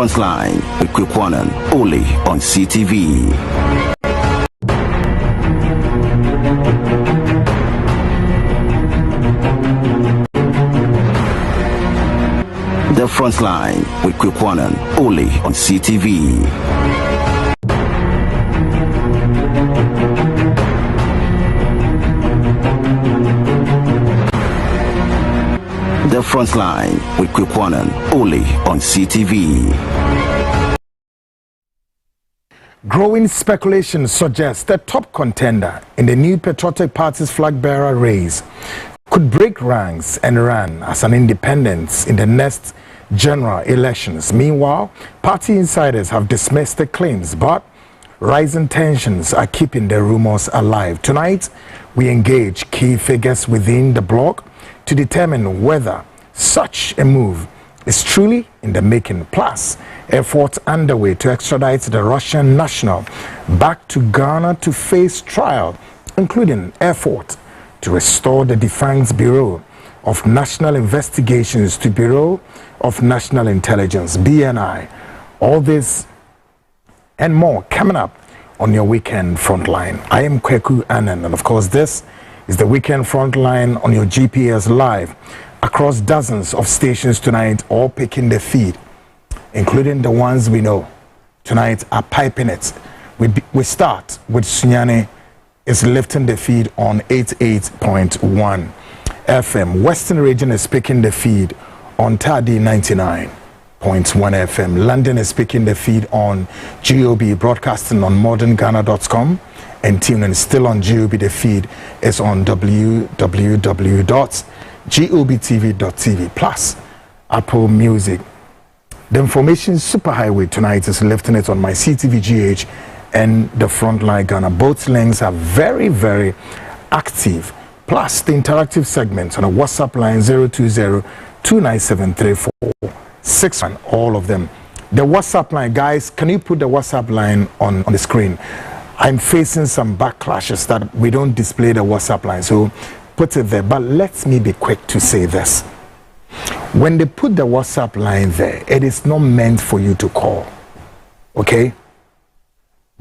Front Line with Kwekwanan, only on CTV. The Front Line with Kwekwanan, only on CTV. The Front Line with Kwekwanan, only on CTV. Growing speculation suggests the top contender in the new Patriotic Party's flag bearer race could break ranks and run as an independent in the next general elections. Meanwhile, party insiders have dismissed the claims, but rising tensions are keeping the rumors alive. Tonight, we engage key figures within the bloc to determine whether such a move is truly in the making. Plus, efforts underway to extradite the Russian national back to Ghana to face trial, including effort to restore the Defense Bureau of National Investigations to Bureau of National Intelligence, BNI. All this and more coming up on your Weekend Frontline. I am Kweku Annan, and of course this is the Weekend Frontline on your GPS Live across dozens of stations tonight, all picking the feed, including the ones we know tonight are piping it. We start with Sunyani is lifting the feed on 88.1 FM. Western region is picking the feed on Tadi 99.1 FM. London is picking the feed on GOB, broadcasting on modernghana.com and tuning still on GOB. The feed is on www.gobtv.tv plus Apple Music. The information superhighway tonight is lifting it on my CTVGH and the Frontline Ghana. Both links are very, very active. Plus the interactive segments on a WhatsApp line 020-297-3461. All of them. The WhatsApp line, guys, can you put the WhatsApp line on the screen? I'm facing some backlashes that we don't display the WhatsApp line, so put it there. But let me be quick to say this. When they put the WhatsApp line there, it is not meant for you to call. Okay?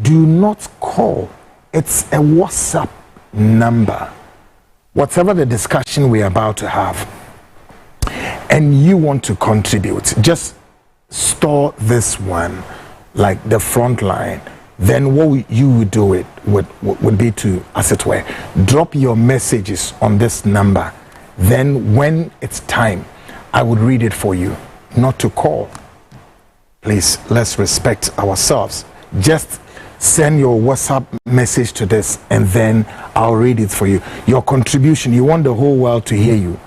Do not call. It's a WhatsApp number. Whatever the discussion we're about to have, and you want to contribute, just store this one like the front line. Then what you would do it would be to, as it were, drop your messages on this number. Then when it's time, I would read it for you, not to call. Please, let's respect ourselves. Just send your WhatsApp message to this and then I'll read it for you. Your contribution, you want the whole world to hear you.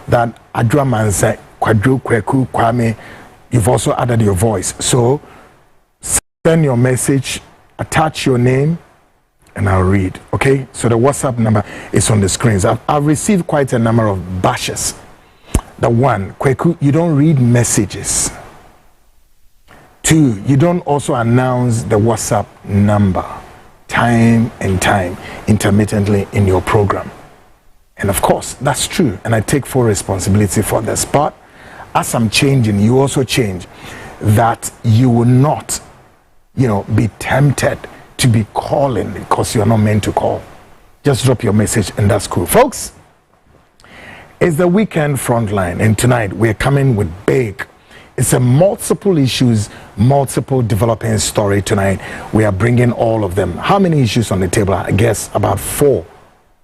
That Adra Mansa, Kwadru, Kweku, Kwame, you've also added your voice. So send your message, attach your name, and I'll read. Okay? So the WhatsApp number is on the screens. I've received quite a number of bashes. The one, Kweku, you don't read messages. 2, you don't also announce the WhatsApp number time and time intermittently in your program. And of course, that's true. And I take full responsibility for this. But as I'm changing, you also change that you will not, be tempted to be calling because you're not meant to call. Just drop your message and that's cool. Folks, it's the Weekend Frontline. And tonight we're coming with big. It's a multiple issues, multiple developing story tonight. We are bringing all of them. How many issues on the table? I guess about 4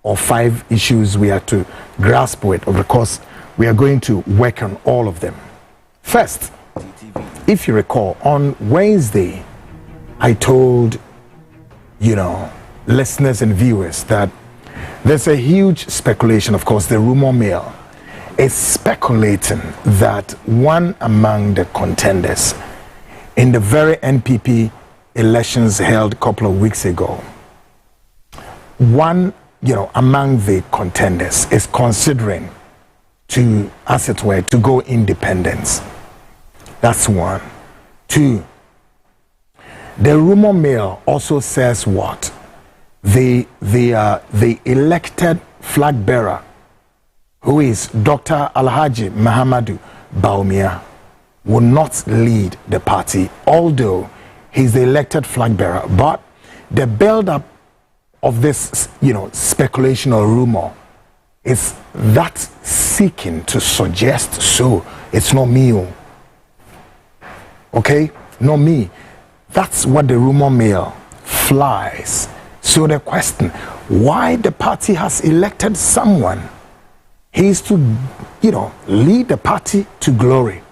or 5 issues we have to grasp with, because we are going to work on all of them. First, if you recall, on Wednesday, I told, listeners and viewers that there's a huge speculation. Of course, the rumor mill is speculating that one among the contenders in the very NPP elections held a couple of weeks ago, one, among the contenders is considering to, as it were, to go independent. That's 1. 2, the rumor mill also says what? The elected flag bearer, who is Dr. Alhaji Mahamadou Bawumia, will not lead the party, although he's the elected flag bearer. But the build-up of this, speculation or rumor is that seeking to suggest so. It's not me, okay? Not me. That's what the rumor mill flies. So the question, why the party has elected someone, he's to, lead the party to glory.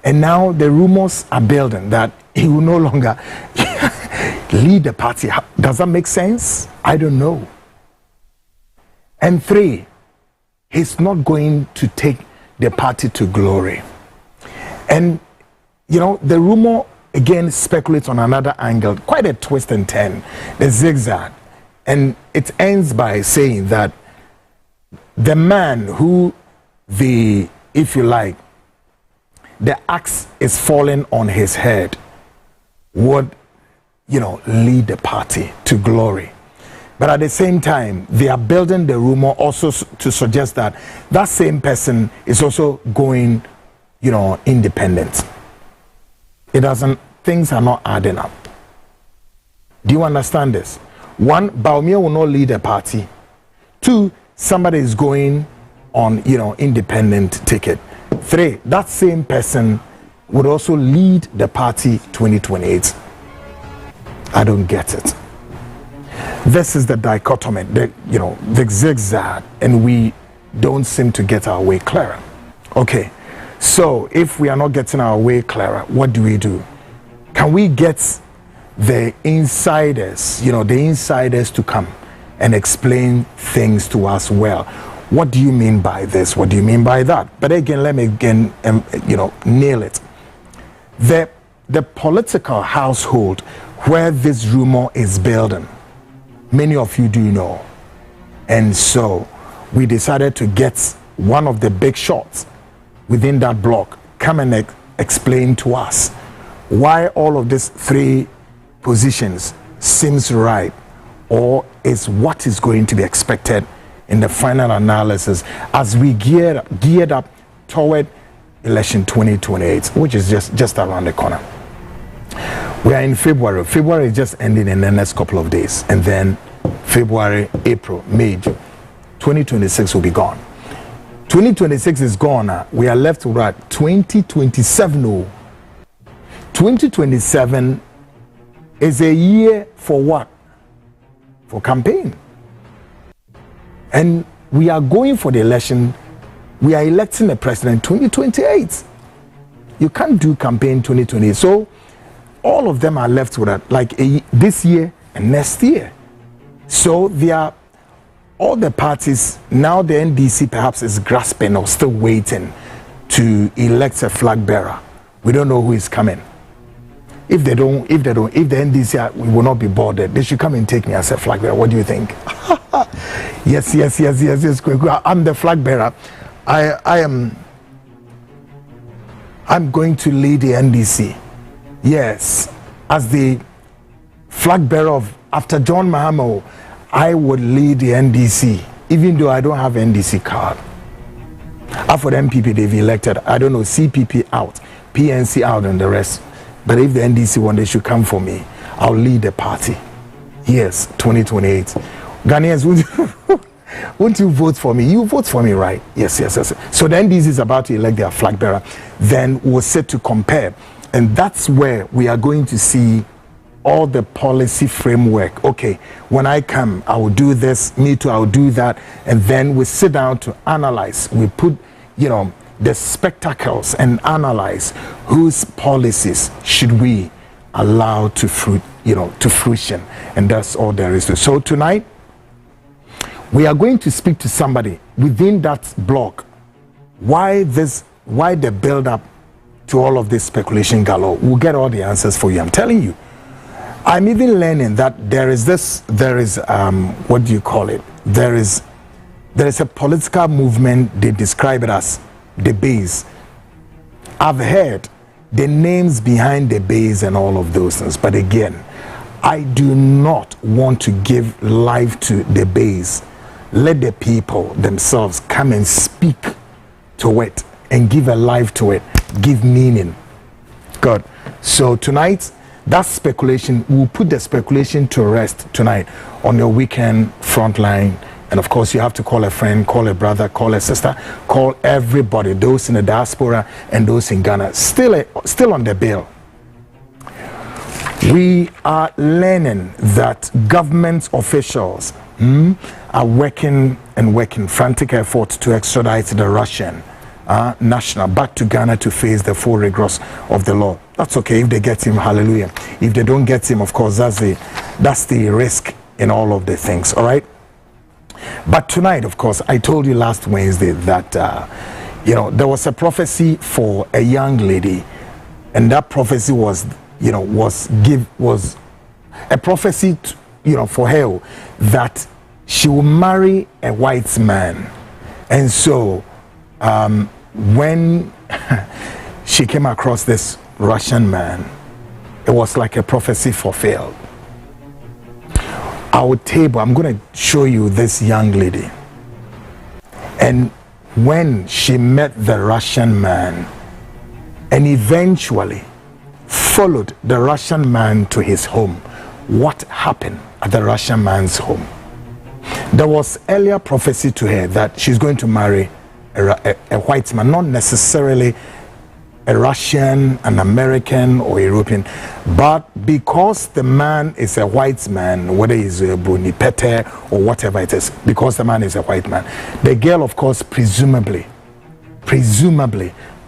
And now the rumors are building that he will no longer lead the party. Does that make sense? I don't know. And 3, he's not going to take the party to glory. And, the rumor again speculates on another angle, quite a twist and turn, the zigzag. And it ends by saying that the man who if you like, the axe is falling on his head would, lead the party to glory. But at the same time, they are building the rumor also to suggest that that same person is also going, independent. Things are not adding up. Do you understand this? 1, Baumia will not lead the party. 2, somebody is going on, independent ticket. 3, that same person would also lead the party 2028. I don't get it. This is the dichotomy, the zigzag, and we don't seem to get our way clearer. Okay, so if we are not getting our way clearer, what do we do? Can we get the insiders, to come and explain things to us well? What do you mean by this? What do you mean by that? But again, let me nail it. The political household where this rumor is building, many of you do know. And so we decided to get one of the big shots within that block come and explain to us why all of these 3 positions seems right, or is what is going to be expected in the final analysis as we geared up toward election 2028, which is just around the corner. We are in February. February is just ending in the next couple of days, and then February, April, May, June, 2026 will be gone. 2026 is gone. We are left with 2027. 2027 is a year for what? For campaign. And we are going for the election. We are electing the president 2028. You can't do campaign 2028. So all of them are left with this year and next year. So they are all the parties. Now the NDC perhaps is grasping or still waiting to elect a flag bearer. We don't know who is coming. If the NDC we will not be bothered, they should come and take me as a flag bearer. What do you think? Yes. I'm the flag bearer. I'm going to lead the NDC. Yes, as the flag bearer of after John Mahama, I would lead the NDC, even though I don't have NDC card. For the NPP, they've elected, I don't know, CPP out, PNC out, and the rest. But if the NDC one, they should come for me. I'll lead the party. Yes, 2028. Ghanaians, won't you vote for me? You vote for me, right? Yes. So the NDC is about to elect their flag bearer. Then we'll sit to compare. And that's where we are going to see all the policy framework. Okay, when I come, I will do this, me too, I will do that. And then we sit down to analyze. We put, the spectacles and analyze whose policies should we allow to fruition. And that's all there is to it. So tonight, we are going to speak to somebody within that block. Why the build-up to all of this speculation galore? We'll get all the answers for you. I'm telling you. I'm even learning that there is what do you call it? There is a political movement, they describe it as the base. I've heard the names behind the base and all of those things, but again, I do not want to give life to the base. Let the people themselves come and speak to it and give a life to it. give meaning. Good. So tonight, that speculation, we'll put the speculation to rest tonight on your weekend frontline. And of course, you have to call a friend, call a brother, call a sister, call everybody, those in the diaspora and those in Ghana. Still on the bill. We are learning that government officials are working frantic efforts to extradite the Russian national back to Ghana to face the full rigors of the law. That's okay if they get him, hallelujah. If they don't get him, of course, that's the risk in all of the things, all right? But tonight, of course, I told you last Wednesday that, there was a prophecy for a young lady, and that prophecy was a prophecy, for her that she will marry a white man. And so, when she came across this Russian man, it was like a prophecy fulfilled. Our table, I'm going to show you this young lady. And when she met the Russian man and eventually followed the Russian man to his home, what happened at the Russian man's home? There was earlier prophecy to her that she's going to marry a white man, not necessarily a Russian, an American, or European, but because the man is a white man, whether he's a Bruni Pete or whatever it is, because the man is a white man, the girl, of course, presumably,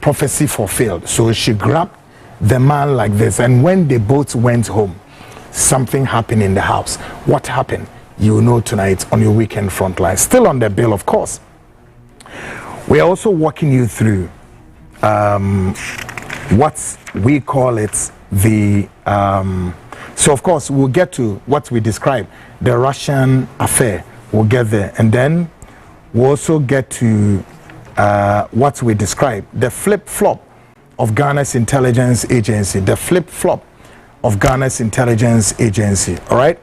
prophecy fulfilled. So she grabbed the man like this, and when they both went home, something happened in the house. What happened? You will know tonight on your weekend frontline. Still on the bill, of course. We're also walking you through what we call it so of course we'll get to what we describe, the Russian affair. We'll get there, and then we'll also get to what we describe, the flip-flop of Ghana's intelligence agency, all right?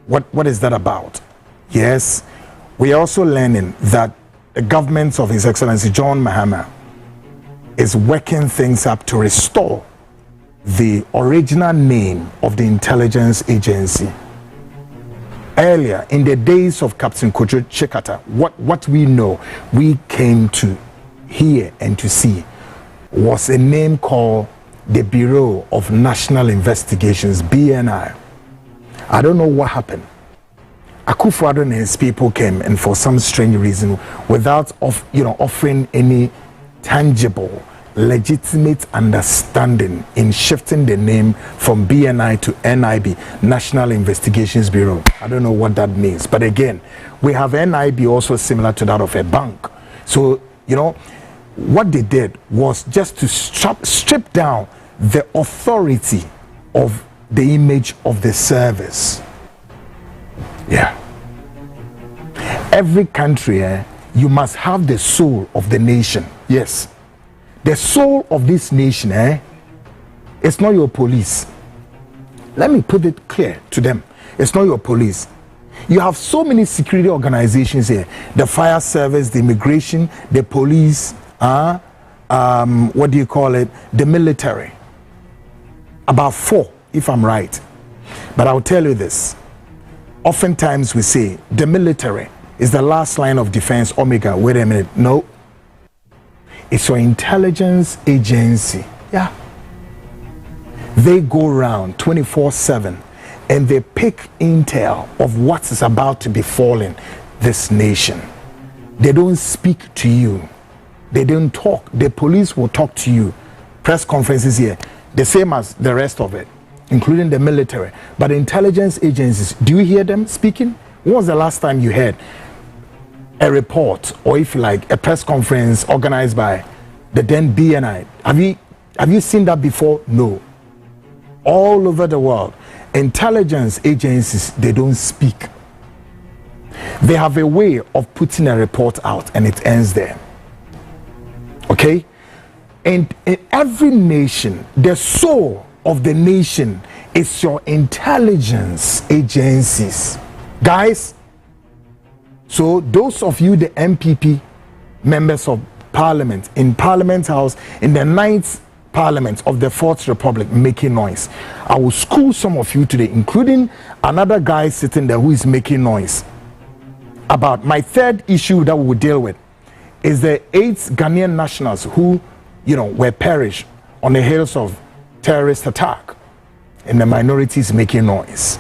What is that about? Yes, we are also learning that the government of His Excellency John Mahama is working things up to restore the original name of the intelligence agency. Earlier, in the days of Captain Kojo Chekata, what we know, we came to hear and to see, was a name called the Bureau of National Investigations, BNI. I don't know what happened. Akufo-Addo and his people came, and for some strange reason, without offering any tangible, legitimate understanding in shifting the name from BNI to NIB, National Investigations Bureau. I don't know what that means, but again, we have NIB also similar to that of a bank. So what they did was just to strip down the authority of the image of the service. Yeah. Every country, you must have the soul of the nation. Yes. The soul of this nation, it's not your police. Let me put it clear to them. It's not your police. You have so many security organizations here. The fire service, the immigration, the police, the military. About 4, if I'm right. But I'll tell you this. Oftentimes we say the military is the last line of defense, Omega. Wait a minute. No. It's your intelligence agency. Yeah. They go around 24/7 and they pick intel of what is about to befalling this nation. They don't speak to you. They don't talk. The police will talk to you. Press conferences here, the same as the rest of it, including the military. But intelligence agencies, do you hear them speaking? When was the last time you heard a report, or if you like, a press conference organized by the then BNI? Have you seen that before? No. All over the world, intelligence agencies, they don't speak. They have a way of putting a report out and it ends there. Okay? And in every nation, the soul of the nation is your intelligence agencies. Guys, so those of you, the NPP, members of Parliament, in Parliament House, in the 9th Parliament of the 4th Republic, making noise. I will school some of you today, including another guy sitting there who is making noise. About my third issue that we will deal with is the 8 Ghanaian nationals who, were perished on the heels of terrorist attack, and the minorities making noise.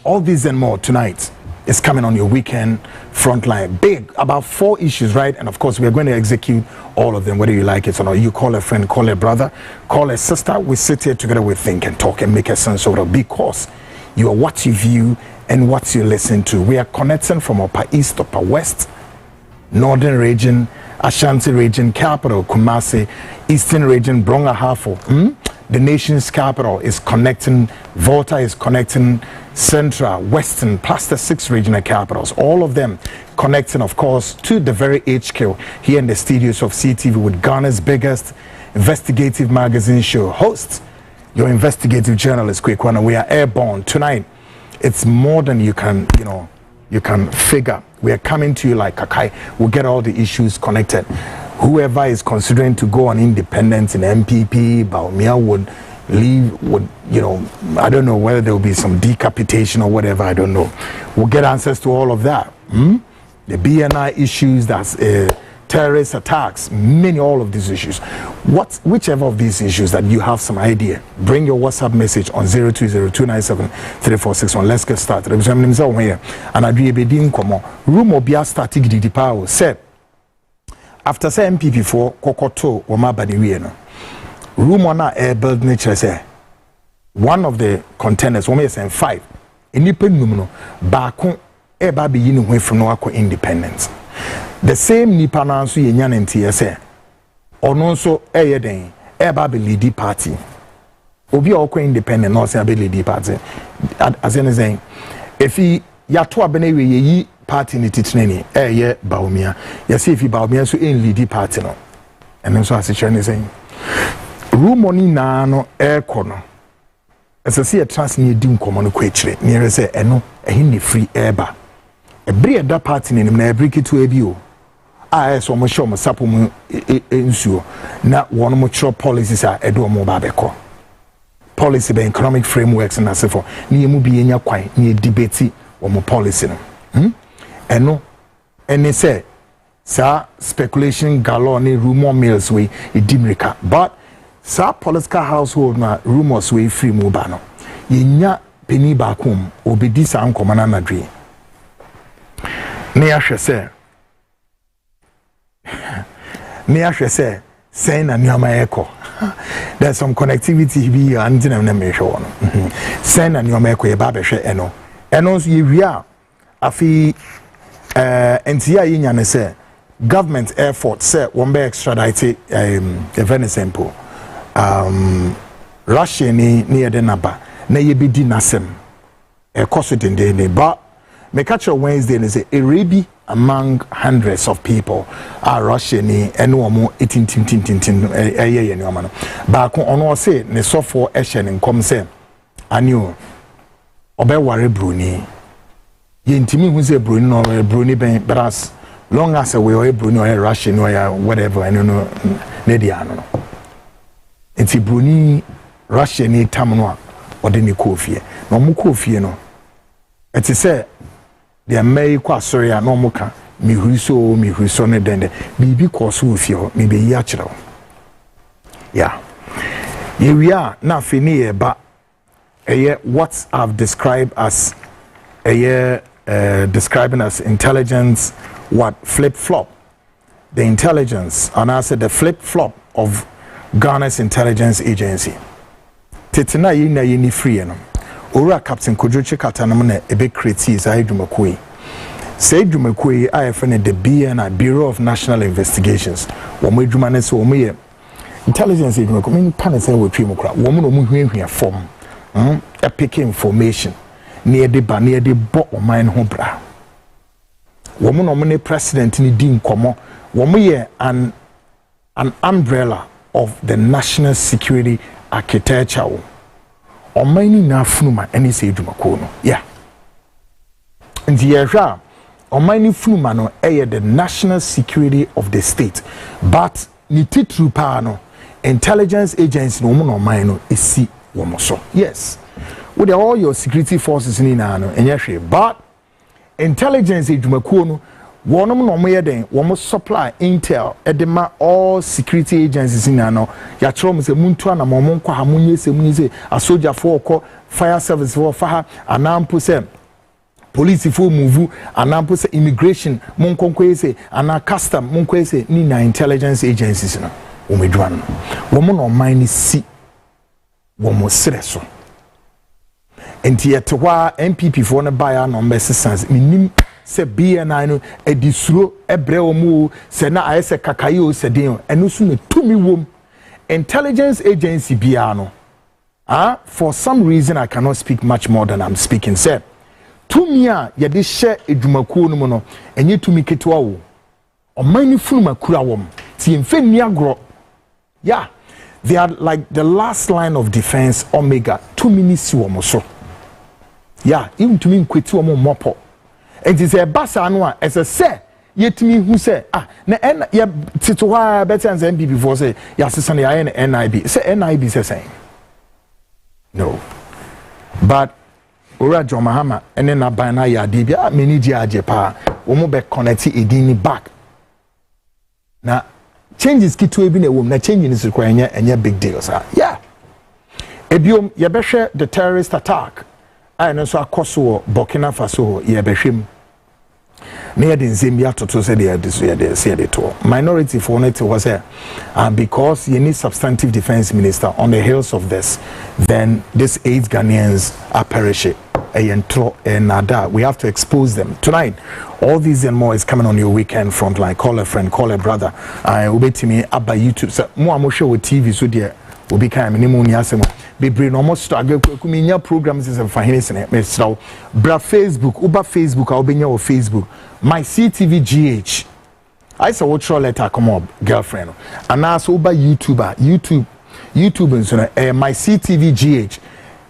All this and more tonight is coming on your weekend frontline. Big, about 4 issues, right? And of course, we are going to execute all of them, whether you like it or not. You call a friend, call a brother, call a sister. We sit here together, we think and talk and make a sense of it, because you are what you view and what you listen to. We are connecting from Upper East, Upper West, Northern region, Ashanti region, capital, Kumasi, Eastern region, Bronga Hafo. The nation's capital is connecting, Volta is connecting, Central, Western, plus the 6 regional capitals, all of them connecting, of course, to the very HQ here in the studios of CTV with Ghana's biggest investigative magazine show. Host, your investigative journalist, Kwekwana. We are airborne tonight. It's more than you can figure. We are coming to you like Kakai. We'll get all the issues connected. Whoever is considering to go on independence in NPP, Baumia would leave, I don't know whether there will be some decapitation or whatever, I don't know. We'll get answers to all of that. The BNI issues, that's terrorist attacks, all of these issues. Whichever of these issues that you have some idea, bring your WhatsApp message on 020-297-3461. Let's get started. And I do a bit room or be starting the power. Said after say NPP for Kokoto or Mabadi, room on air build nature say one of the contenders, 5, independent back e baby yin away from no independence. The same nipa na so ye nya ntie say ono so eye den e baby lead party obi okwa independent no say abe lead party as in saying if he yato abena we yi party ni titneni ye baumia ye say if baumia so in lead party no eno so asechire ni saying room money na no e kono as I see a trans ni di nkomo no kwechire ni say eno ehin ni free eba ebri eda party ni na ebri kitu ebio so mo show mo sapo mu ensuo na wono mo chro policies a edo mo ba beko policy be economic frameworks na sefo ni emu bi enya kwan ni debate wo mo policy no eno ene say sa speculation galore ni rumor mills we edimrika but sa political household na rumors we free mu ba no yenya peni ba kom obedi sa ankomana na dwe ne ahwe say say na nyama eko there's some connectivity be and na me hwe no say na nyama eko ye ba be hwe eno so ye wia afi NTA yinya ne say government effort say one be extradite very simple Russia ni edenaba na ye bi di nasem e cost dende but me catch Wednesday and say Arabi among hundreds of people are Russian and no more eating tin back on say ne so for action and come say anyo obe ware bruni ye ntimi hu say bruni no bruni ben but as long as we are bruni or Russian or whatever I don't know ne dia no enti bruni Russian ni tamno or de ni kofie no mu kofie no eti say the America Soria no muka mi huiso ne dende bibi koso ofio mi be yi akireo yeah we are na fini e ba what I've described as describing as intelligence what flip flop the intelligence and I said the flip flop of Ghana's intelligence agency tetena yi na yi ni free no Ora Captain Kojochi Katanam na ebe create is Aidumakui. Say Dumakui I friend the BNI Bureau of National Investigations. Womo Jumane so womo intelligence agency mean pan say we twimokra. Womo no mu hwehwe form. A pick information near the ba near the bo o man ho bra. Womo no ne president ni di nkomo. Womo ye an umbrella of the national security architecture. Omani na funuma any say dumako no yeah nti yehwa Omani Flumano the national security of the state. But ni titru pano intelligence agency no mo no is see womoso. Yes. With all your security forces in ano enyehwe. But intelligence edwumakuo no wonom no mo yeden wo supply intel edema all security agencies in ano ya chrom se muntu ana mo nkwa ha munye se munye a soldier for fire service for fa anampo se police for move anampo se immigration monkonko ese ana custom monko ese ni na intelligence agencies no wo medwan no wo mo no man ni si wo mo sere so enti yetwa NPP for no buy no mbesesans minim se BNI no edisuro ebre wo mu se na ayese kakaye o se den eno so na tumi wom intelligence agency bia no for some reason I cannot speak much more than I'm speaking say tumi a ye de hye edwumakuo no mu no enye tumi ketwa wo omani funuma kura wom ti emfe ni agro yeah they are like the last line of defense omega tumi ni si wo so yeah even tumi nkweti wo mopo and it's a basa no a as a say yetimi hu say na ya titowa better than NPP before say ya sesane ya NIB say NIB say no but ora John Mahama ene na ban na ya de bia meni di age pa wo mo be connect edin back na changes kitu bi na wo na change is require enye big deal sir yeah ebiom ye behwe the terrorist attack I know so akoso Burkina Faso ye behwem na ye den zembia toto se de to minority for it was because you need substantive defense minister on the heels of this then these 8 Ghanaians are perishing and nada we have to expose them tonight. All these and more is coming on your weekend frontline. Call a friend, call a brother. I will be to me up by YouTube so mo show with TV so there will be kind of ni asem be brain almost start kuminya programs is for him me so bra Facebook uba Facebook I will be your Facebook my CTV GH I saw what show letter come up girlfriend and also uba YouTube and so my CTV GH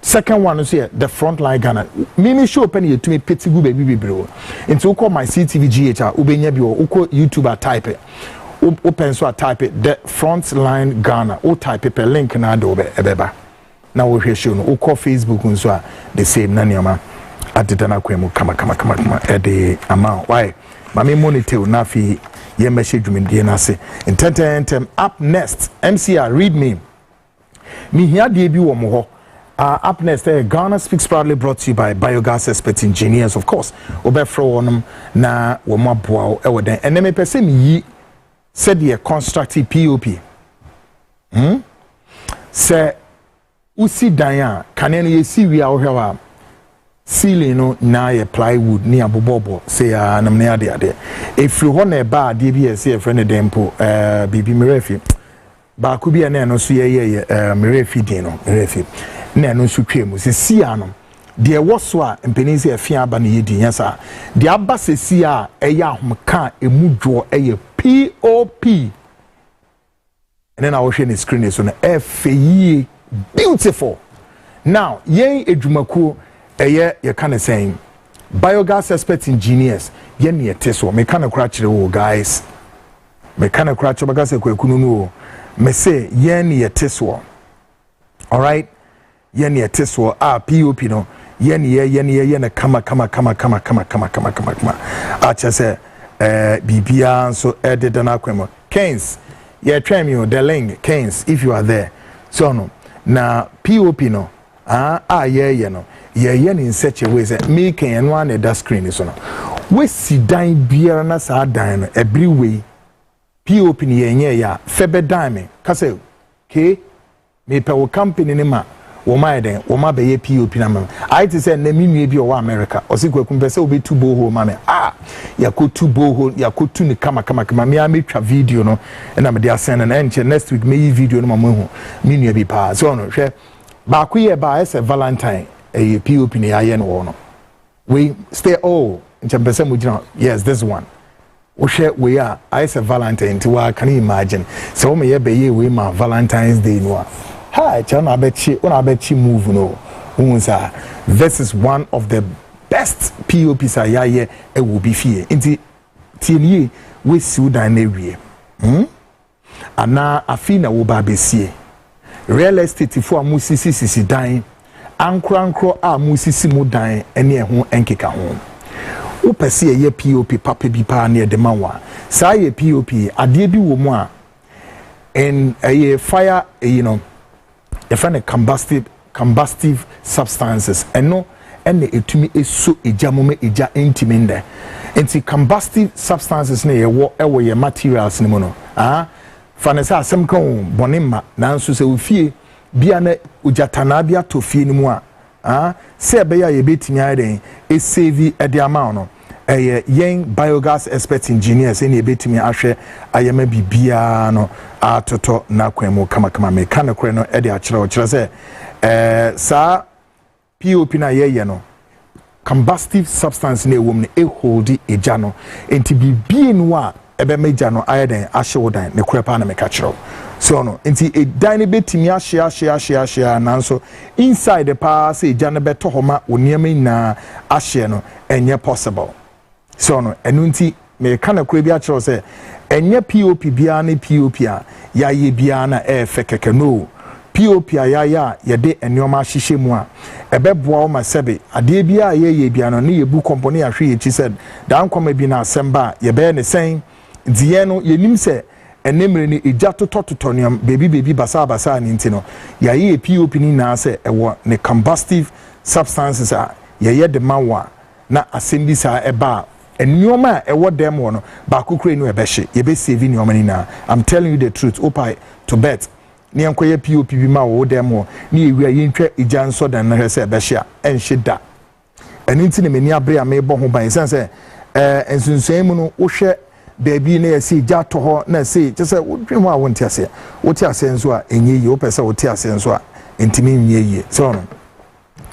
second one is here the frontline Ghana mimi show penny to me pity go baby bro into call my CTV GH ubenya bi o YouTuber type it open so type it the frontline Ghana o type it link na do ebeba na wo hwe show no o call Facebook nso the same na niama adedana kwemu kama e de ama why mami monitor na fi ye message dwumde na se intentem up next MCR read me hia de bi wo mo ho up next, Ghana Speaks proudly brought to you by Biogas Expert Engineers, of course. Obefro onum na womabwa eweden. And me pese mi yi said ye constructive POP. Se usi danya kanenu ye si wi ahwewa ceiling no na ye plywood ni abobobo se ya nam ne ade. Efri ho na ba ade bi ye se e friend dempo bibi merefi. Ba ku bi na no so ye merefi din no merefi. Na no so twemu se sia no de wo so a mpeni se afia aba na yedi nyasa de aba se sia eya ahomka emudwo eye POP and then I will share the screen so na FE beautiful now yen edwumakuo eye ye kind saying Biogas Expert Engineers yen ye teso me kind kura kire wo guys me kind kura kire baga se kwekunu no me say yen ye teso all right yen ye teso POP no yen ye kama acha se bibia so edit na kwemo Keynes ye try you the link Keynes if you are there so no na POP no ye no ye in such a way say me can one that screen so no we si dan biara na sa dan no every way POP ni ye ya febe dan me ka say ke me pe wo company ni ma woma eden woma be ye POP na ma I to say na mi nue bi o America o se kwakum be say obi tu boho ma me ya ko tu boho ya ko tu ni kama me ametwa video no na me dey send na enche next week me video no ma mo hu mi nue bi pa so no hwe ba ku ye ba ese Valentine POP ni aye no no we stay enche be say mo gina yes this one we share we are ese Valentine ti wa can you imagine so me ye be ye we ma Valentine's Day no hi chana bechi una bechi move no unsa this is one of the best POPs are yaye e will be fie nti tienie we siw dan na wie ana afi na wo ba besie real estate fo amusisi dan ankro a musisi mu dan ene ho enkeka ho wo pese ye POP papa bi pa na de mawa sa ye POP ade bi wo mu a en a fire the friend combustive substances eno ene etumi esu ejamome eja intiminde enti combustive substances ne ewo ye materials ne mu no fanesa asem kan bonima nanso se ofie bia na ojatana bia to fie ne mu se be ya ye betimi aden e save e de amount no yen biogas expert engineers ene betimi ahwe ayema bibia no atoto na kwemu kama mechanical no e de akire se sa POP na ye no combustive substance na ewom ne e hold eja no enti bibie no a ebe meja no ayeden ahyewodan ne kwepa na meka kire so no enti e dan ne betimi ahye nanso inside the pass eja ne beto homa oniema na ahye no enye possible so no enunti me kana kure bi akire se enye POP bia ne POP a ya ye bia na fekeke no POP ya de enioma hyehye mu a ebeboa o masebe ade bia ye bia no ne yebu company ahwe ye chi said dan kwama bi na asemba ye be ne sen die no yenim se enemre ne eja tototonium baby basa ni ntino ya ye POP ni na se ewo ne combustive substances a ye de mawa na asembi sa eba enioma ewo dem wo no ba kokure no ebehye ye be save nioma ni na I'm telling you the truth opai to bet ni enkoye POP bi ma wo dem wo ni ewia yentwa eja nso dan na hwese ebehye a enhye da eninti ne meni abre a me bo ho ban sense ensunsuan mu no wo hwe baby na yesi eja to ho na sei je se wodwen ho a wonti ase woti ase nso a enye yi wo pese woti ase nso a entimi nwie yi so no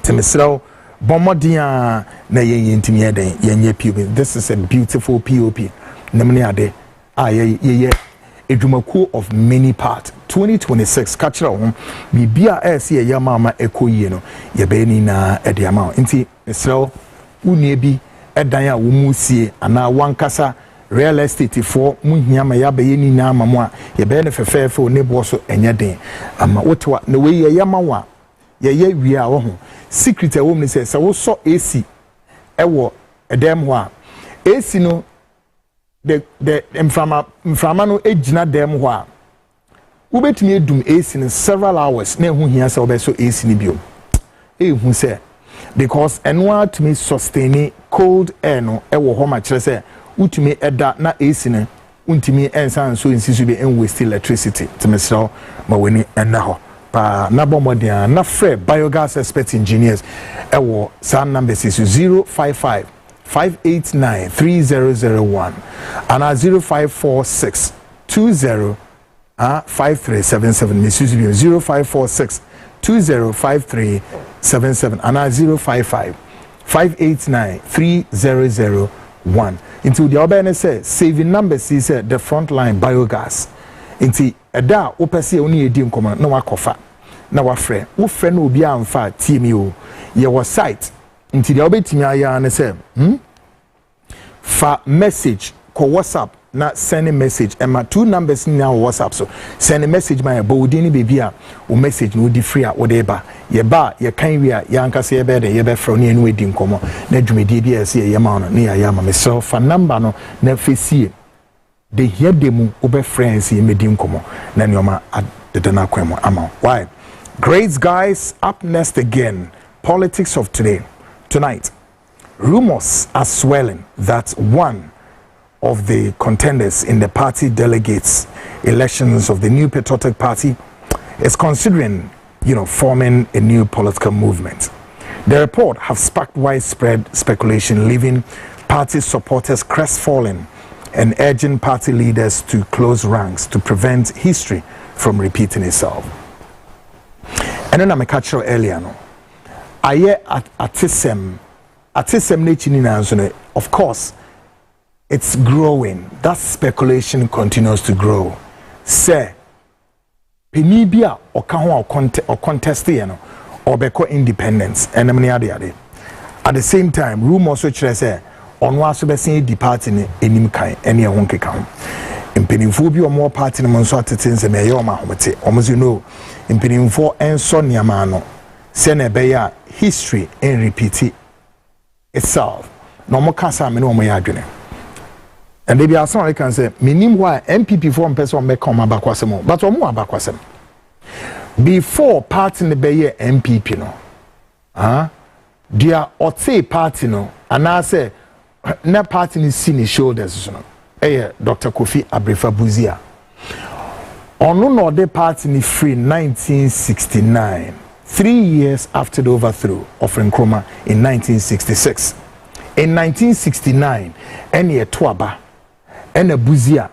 temesraw bomodia na yentimi eden yenye POP. This is a beautiful POP namni ade ye edumakuo of many part 2026 kachira ho bibia ese ye mama ekoyie no ye be ni na ede ama nti mesraw unie bi edan a wo musie ana wankasa real estate for muhia ma ya be ye ni na ama mo a ye be ne fefefe o nebo so enye den ama wotwa na we ye yama wa ye wi a wo ho secret a wo me say wo so AC ewo edem ho a AC no the mframa no ejina dem ho a wo betumi edum AC in several hours na ehu hia say wo be so AC ni bio ehu say because enwa to me sustain cold air no ewo ho ma kire say utumi eda na AC ne untimi ensan so insisu be en waste electricity temesraw ma weni enna ho pa na bomodia na free biogas expert engineers ewo sa numbers is 055 589 3001 and 0546 20 5377 Mrs. 0546 205377 and 055 589 3001 into the other say saving numbers is the frontline biogas into eda opese oni edi nkoma na wakofa na wafre wo frɛ no obi amfa timi o ye wo site nti dia obetimi aya na say fa message ko WhatsApp na send a message and my two numbers now WhatsApp so send a message my bodini baby a o message no di free a whatever ye ba ye kan wi a yanka se ye be de ye be frɛ no enu edi nkomo na dwumedi bi a se ye ma no na ya ma me so fa number no na fesie de here demu obe friends ye medi nkomo na nyoma de na kwemo ama why great guys up next again politics of tonight rumors are swelling that one of the contenders in the party delegates elections of the new patriotic party is considering forming a new political movement. The report have sparked widespread speculation, leaving party supporters crestfallen and urging party leaders to close ranks to prevent history from repeating itself. And then I catch you earlier no aye atisem nechini of course it's growing. That speculation continues to grow. Say penibia or contest or beko independence and many other At the same time, rumors which I say on was to be seen the party in enim kind any honky count. In Pennyphobia or more party in Monsoatins and Mayoma Homete, almost you know, in Pennyfo and Sonia Mano, Sene Beya history and repeat itself. No more casa, no more yagene. And maybe I sound like can say, minim why NPP form person may come abakwasemo, but or more abakwasem. Before party in the Bay NPP no. Dia ote party no and I say na party ni see ni shoulders no Dr. Kofi Abrefa Buzia ono no de party ni free 1969 3 years after the overthrow of Nkrumah in 1966 in 1969 ene toaba ene Buzia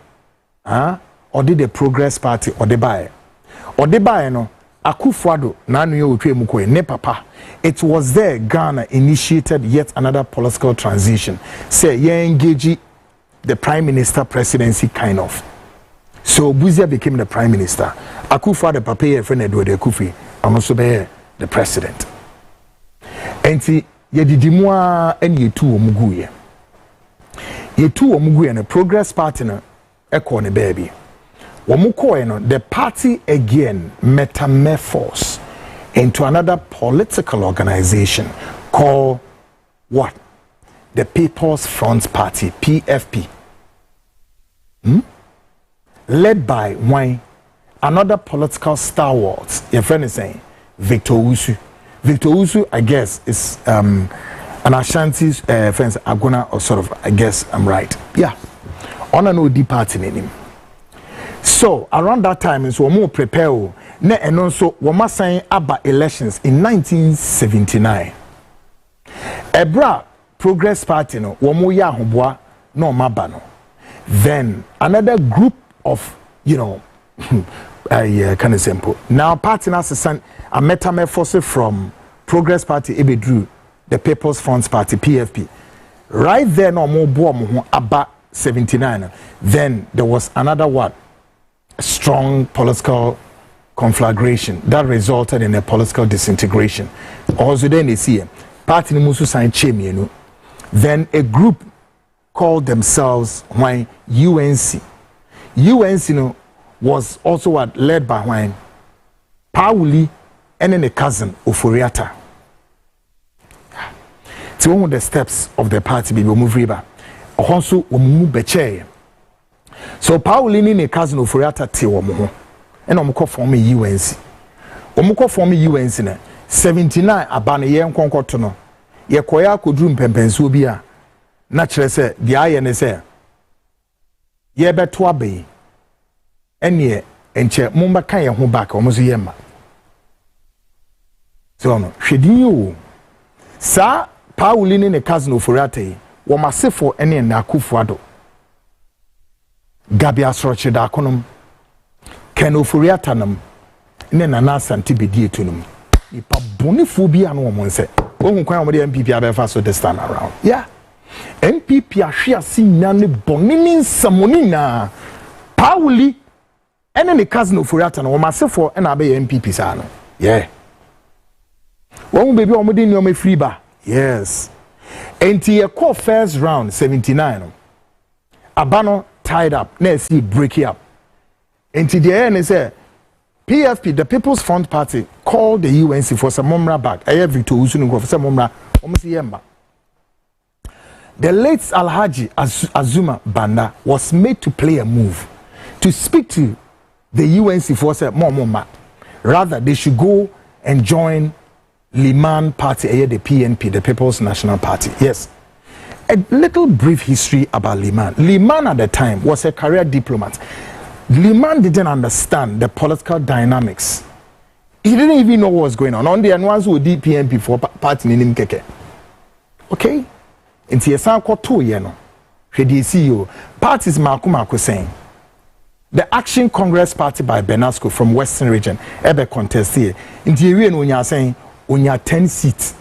or did the Progress Party or the buy no Akufo-Addo nanu ye otwe mukoe ne papa. It was there Ghana initiated yet another political transition. Say ye engage the prime minister presidency kind of. So Buzia became the prime minister. Akufo-Addo papa ye friend Edward Akufi also be the president. Enti ye didimwa eni yetu omuguye. Yetu omuguye ne Progress Party na ekọ ne baby. The party again metamorphosed into another political organization called what? The People's Front Party, PFP. Led by another political stalwart, your friend is saying, Victor Usu. Victor Usu, I guess, is an Ashanti friend, Aguna, or sort of, I guess I'm right. Yeah. On an OD party in him. So around that time is we more prepare ne and also we must sign about elections in 1979. Ebra Progress Party no we more ya hobwa no mabano. Then another group of I kind of simple. Now party na send a metamorphosis from Progress Party ebedru the People's Front Party PFP. Right there no more bo about 79. Then there was another one. Strong political conflagration that resulted in a political disintegration. Also then they see party musu sign chemienu. Then a group called themselves UNC. UNC was also led by Pauli and then a cousin Oforiatta. So one of the steps of the party be move river. Also move beche. So Pauline ni cousin Oforiatta te womo ho e na omko form UNC. Omko form UNC na 79 abane ye nkonkoto no ye koya koduru mpempenso bi a na kire se de aye ne se ye beto abai ene enche mumba kan ye ho back omozo ye ma. So no hwedin o sa Pauline ni cousin Oforiatta yi wo masefo ene na Akufo-Addo Gabi Asroche da konom Ken Oforiatta nam ne Nana Asante bedie tunum ipa bonifo bi anu wo monse ohun kwan wo de NPP abefa so this time around. Yeah, NPP ahwe ase nyane bonini nsamoni na Pauli ene ne cousin Oforiatta no wo masefo na abe NPP sa no. Yeah, wo baby wo de nyoma free ba. Yes, enti ye call first round 79 abano tied up, let's see break it up. And today and say PFP, the People's Front Party, called the UNC for some momra back. I have Victor Usu for some momra almost yemba. The late Alhaji Azuma Banda was made to play a move to speak to the UNC for some momma. Rather, they should go and join Liman Party, the PNP, the People's National Party. Yes. A little brief history about Liman. Liman at the time was a career diplomat. Liman didn't understand the political dynamics. He didn't even know what was going on. On the ones who did PNP for party in him keke. Okay? And he said, CEO parties Marco saying the Action Congress Party by Benasco from Western Region ever contest here. In the area when you are saying on your 10 seats.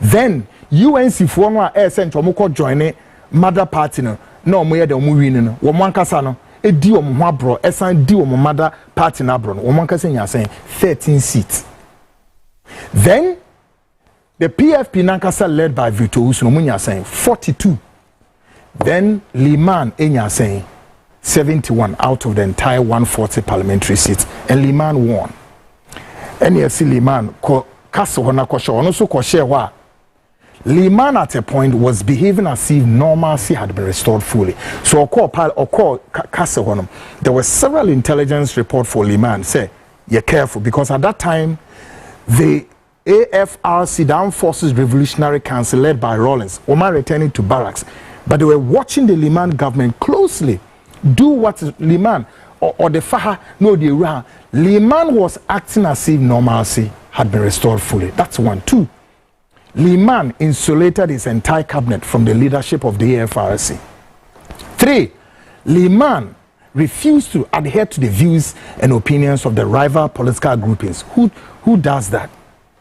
Then UNC for no air center moko join mother party no mo ye de mo win no wo mankasa no e di o mo abro esan di o mo mother party na abro no wo mankasa nya saying 13 seats. Then The PFP Nankasa led by Vito Usnomunya saying 42. Then Liman Enya saying 71 out of the entire 140 parliamentary seats. And Liman won. And you see Liman Castle Honakosho also Koshewa. Liman at a point was behaving as if normalcy had been restored fully. So Castle Honum. There were several intelligence reports for Liman. Say, you're careful because at that time the AFRC, the Armed Forces Revolutionary Council, led by Rawlings, Omar returning to barracks, but they were watching the Liman government closely do what Liman or the Faha no the Ra. Liman was acting as if normalcy had been restored fully. That's one. Two, Liman insulated his entire cabinet from the leadership of the AFRC. Three, Liman refused to adhere to the views and opinions of the rival political groupings. Who does that?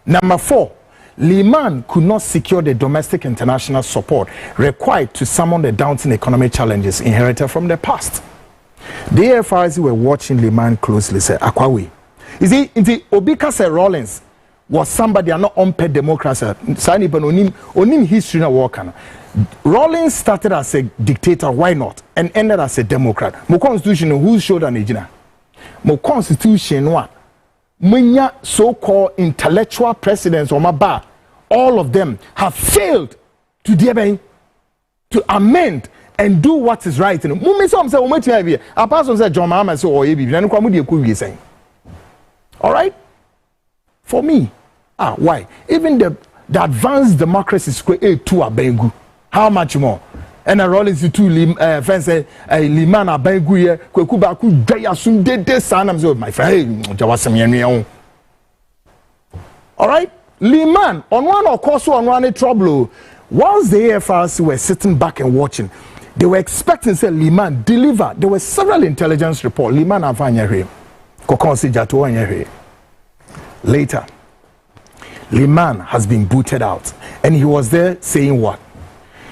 Number four, Liman could not secure the domestic international support required to summon the daunting economic challenges inherited from the past. The AFRC were watching Liman closely. Say, Akwawi. You see, Obika said Rawlings was somebody are not unpaid democracy. Sani but onim history na work. Rawlings started as a dictator, why not? And ended as a democrat. Mo constitution who showed an agenda. Mo constitution wa. Manya so-called intellectual presidents or Maba, all of them have failed to amend and do what is right. Apart from John Mahama say, all right? For me, why? Even the advanced democracy square A2 abengu. How much more? And a Rawlings to fence Liman abengu here, kwekuba ku daya sun de sana mzo my friend jawasem. All right? Liman on one or course on one trouble. Once the AFRC were sitting back and watching, they were expecting say Liman deliver. There were several intelligence reports. Liman avanya here. Kokonsi jato here. Later, Liman has been booted out, and he was there saying what?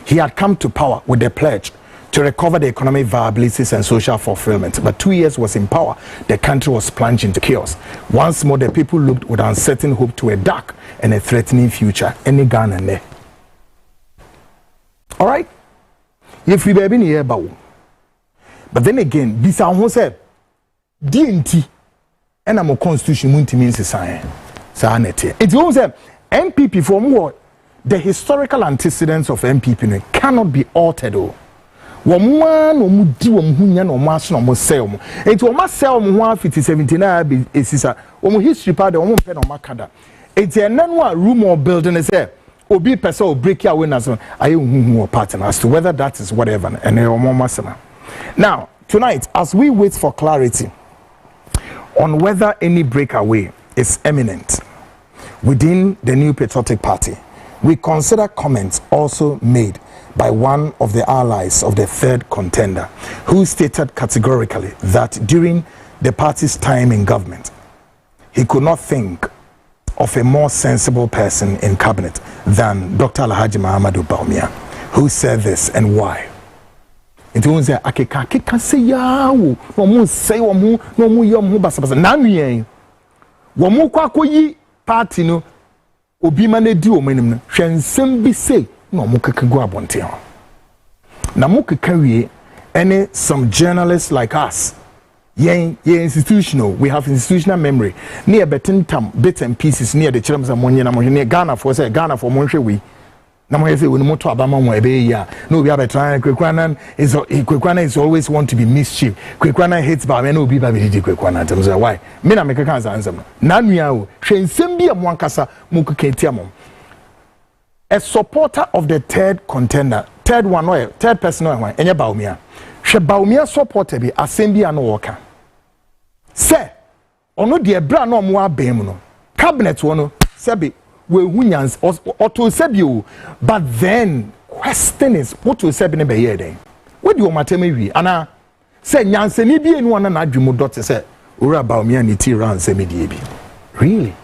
He had come to power with the pledge to recover the economic viabilities and social fulfillment. But 2 years was in power, the country was plunged into chaos. Once more, the people looked with uncertain hope to a dark and a threatening future. Any gun and there. All right? If we be here, but then again, this who said, DNT, and I'm a constitution munti means sign. It won't say NPP from what? The historical antecedents of NPP cannot be altered. Woman omudi omhunya no maso no sell mo enti o ma sell mo 179 be esisa o history part o mo pe no makada enti enanu a rumor building is say obi person o break your winners aye huhu pattern as to whether that is whatever and o mo masema. Now tonight as we wait for clarity on whether any breakaway is imminent within the new patriotic party, we consider comments also made by one of the allies of the third contender, who stated categorically that during the party's time in government, he could not think of a more sensible person in cabinet than Dr. Alhaji Mahamadou Bawumia, who said this and why. It was a akeka say yawo omu say omu no mu yom basabasa nanwe womu kwakoyi party no obi ma na di omanim no hwensem bi say no mu kekagu abonte ho na mu kekawie any some journalists like us yen institutional, we have institutional memory near betintam bits and pieces near the children of money na mo near Ghana for say Ghana for monhwe we na mo say when moto abama mo ebe ya no we have a try Kwekwana is always want to be mischief. Kwekwana hates ba me no obi ba be di Kwekwana tem say why me na me keka answer na nua o hwensem bi am wankasa mo kekentia mom. A supporter of the third contender, third person no one enye Bawumia. Hwe Bawumia supporter bi assembly an worker. Say ono de bra no mo abem no cabinet wo no sebi we hunyans or to sebio, but then question is what to sebi ne be here then. What do you matemi wi ana say nyansani bi enu ana na adwumu dot say ora Bawumia ni ti ran semi die bi. Really?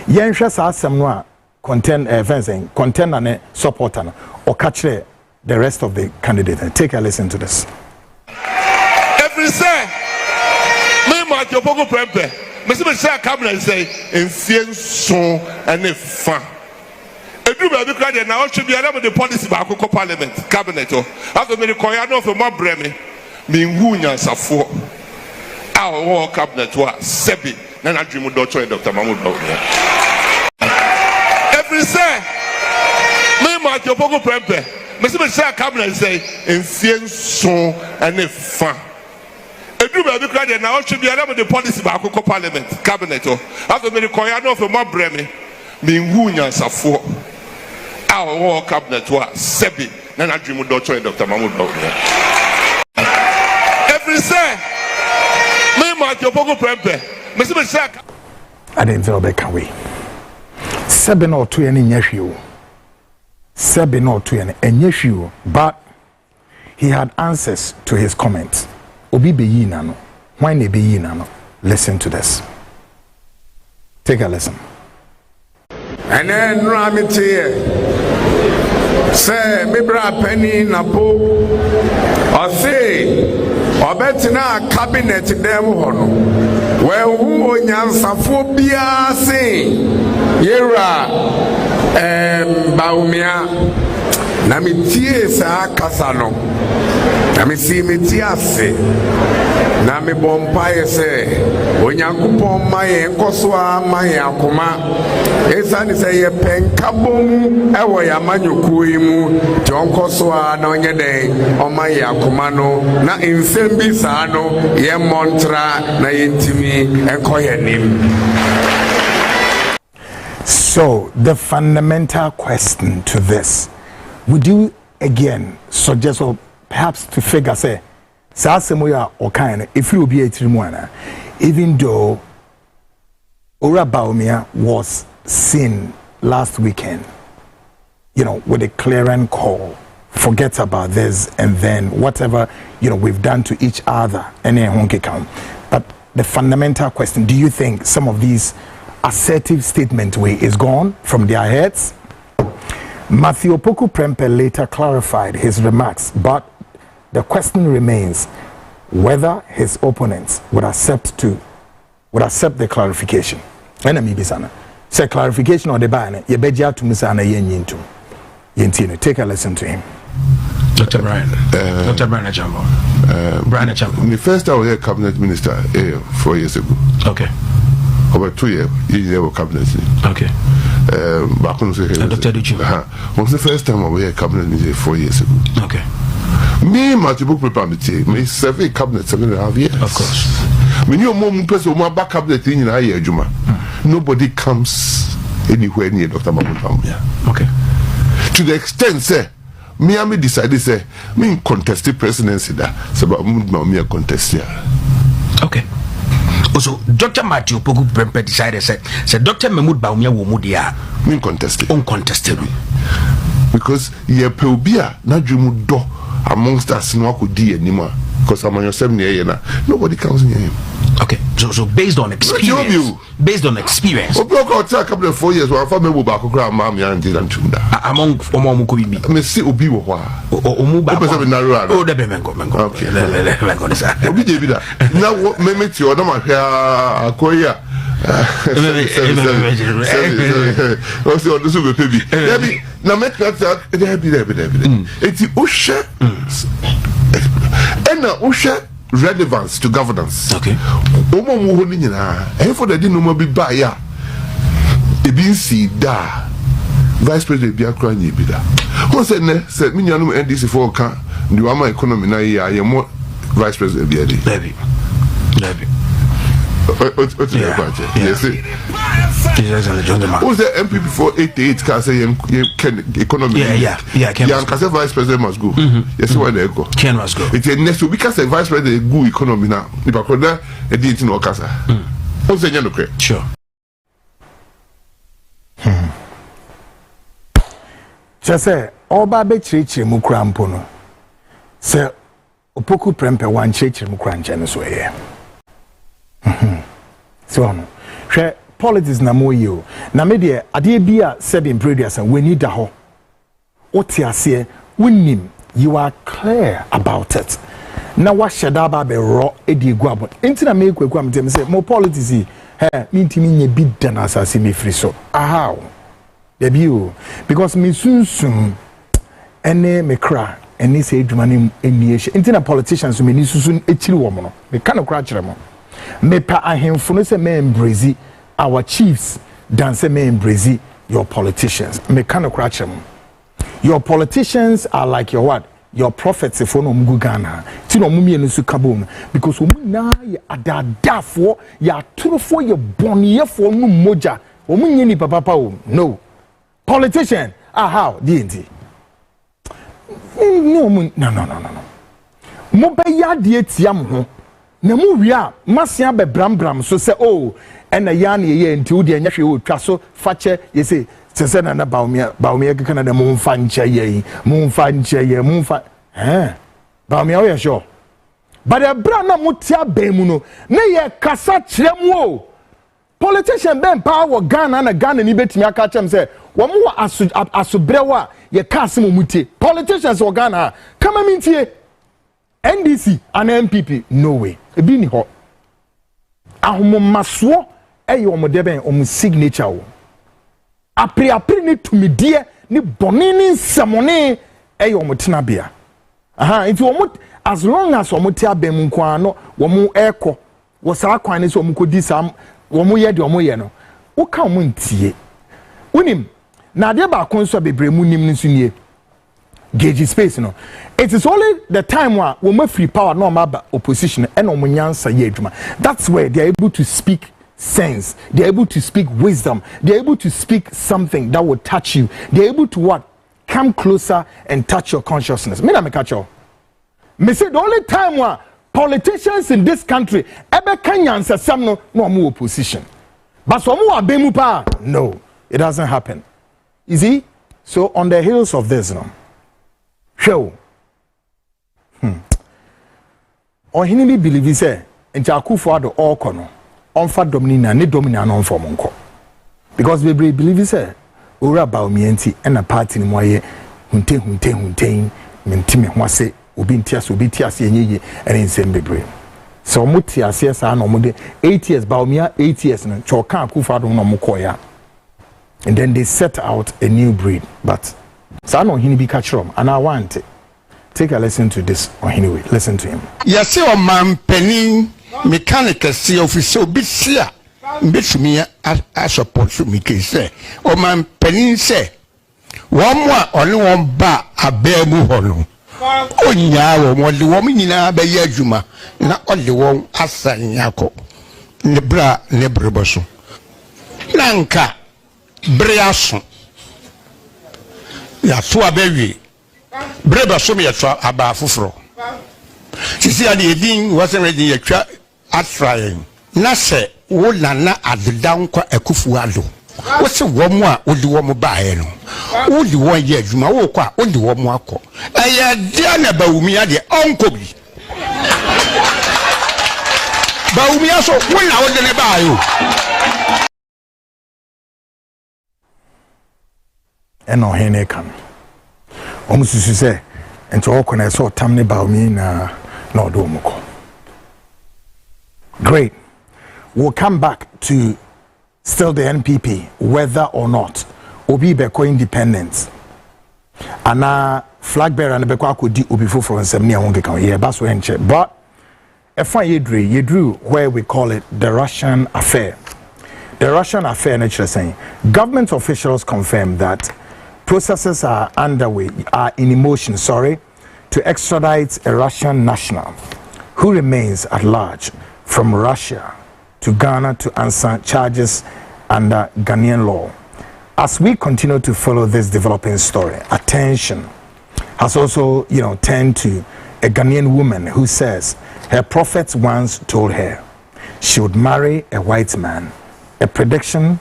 Yenhwe sa asem no a contender ne supporter no or catch the rest of the candidates. Take a listen to this. Every say me Matthew Pogo Prempe. Mr. Cabinet say, in Fienson and a fan. A group of the now should be another the policy back to Parliament, Cabinet. After the Koyano for my Bremi, being Wunya Safo. Our war cabinet was Sebi, Nana Dream Doctor and Dr. Mahmoud. Every say, me Matthew Pogo Prempe. Mr. Cabinet say, in Fienson and a fan. A group of the now should be another the policy back to Parliament, Cabinet. After the Koyano for my Bremi, being Wunya Safo. Our war cabinet was Sebi, Nana Dream Doctor and Dr. Mahmoud. Every say, me Matthew Pogo Prempe. Mr. I didn't tell back away. 7 or 2 any nephew. 7 or 2 any nephew, but he had answers to his comments. Obi be nano. Why ne be nano? Listen to this. Take a listen. And then Ramite say, Mibra Penny Napo or say, or betina cabinet them hono. Well, who Nyansaphobia say, Yera Baumia Namitie sa Casano. Nami si metiase na me bompaye se onyankopon maye nkoswa maye akoma esani se ye penkabom ewo ya manyokuo mu jonkoswa na onye den o maye akoma no na nsem bi sa no ye montra na yentimi enkoyenim. So the fundamental question to this, would you again suggest or perhaps to figure say Sasemoya or kind if you will be a Trimwana, even though Ora Baumia was seen last weekend, you know, with a clearing call, forget about this and then whatever, you know, we've done to each other and then honky count. But the fundamental question, do you think some of these assertive statement way is gone from their heads? Matthew Opoku Prempe later clarified his remarks, but the question remains whether his opponents would accept the clarification. Enemy bisana. Say clarification or the ban, ye beja to misana yenyintu. Yentino. Take a listen to him. Dr. Brian. Dr. Brian Achambo. Brian Achambo. The first time I was cabinet minister 4 years ago. Okay. Over 2 years, he was cabinet. Okay. Back on the Dr. Duchu. Was the first time I was cabinet minister 4 years ago. Okay. Me, Matthew Pogo Prempe, me survey cabinet 7.5 years. Of course. Me, your mom person, my back cabinet in a year, Juma. Nobody comes anywhere near Dr. Mahmoud. Yeah. Okay. To the extent, say, me decided, say, me contest the presidency that, so about me a contest here. Okay. Also, Dr. Matthew Pogo Prempe decided, say, Dr. Mahmoud Baumia will mudia. Me contested. Uncontested. Because ye peubia na dream do amongst us no could do anymore. Because I'm on your 7 years now. Nobody comes near him. Okay. So based on experience. Based on experience. Oh, block out a couple of 4 years while family will back grandma and did chunda. Among Omomukubi. Me see Obi wa. Omuba. Oh, the Bemengo. Okay. Obi David. Now what meme to other man here Korea. Also this will be baby. Now make that there be. It's Usha. And Usha relevance to governance. Okay. Omo mu ho ni nyina. Efo da di no mo bi ba ya. E bi nsi da. Vice President bi akra nyi bi da. Who said ne said me nyanu NDC for ka ndi wa ma economy na ya ye mo Vice President bi adi. Levy. What's the budget? Yes. Who's the NPP for 88 can say economy? Yeah. Can say Vice President must go. Yes, why they go? Ken must go. It's a next week because the Vice President go economy now. If I could that, it didn't know Casa. Who's the young okay? Sure. Just say, Oba be chichi mukrampono. Say, Opoku Prempe one chichi mukranchen so here. So no. Share politics na mo yi o. Na me de ade bia said in previous and we need da ho. Otiase winnim, you are clear about it. na wa sheda ba be ro edi egu abon enti na me kwaku am tem say mo politics me ntimi nye bi dan asase me free so aha there be o because me sunsun ene me kra ene say adwuma ne eniye enti na politicians me ni susun ekiri wo mo no me ka no kra kire mo me pa ahemfo no say me embrace our chiefs than say me embrace your politicians me ka no kra kire mo. Your politicians are like your what? Your prophets if no mugu Ghana. Ti no mumie no su kabom because omu na ye adadafo ya turofo ye boniyefo no moja. Omu nye ni papa o. No. Politician how? DNT. No. Mo be ya de etiam ho. Na mu wi a masia be bram so say oh and ya na ye nti wo de anya hwe wo twa so fache ye say se na baumia kana na mumfa nche baumia we sure but the brand na mutia bemu no na ye kasa kirem o politician ben power Ghana na Ghana ni betimi aka chem say wo mo asobrewa ye ka asem mutie politicians o Ghana kama mintie NDC and NPP no way e bi ni ho ahomomaso eye o mo deben o mo signature o apri ni tumidie ni bonini nsɛmɔne ɛyɛ ɔmo bia nti ɔmo as long as ɔmo te abɛm nkwa no ɔmo ɛkɔ wɔ saa kwan ne sɛ ɔmo kɔdi saa ɔmo yɛ de ɔmo yɛ no woka ɔmo ntie unim na adeɛ baako nso bebree mu nim nso nie gauge space no it is only the time where ɔmo free power no ɔmo aba opposition ɛna ɔmo nyansa yɛ adwuma that's where they are able to speak sense, they're able to speak wisdom, they're able to speak something that will touch you, they're able to what? Come closer and touch your consciousness. Me na me catch you. Me say the only time where politicians in this country ever can answer some no more opposition. But some more abemu pa, no, it doesn't happen. You see? So on the heels of this, no, show. Or he need believe he say, and Jakufo do all kono. Onfa domina ne domina no form nko because we believe say ora ba omienti and a party ni moye hunte mentime ho ase obi ntiase enye and nsem bebre so mo tiase sa na mo de 8 years ba omia 8 years no choka akufa do no mo koya and then they set out a new breed but sa no hini bi catch rom and I want it. Take a listen to this or anyway listen to him. Yes, o man penin mechanical see officer bisia mbetumi a support me ke say o man penin say wo mo a oni won ba abemu ho no onya wo mo de wo nyina ba ye adwuma na ole won asan yakọ ne bra ne breboso nanka breaso ya to abawi breboso me ya to aba foforo sisi ade edin wase ready ya twa atrayen na se wo nana adeda nkwa akufu ado wo se wo mo a odi wo mo baaye no wo di wo ye adwuma wo kwa odi wo mo akọ aya dia na bawumi ade onko bi bawumi aso wo na wo de ne baaye o eno hene kan omususu se ento okona so tam ne bawumi na do moko. Great. We'll come back to still the NPP, whether or not Obi Beko independence. Ana flag bearer and Beko akodi Obi for and semni awonge kan ye baso enche. But if I yedru where we call it the Russian affair. The Russian affair nature saying government officials confirm that processes are underway, are in motion, to extradite a Russian national who remains at large from Russia to Ghana to answer charges under Ghanaian law. As we continue to follow this developing story, attention has also, turned to a Ghanaian woman who says her prophet once told her she would marry a white man, a prediction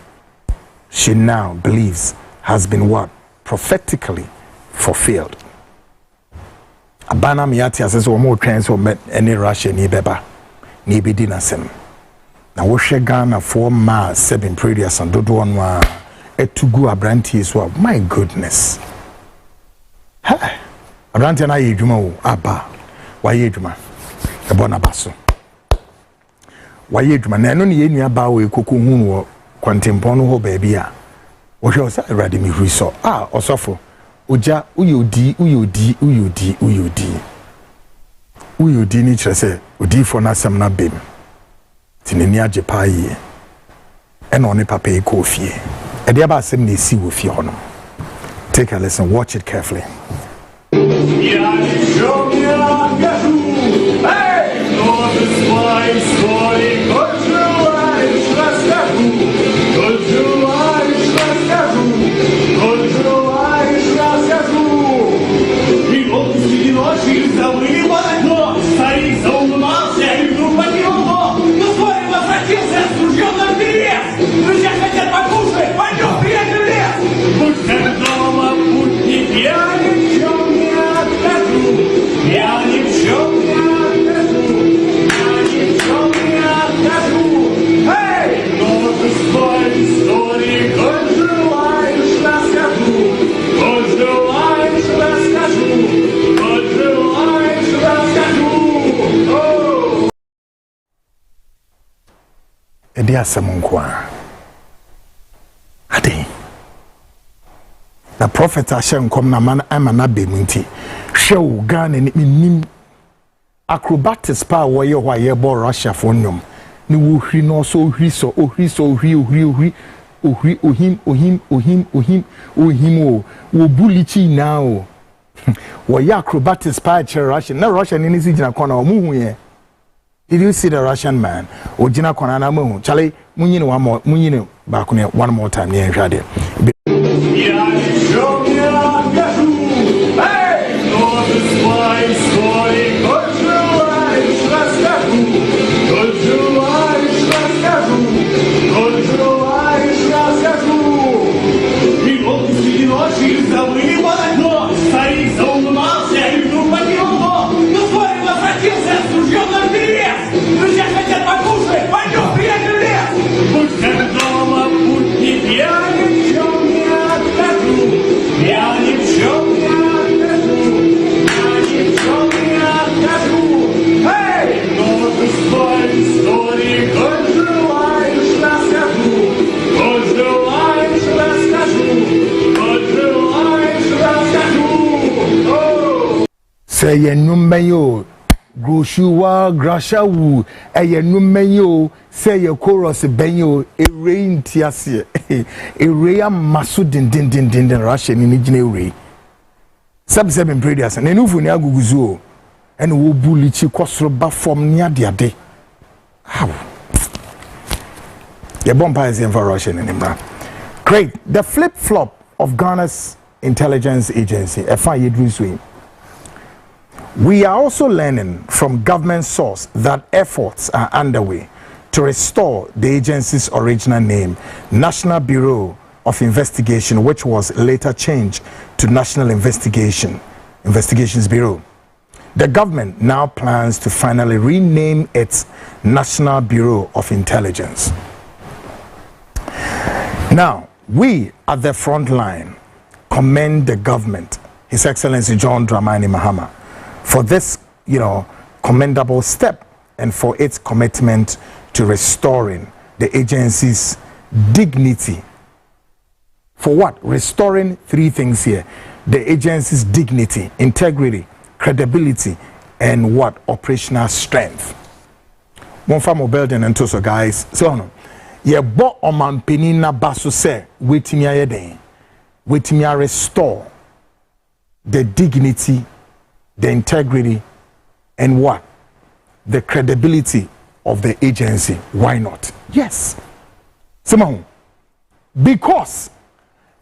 she now believes has been prophetically fulfilled. Abana miyati asese wo mo twen so met any Russia ni beba ni bedi na sem na wo hwe Ghana for ma 7 previous and dodo on wa etugu abranti so my goodness ha abranti na yedwuma wo aba wa yedwuma ebona baso waye dwuma na no ne yenua ba we koku hu wo kwantempon no ho ba bia wo hwe osa awrade mi huri so osofo oja uyodi ni kire se odi fo na sem na bem tineni age pa yi ena oni papa e ko fie e dia ba asem na esi wo fie hono. Take a listen, watch it carefully. Edia samunkwa ade na prophet ashen kom na man amana bemunti hwe Ghana ni nim acrobatics pa wo ye hwa ye bo Russia for nnum ni wo hri no so ohri ohim wo bulichi now wo ye acrobatics pa che Russia na Russia ni si gina kona o muhu ye. Did you see the Russian man? Ojina kona na mu chale munyine ba ko ne one more time ne nhwade. Say numbeyo groshuwa grashawu numbeyo say your chorus benyo a rain tiasie a rea masu din Russian in Ray. Sub-7 prayers and enough when Aguguzo and wo bulichi kosroba from near the day. How? Your bomba is in for Russian in Imra. Great. The flip flop of Ghana's intelligence agency, FIA. We are also learning from government source that efforts are underway to restore the agency's original name, National Bureau of Investigation, which was later changed to National Investigations Bureau. The government now plans to finally rename it National Bureau of Intelligence. Now, we at the front line commend the government, His Excellency John Dramani Mahama, for this, commendable step and for its commitment to restoring the agency's dignity. For what? Restoring three things here. The agency's dignity, integrity, credibility, and what? Operational strength. One farm building and so guys. So, ye bo oman penina baso se waiting ya den. Waiting ya restore the dignity, the integrity, and what? The credibility of the agency. Why not? Yes. Simon. Because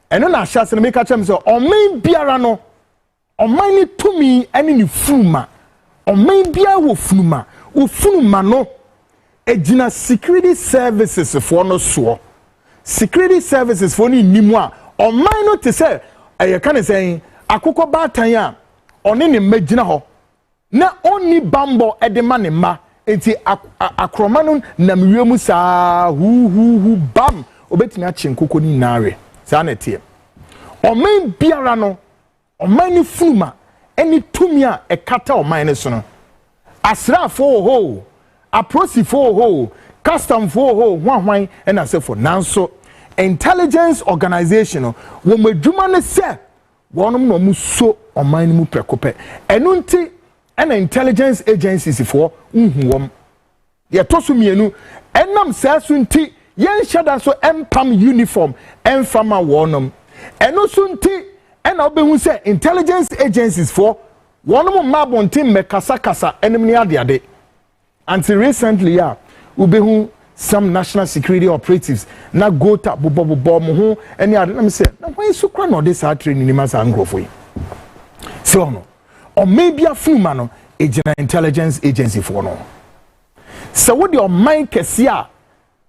and on a shas and make a chance or main biarano or mine to me any fuma or main bia wo fuma no ejina security services for no so security services for ni nimwa or mine no to say I can say akoko batanya oni ne magina ho na oni bambo edema ne ma enti akroma no na miwemu saa hu bam obetimi achi nkoko ni nare saa na tie oman biara no oman ni fuma eni tumia ekata oman ne so no asrafo ho aprosifo ho custom for ho hwan and I say for nanso intelligence organization wo madwuma ne se wonom no mu so oman mu prekope enu nti and intelligence agencies for nhwom ye toso mienu enam sasu nti yen shada so empam uniform enfama wonom enu so nti ena obehu se intelligence agencies for wonom mabontin mekasa enim ne ade until recently ubehu some national security operatives na go ta bobo mo ho any ade na me say na why so kwa no this training ni masa ngrofo yi so no or maybe a fuma no agent intelligence agency for no so what your mind kese a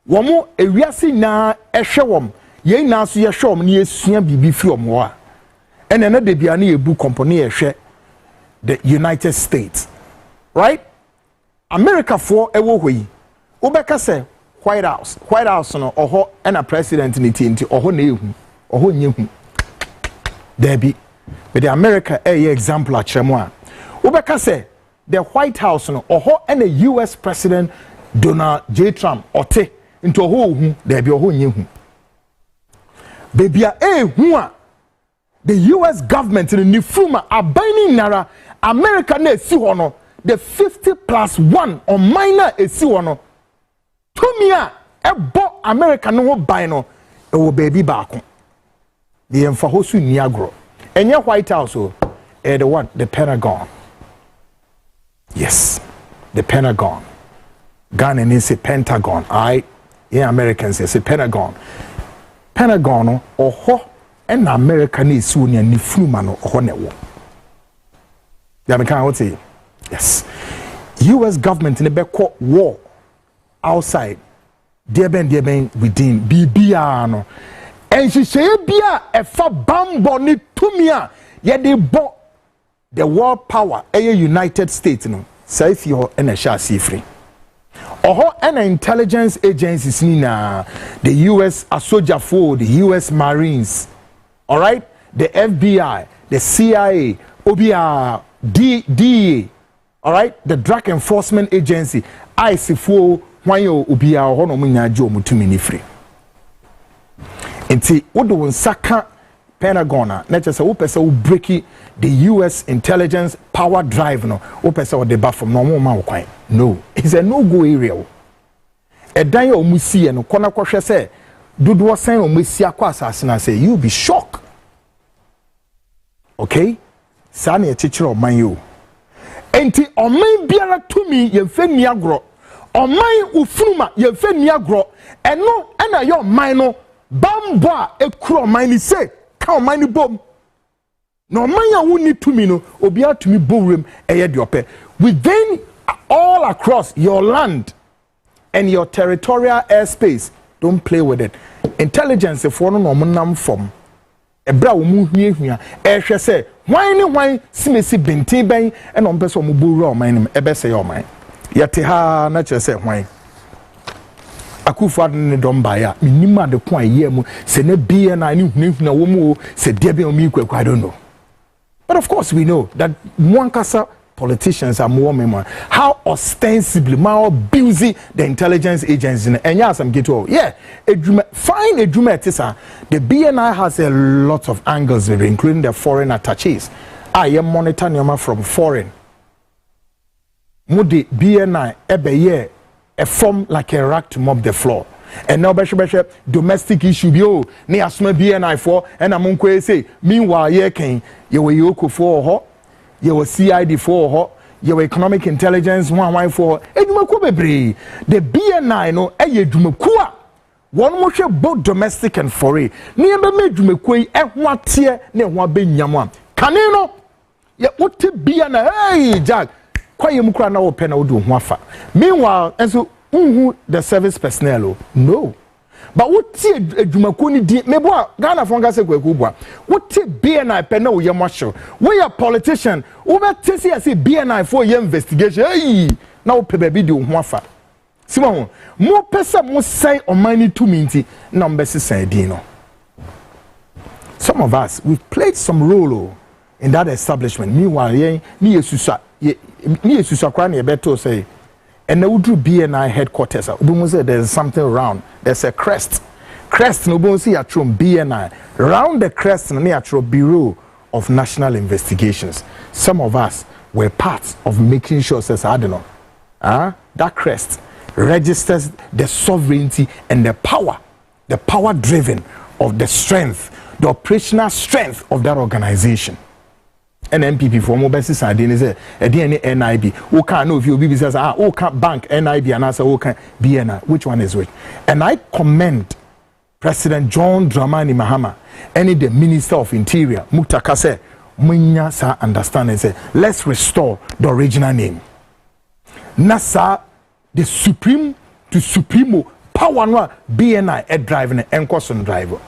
wo mo ewiase na ehwe wom ye na so ye hwe wom na esua bibi fi wom ho a ene na de bia na ebu company ehwe the United States, right? America for ewo hoi ubeka say White House no oho and a president ni tinti oho na ehu oho nyehu there be but the America example a chemo a ubeka say the White House no oho and a US President Donald J. Trump ote into oho hu there be oho nyehu baby ehu a the US government ni fuma abani nara America na esi ho no the 50+1 on minor esi ho no tumia ebo America no ho ban no e wo baby baako the emfa hosu ni agro enye White House o the one the Pentagon, yes, the Pentagon. Ghana ni say Pentagon, yeah, Americans say Pentagon no oho and America ni esi oni ani fluma no oho na wo ya me kan what say yes US government in the war outside there ben within bibia no and she say bia e fa bambo ni tumia ye de bo the world power United States no say fi ho na sha free oho and intelligence agencies ni na the US soldier for the US Marines, all right, the FBI, the CIA, obia DEA, all right, the Drug Enforcement Agency, ICE for when you obia hono munya jo mutumi ni free. Enti wodo nsaka Pentagon na chese wo pese wo break the US intelligence power drive no wo pese wo de ba from no ma wo kwan. No, it's a no go area. A dan ya omusi no kona kwhwe se dodo san omusi akwa asase na say you be shocked. Okay? Sane e chichiro oman yo. Enti oman biara tumi ye mfe ni agro. Oman ufunuma ye mfe ni agro. Eno na yo oman no bambo a ekuro oman ni se ka oman ni bom. No oman ya woni tumi no obi atumi bowrem eye de ope. Within all across your land and your territorial airspace, don't play with it. Intelligence for no nam from a bra mu hia ehwe say why simesi benti ben and on person mu buru o man e be say o man yete ha na che say why akufa ne don ba ya minima de ko aye mu se na bia na ni hunahuna wo mu se dia be o mi kwakwa I don't know, but of course we know that mwankasa politicians are more memorable. How ostensibly, how busy the intelligence agencies and yes, I'm getting yeah. Find a drumatisa. The BNI has a lot of angles, including the foreign attaches. I am monitoring from foreign. Moody BNI every year a form like a rack to mop the floor. And now domestic issue bio ni asma BNI for and I'm going to say meanwhile yeah can you were yoko for ho. Your CID for your economic intelligence one for the BNI no edumekua one more both domestic and foreign near medumekui what tier ne wa benyam kanino ye what BNI hey Jack kwayemukra na open na odu ho afa meanwhile and so the service personnel no. But what tea edumako di mebo Ghana fonga se kwaku bua what tea BNI pe na wo ye mwacho we a politician wo be tese say BNI for your investigation hey na wo pe ba bi di ho afa sima ho mo pese mo say omani to minti na mbe sesa din no. Some of us we've played some role in that establishment meanwhile ye ni yesusa ni susakwa na beto say and now do BNI headquarters there's something around, there's a crest no bon see at BNI round the crest near Bureau of National Investigations. Some of us were part of making sure says I don't know that crest registers the sovereignty and the power driven of the strength, the operational strength of that organization. And NPP for mobile side is a NIB. Who can know if you be says who can bank NIB and answer who can BNI? Which one is which? And I commend President John Dramani Mahama and the Minister of Interior Mutakase Munya sa understanding say let's restore the original name. NASA the supreme to supremo power no BNI a driving and caution driver.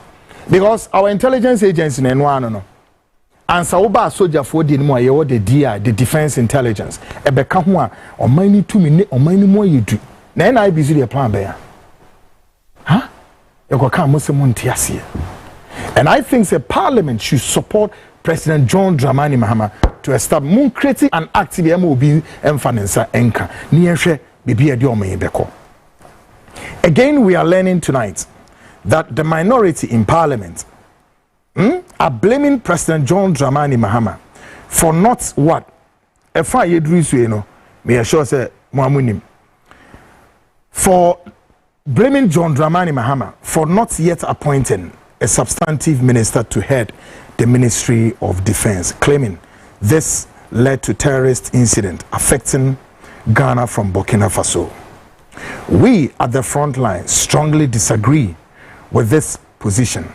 Because our intelligence agency no and so ba soldier for the more you the DI the defense intelligence e be ka ho a o mani 2 minutes o mani mo yedu na na bi the plan be ya ha e ko ka mo se mo ntiase. And I think the parliament should support President John Dramani Mahama to establish creating an active MOB emfanensa enka ni ehwe bibi e de o me beko. Again, we are learning tonight that the minority in parliament are blaming President John Dramani Mahama for not what? For blaming John Dramani Mahama for not yet appointing a substantive minister to head the Ministry of Defense, claiming this led to terrorist incident affecting Ghana from Burkina Faso. We at the front line strongly disagree with this position.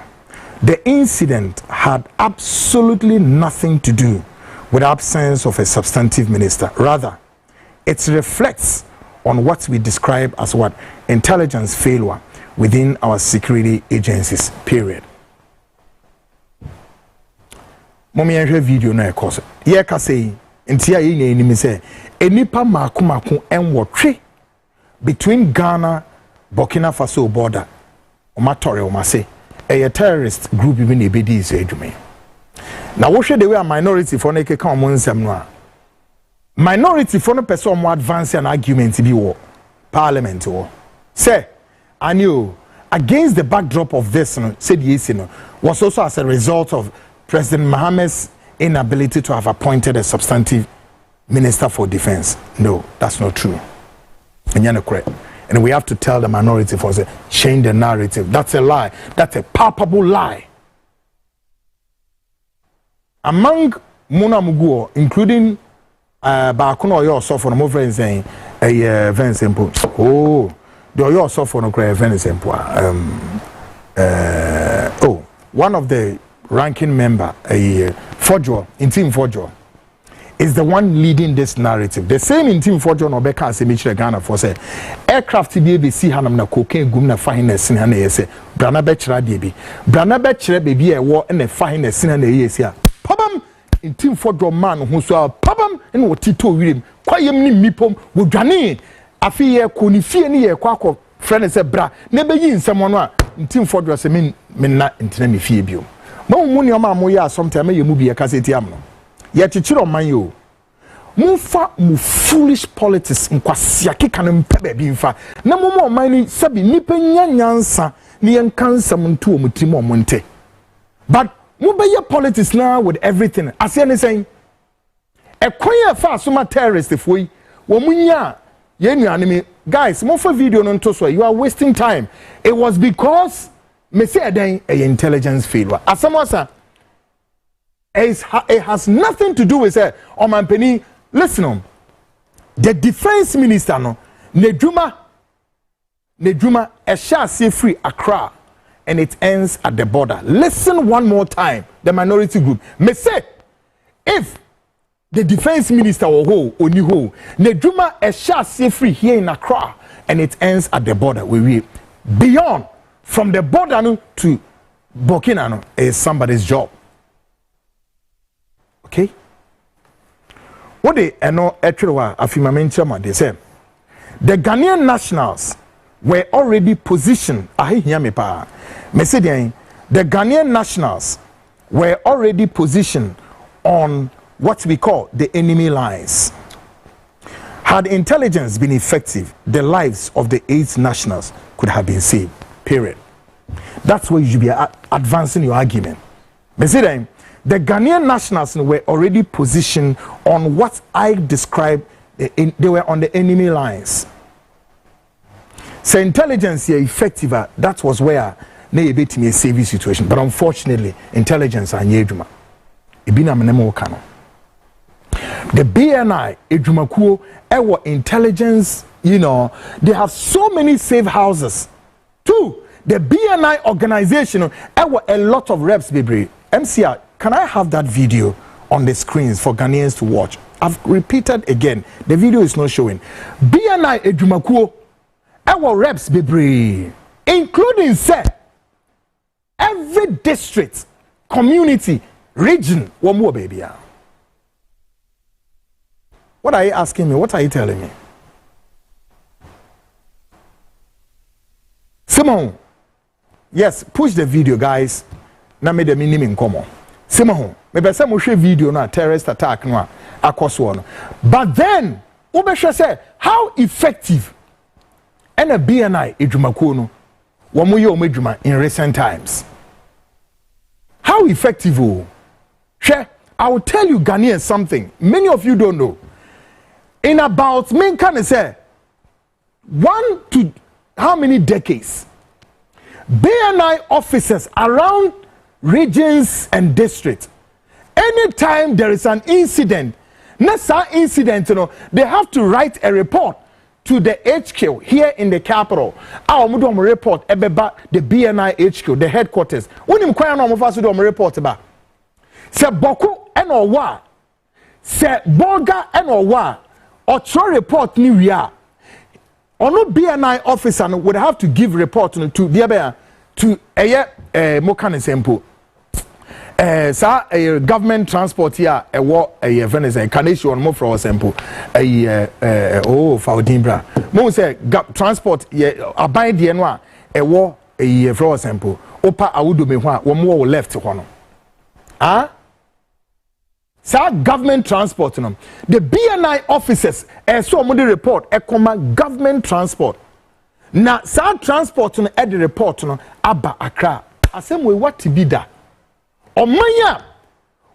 The incident had absolutely nothing to do with the absence of a substantive minister. Rather, it reflects on what we describe as what intelligence failure within our security agencies, period. Mommy, I hear video na ekoso. Ye ka say ntia ye ni say enipa maku enwotwe between Ghana Burkina Faso border. Omatore omase a terrorist group even a BD is adwume. Now what should they were minority for na keka omo nsem no a minority for no person more advance an argument bi wo parliament wo say anyo against the backdrop of this no said yes no was also as a result of President Mahama's inability to have appointed a substantive minister for defense. No, that's not true. And you're not correct. And we have to tell the minority for say change the narrative. That's a lie. That's a palpable lie. Among Muna Muguo, including Bakuno Yoso for no friends saying a very simple. Oh, the Yoso for no very simple. One of the ranking member, a Fojo, in Team Fojo, is the one leading this narrative. The same in Team Fojo no beka se Michel Ghana for say aircraft BBC hanam na cocaine gum na fahine sin ha na yese brana be kira de bi brana be kira bebi e wo na fahine sin ha na yese a pabam in Team Fojo man ho so a pabam en wo tito wirim kwayem ni mipom wo dwane afi ye ko ni fie ni ye kwakọ friend say bra na be yi nsem no a in Team Fojo se min na ntina me fie bio ma mu ni o ma mo ya sometime ye mu bi ye kaseti am no yet chichiro man yo mufa mu foolish politics nkwasia keka no mpebe bi mfa na mo man ni sabi nipa nyanyansa ni yenkansam nto omutrim omonte but mu be ye politics now with everything as you saying e kwanya fa asoma terrorist foi wo munya ye nuane guys mo for video no nto so you are wasting time. It was because me say den a intelligence failure asamosa. It has nothing to do with Omampeni. Listen, the defense minister no Nedjuma a shall free Accra and it ends at the border. Listen one more time, the minority group. Me say if the defense minister or Nedjuma a shall free here in Accra and it ends at the border. We beyond from the border to Burkina is somebody's job. Okay. What they know actually they say the Ghanaian nationals were already positioned. The Ghanaian nationals were already positioned on what we call the enemy lines. Had intelligence been effective, the lives of the 8 nationals could have been saved. Period. That's where you should be advancing your argument. But see then, the Ghanaian nationals were already positioned on what I described. They were on the enemy lines. So intelligence here effective. That was where they beat me a saving situation. But unfortunately, intelligence and yeduma. Ibina menemo kano. The BNI, Ejumakuo, our intelligence, they have so many safe houses. 2, the BNI organization, our a lot of reps, baby. MCR, can I have that video on the screens for Ghanaians to watch? I've repeated again. The video is not showing. BNI, Ejumakuo, our reps, baby, including, every district, community, region, one more, baby. What are you asking me? What are you telling me? Simon, yes, push the video, guys. Na me the minimum common. Simon, maybe some will show video na terrorist attack no across one. But then, Ubesha say how effective and a BNI Ejumakuo no wamuyo omejuma in recent times. How effective? I will tell you Ghanaians something. Many of you don't know. In about, can I say, 1 to how many decades, BNI officers around regions and districts, anytime there is an incident, they have to write a report to the HQ here in the capital. Our report about the BNI HQ, the headquarters. When you report about, say Boku and Owa, say Borga and Owa. Or try report new year. Or no BNI officer would have to give report to a Mokan sample. A government transport here a war a Venice Canation more for sample. Faudimbra. Mo say transport abide the enwa a war a for sample. Opa awudo me one more left one. Ah? Government transport the BNI officers so the report government transport now transport at the report Abba Accra asem we what to be that Omanya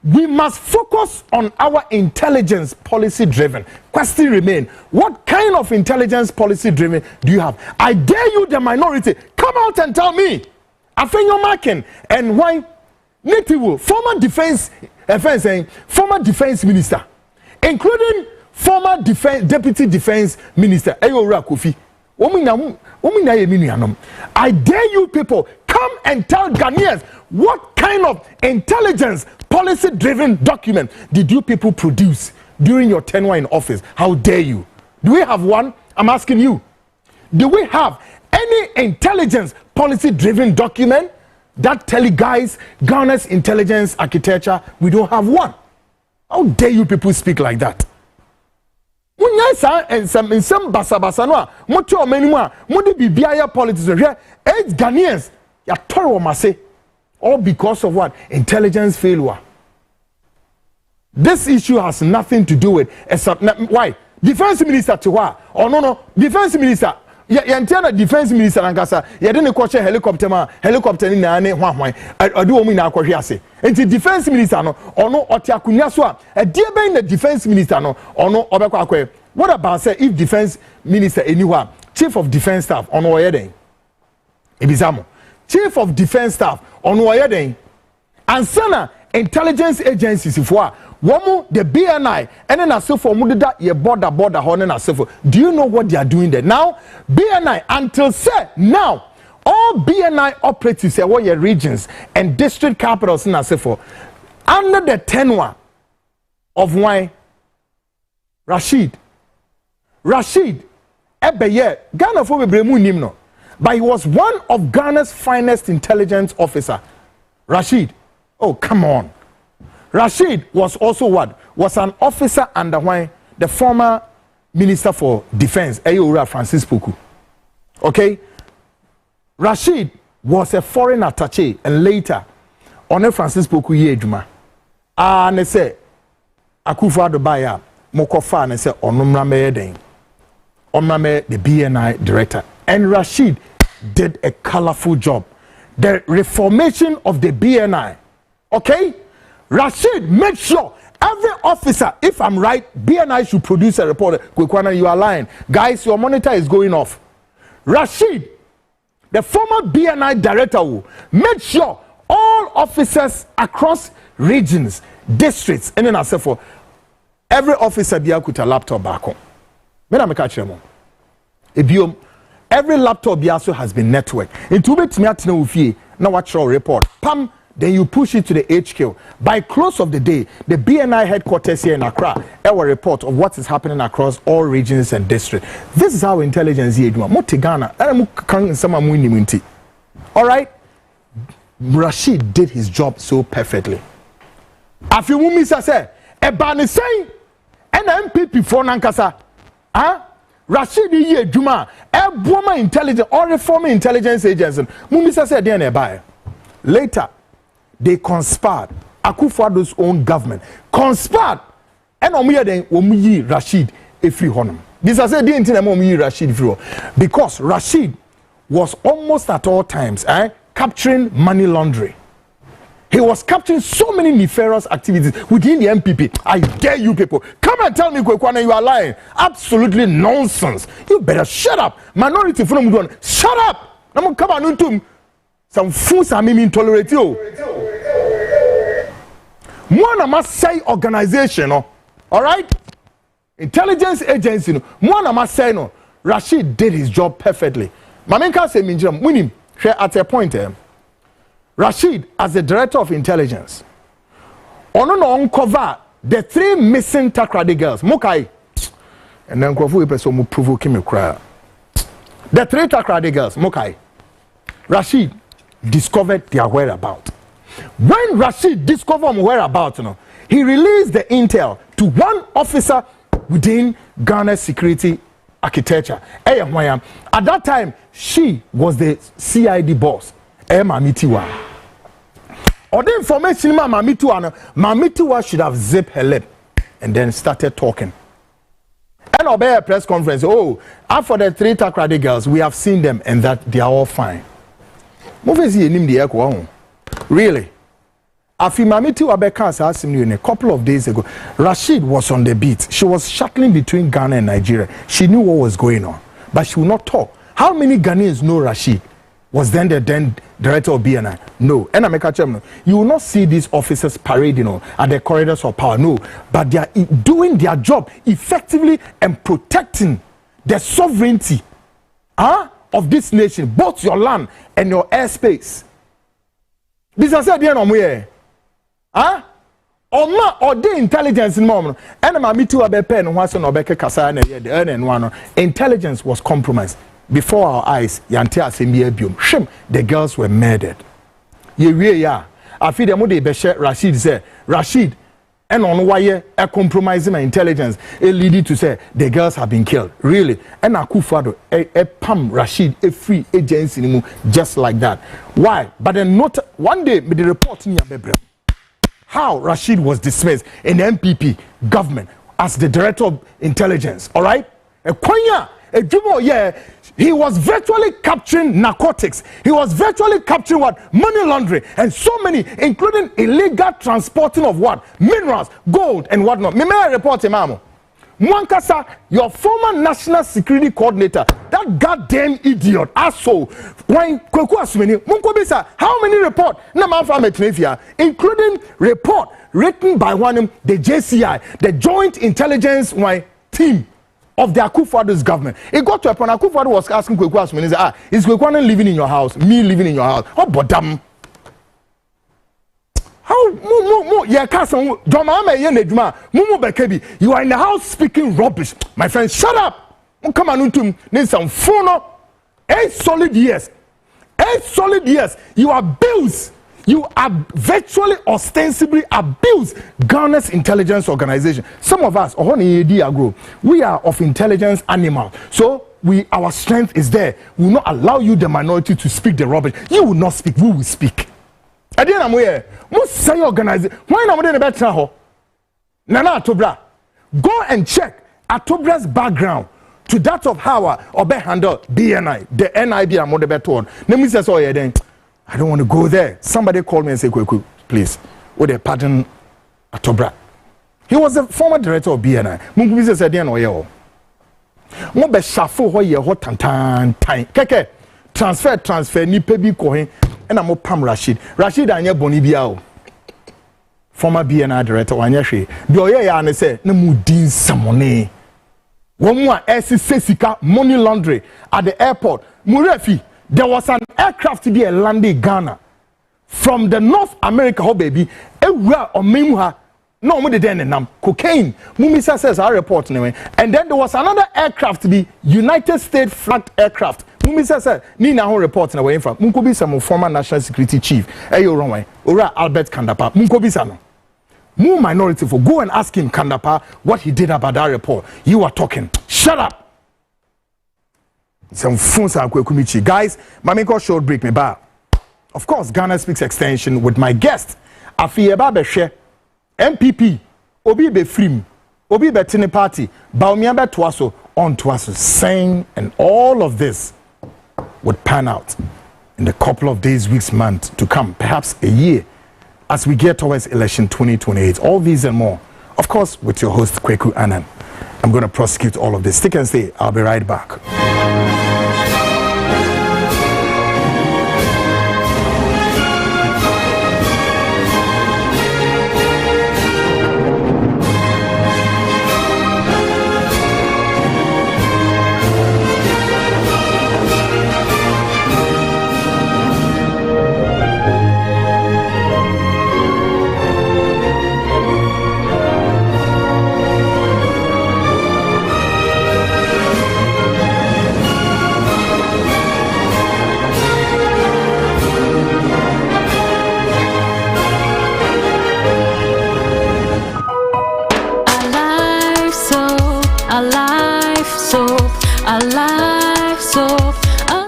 we must focus on our intelligence policy driven. Question remain, what kind of intelligence policy driven do you have? I dare you, the minority, come out and tell me I think you're marking and why Nitiwo, former defense minister, including former deputy defense minister, Ayora Kofi. I dare you people, come and tell Ghanaians what kind of intelligence policy-driven document did you people produce during your tenure in office? How dare you? Do we have one? I'm asking you. Do we have any intelligence policy-driven document that tell you guys Ghana's intelligence architecture? We don't have one. How dare you people speak like that? And some basa no moto menima modi bibia politics here Ghanaians ya toro mase all because of what? Intelligence failure. This issue has nothing to do with why defense minister to what? Oh no defense minister ya defense minister ankasa ya de ne kwache helicopter ni na ne hwahwan adu omu na akwahwe ase enti defense minister no ono otiakunya so a die ben na defense minister no ono obekwa akwe. What about say if defense minister anywhere chief of defense staff ono oyeden ebizamo chief of defense staff ono oyeden and sana intelligence agencies for womu the BNI and then as for mudida ye border honen as for. Do you know what they are doing there now? BNI until say now all BNI operatives say what your regions and district capitals in as for under the tenure of why Rashid Ebeye Ghana for Bremu Nimno, but he was one of Ghana's finest intelligence officer. Rashid, oh come on. Rashid was also what? Was an officer under why the former Minister for Defense, Ayora Francis Poku. Okay? Rashid was a foreign attaché and later on Francis Poku Yejuma. And they say Akufo-Addo baya Mokofa and say Onumra Meyeden. Omame, the BNI director. And Rashid did a colorful job. The reformation of the BNI. Okay? Rashid, make sure every officer, if I'm right, BNI should produce a report. Kwekwana, you are lying. Guys, your monitor is going off. Rashid, the former BNI director, will make sure all officers across regions, districts, and then I say for every officer be able to laptop back home. Every laptop also has been networked. Into it, now watch your report. Pam, then you push it to the HQ. By close of the day, the BNI headquarters here in Accra have a report of what is happening across all regions and districts. This is how intelligence is doing. All right? Rashid did his job so perfectly. A few moments I say, Ebani saying, and NPP for Nankasa, Rashid ye Juma, Eboma intelligence or reforming intelligence agents. Mumisa said, then buy. Later, they conspired. Akufo-Addo's own government conspired. And omuya then omuyi Rashid efri honum. This I said, didn't omuyi Rashid efri. Because Rashid was almost at all times capturing money laundering. He was capturing so many nefarious activities within the NPP. I dare you people. Come and tell me, Kwekwana, you are lying. Absolutely nonsense. You better shut up. Minority from Mudon, shut up. I'm come on to some fools are me intolerate you. One must say organization, all right? Intelligence agency, one must say no. Rashid did his job perfectly. Mamenka say minjam winim at a point. Rashid, as the director of intelligence, no uncover the 3 missing Takrady girls. Mokai, and then Kofu person will provoke me cry. The 3 Takrady girls, Mokai. Rashid discovered their whereabouts. When Rashid discovered their whereabouts, he released the intel to one officer within Ghana's security architecture. At that time, she was the CID boss. Mamitiwa. Or the information Mamitiwa should have zipped her lip and then started talking. And obey a press conference. Oh, after the 3 Takrady girls, we have seen them and that they are all fine. Really? Afi Mamitiwa Bekas asked me a couple of days ago. Rashid was on the beat. She was shuttling between Ghana and Nigeria. She knew what was going on, but she would not talk. How many Ghanaians know Rashid? Was then the director of BNI? No. And I'm a you will not see these officers parading at the corridors of power. No. But they are doing their job effectively and protecting the sovereignty of this nation, both your land and your airspace. This is said here where? Or the intelligence in moment. And I'm a to a pen once on Obeka Kasana, the one. Intelligence was compromised. Before our eyes, the girls were murdered. I feel the money Rashid said, Rashid, and on why a compromising my intelligence, it leading to say the girls have been killed. Really? And Akufo-Addo, a pam Rashid, a free agency, just like that. Why? But then not one day, the report in how Rashid was dismissed in the NPP government as the director of intelligence. All right? He was virtually capturing narcotics. He was virtually capturing what? Money laundering. And so many, including illegal transporting of what? Minerals, gold, and whatnot. Me may report him, Mamo. Mwankasa, your former national security coordinator, that goddamn idiot, asshole, when Kweku Asumeni, Munkobisa, how many reports? Including report written by one the JCI, the Joint Intelligence Team of the Akufo-Addo's government. It got to a point Akufo-Addo was asking Kweku Asumeni, is Kweku living in your house? Me living in your house? Oh, but damn. How you are in the house speaking rubbish. My friend, shut up. Come on, need some phone. 8 solid years. 8 solid years. You abuse. You are virtually ostensibly abuse Ghana's intelligence organization. Some of us, we are of intelligence animal. So our strength is there. We will not allow you, the minority, to speak the rubbish. You will not speak. We will speak. I didn't know most say organize. Why not the better? Nana Atobra, go and check Atobra's background to that of how obe handle BNI, the NIB and model better one. Let me say so yeah then. I don't want to go there. Somebody called me and said, quick, please, with a pardon Atobra. He was the former director of BNI. Mungu said, "Dear no yo, mo be shafo ho ye ho tantan time. Keke transfer ni pe bi ko hen. And I'm Pam Rashid anya boni bia o. Former BNI director anya hwe. Bi oye ya ne say na mu din samone. One more sika money laundry at the airport. Murefi, there was an aircraft there landing Ghana from the North America, oh baby. Ewura omemuha no mo de den nam cocaine. Mumisa says our report anyway. And then there was another aircraft to be United States flagged aircraft. Mumisa said ni na ho report na way from. Munkobi some former national security chief. Eyo wrong Ora Albert Kandapa. Munkobi no. More minority for go and ask him Kandapa what he did about that report. You are talking. Shut up. Some phones are kumichi. Guys, Mamiko short break me back. Of course, Ghana Speaks extension with my guest. Afiyeba Beshe, NPP, Obi Befrim, Obi Betini Party, Baumia Twaso, on Twaso, saying, and all of this would pan out in the couple of days, weeks, months to come, perhaps a year, as we get towards election 2028. All these and more, of course, with your host, Kweku Annan. I'm going to prosecute all of this. Stick and stay. I'll be right back.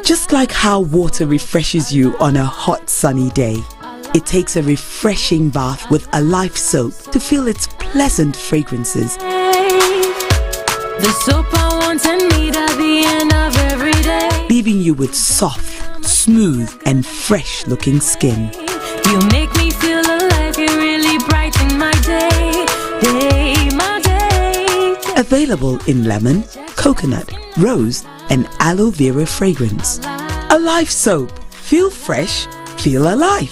Just like how water refreshes you on a hot sunny day, it takes a refreshing bath with a Life soap to feel its pleasant fragrances. The soap I want and need at the end of every day, leaving you with soft, smooth and fresh looking skin. You make me feel alive, you really brighten my day, my day. Available in lemon, coconut, rose and aloe vera fragrance. A Life soap. Feel fresh, feel alive.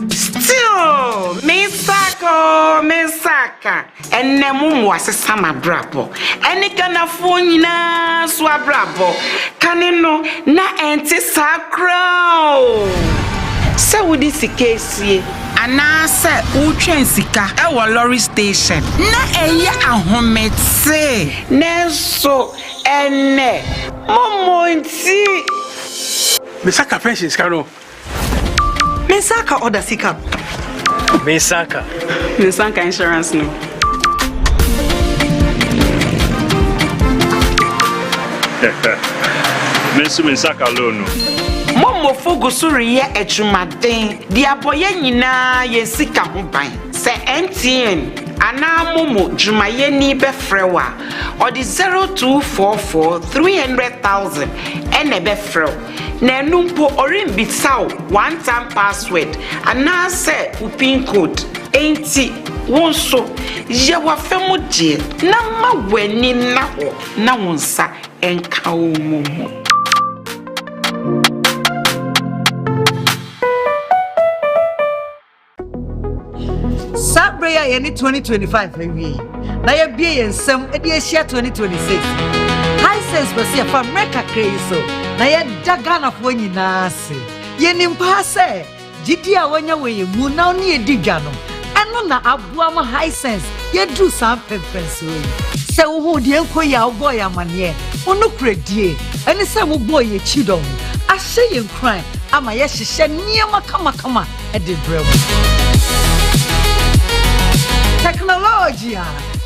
Still, Misaka, and Namum was a summer brabo. And it can afford na swabrabo. Canino, na anti-sacro. So, would this case here? Anasa utren sika ewo lorry station na eye ahometse neso ene momonti Misaka pensions karo Misaka order sika Misaka insurance no Misaka loan no Momo fogo suri ye echumaden di aboye nyina ye sika ho ban se MTN ana momo jumaye ni befrewa or the 0244 300,000 ene befrew na numpo orimbi saw one time password ana se upin code enti wonso ye wa femu je na ma wani na ho na wonsa enka o momo. Sabraya any 2025 we na ye bie yensem e de ahia 2026 high sense was here from America crazy na ye dagana fo nyina ase ye nimpa se gidi a wonya we mu na oni edigwa no eno na aboa mo high sense ye do some pempens we se wo hu de enkoyi a wo boy amane onu kredie eni se wo boy ye chidom ahye ye nkran ama ye hihye niema kama e de brew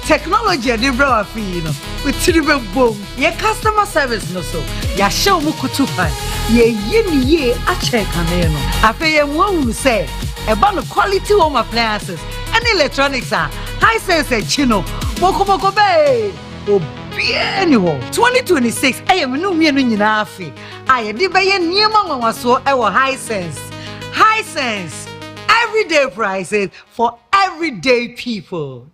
Technology de bro afi no with tribe boom ye customer service no so ya show mu kutupa ye ye a check ane no afi ye mu say e ba no quality home appliances and any electronics high sense chino moko be obiani ho 2026 ayemnu mienu nyina afi ayede be ye niema nwanwaso ewo high sense everyday prices for everyday people.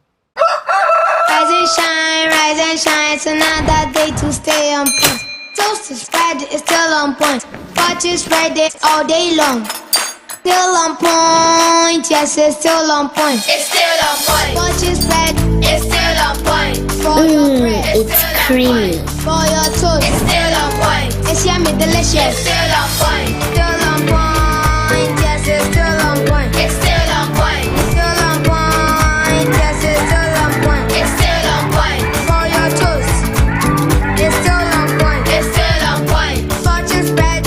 Rise and shine, it's another day to stay on point. Toast is Friday, it's still on point. Watch is Friday all day long. Still on point, yes, it's still on point. It's still on point. Watch is Friday, it's still on point. For your bread, it's creamy. For your toast, it's still on point. It's yummy, delicious. It's still on point. Still on point, yes, it's still on point. It's still on point. Still on point, yes, it's still on point. It's still on point. For your toast, it's still on point. It's still on point. Fortune spread,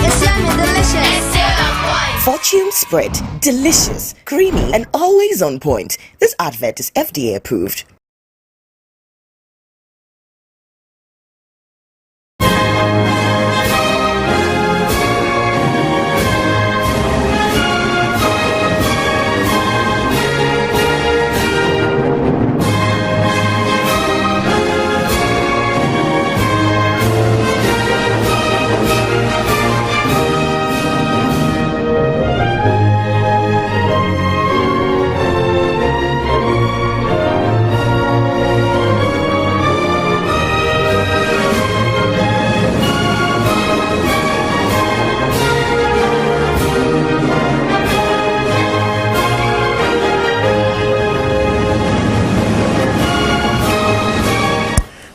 it's yummy, delicious. It's still on point. Fortune spread, delicious, creamy, and always on point. This advert is FDA approved.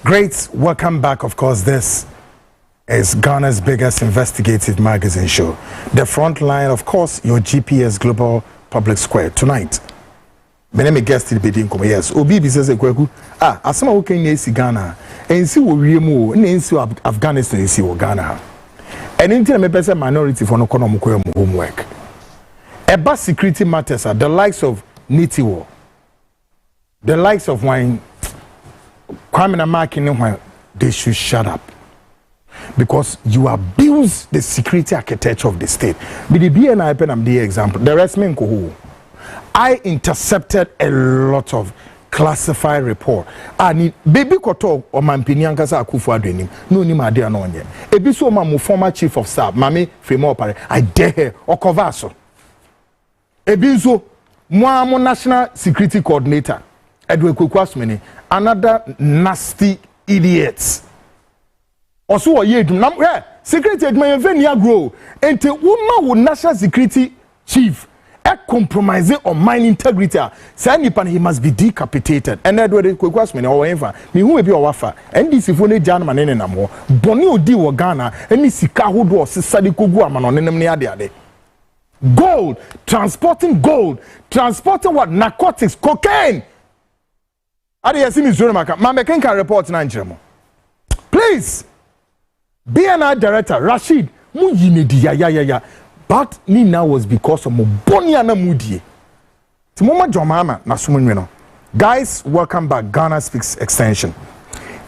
Great, welcome back. Of course, this is Ghana's biggest investigative magazine show. The front line, of course, your GPS Global Public Square tonight. My name is guest in Bedin Komo. Yes, Obi says Kweku. Asama wo Kenya isi Ghana. Ensi wo wiemu, ensi Afghanistan isi wo Ghana. And until me person minority for no kono mukwe homework. About security matters, the likes of Nitiwo, the likes of wine. Kwame Nkrumah, they should shut up because you abuse the security architecture of the state. But the BNI pen am the example. The rest men ko. I intercepted a lot of classified report. I need baby koto or mampini ankasa Akufo-Addo enim. No ni ma dey no onye. Ebi so ma mo former chief of staff, Mami Femo Opare. I dare her or cover so. Ebi so mo national security coordinator. Edward Kwakwasmeni, another nasty idiots. Also, security admin grow. And the woman with national security chief compromising on mine integrity. Saying he must be decapitated. And Edward Kwakwasmeni or whatever. Me who will be a wafa. And this if only Jan man in more. Boni odi wa Ghana. And this Sikahu do Sisadi Kugua man on enemy. Gold, transporting what? Narcotics, cocaine. Report please. BNI director Rashid but Nina was because of Moboniana Moody. Timoma Jomama Nasumunino. Guys, welcome back. Ghana Speaks Extension.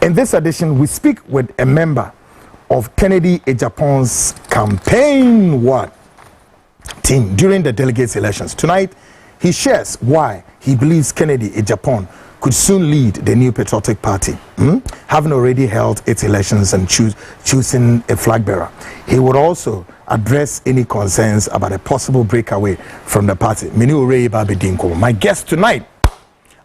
In this edition, we speak with a member of Kennedy Japan's campaign team during the delegates elections. Tonight, he shares why he believes Kennedy Japan could soon lead the new patriotic party, having already held its elections and choosing a flag bearer. He would also address any concerns about a possible breakaway from the party. My guest tonight,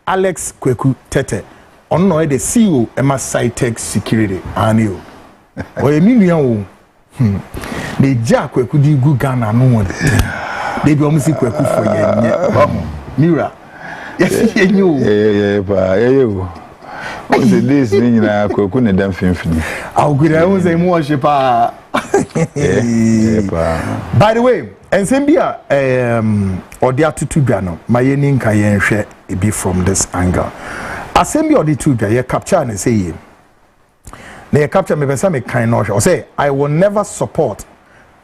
Alex Kweku Tete, on the CEO Emma Cytech Security. Anio. The Jack Kweku di good Ghana no one. They be almost Kweku for you. Mira. Yes, you. What's this thing na Kweku ne dan finfini. How good I was a worshiper. By the way, and Zambia or the attitude no my yen can share it be from this angle. Assembly or the two guy capture and say they capture me person me kind or say I will never support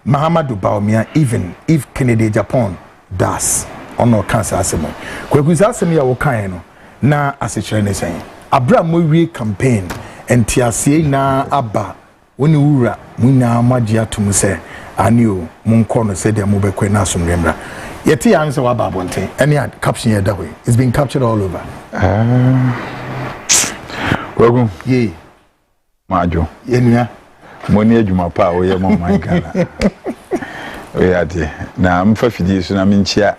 Mahamadou Bawumia even if Kennedy Japan does or no cancer asemo. Kweku asemi ya wo kan no na asechere ne sen. Abra mo wie campaign entiasie na aba woni wura muna magia to say anio mun kono say dia mobekwe na asomrembra yeti answer wa babonten any caption here that way it's been captured all over Wogu ye majo yenua moni adwuma pa wo ye mo man Ghana we ade na mfa fidie so na minchia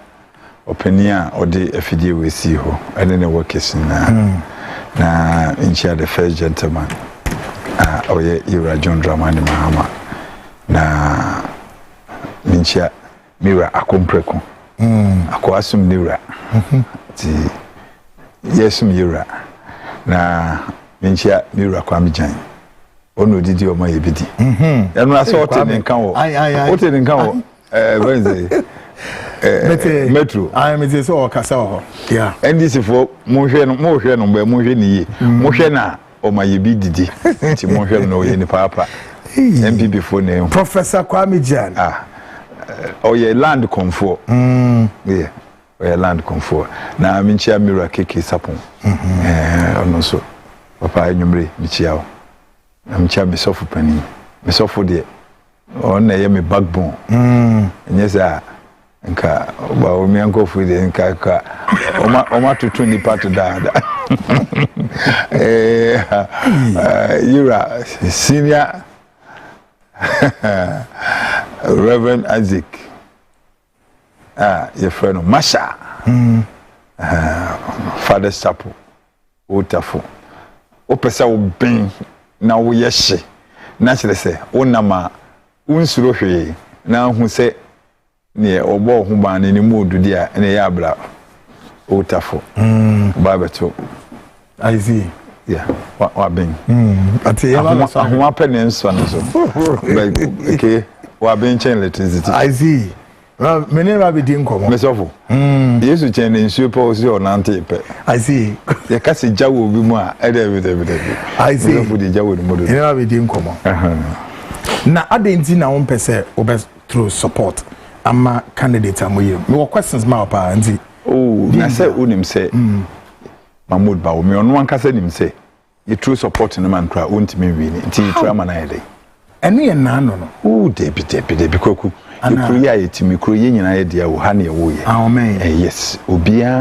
openia ode afidie we si ho ene ne workers na minchia the first gentleman oye Ira John Dramani Mahama na minchia Mira akompreko ako asum Mira ti yesum Mira na minchia Mira kwa mijan ono didi o ma yebidi enu aso ote nkan wo ote nkan wo Wednesday metro mete so okasa ho yeah NDC for mo hwe no be mo hwe ni ye mo hwe na o ma yebidi ti mo hwe no ye ni papa NPP for name Professor Kwame Jan oye land comfort yeah oye land comfort na minchia Mira keke sapon ono so papa enyumre michia o na mcha besofu pani besofu de on na ye me backbone nyesa nka ba o mi anko fu de nka ka o ma tutu ni part da Ira senior Reverend Isaac your friend Masha Father Sapo Otafo o pesa o ben na wo yehye na kire se wonama unsuro hwe na hu se ne obo hu ba ne mu odudi a ne ya bra Otafo babeto I see yeah wa ben ati ya ba so ahoma pe ne nso na so okay wa ben chen electricity I see mene ba be di nkomo mesofo yesu chen ne nsuo pa o si onante pe I see ye ka se jawo bi mu a ede I see mesofo di jawo ni modo mene ba be di nkomo na adenti na won pese obe through support ama candidate amoye me wo questions ma pa anti na se unim se Mahmoud Bawo me ono anka se nim se ye true support no man kra ontimi wi ni nti tra ma na yede enu ye na no debi koku ikuru ya yetimi kuru ye nyina ye dia wo ha na ye wo ye amen yes obia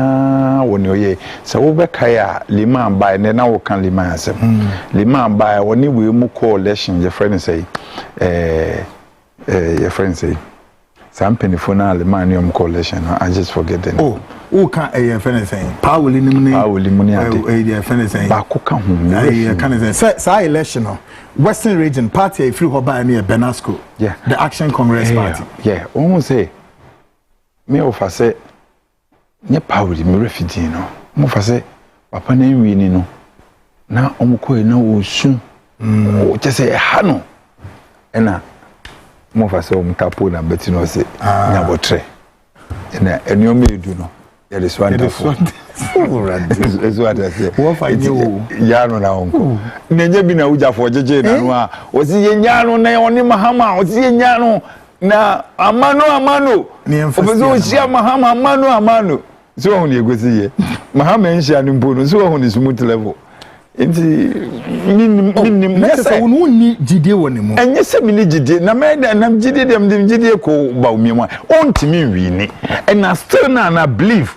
woni oye se wo be kai a liman bai ne na wo kan liman asem liman bai woni we mu coalition your friend say your friend say some penifona liman yom coalition I just forget the name who can friend say power limuni ade friend say ba ko ka hu can say election Western region party if you hoba near Benasco yeah the Action Congress party yeah almost say me offer say nye power me refugee no mo fa say papa na nwi ni no na omko na osu o che say ha no ena mo fa say omtapo na beti no say nya botre ena enyo edu no there is wonderful is what I say what find you ya no na onko nenye bi na ujafo jeje na no a o si ye nya no na oni mahama o si ye nya no na amano obezo sia mahama amano so ohun egosi ye mahama nsia ni mpono so ohun is smooth level enti minim nesa wonu ni jide woni mu enye se mi ni jide na me na jide dem jide ko ba omiemu ontimi wi ni and I still na believe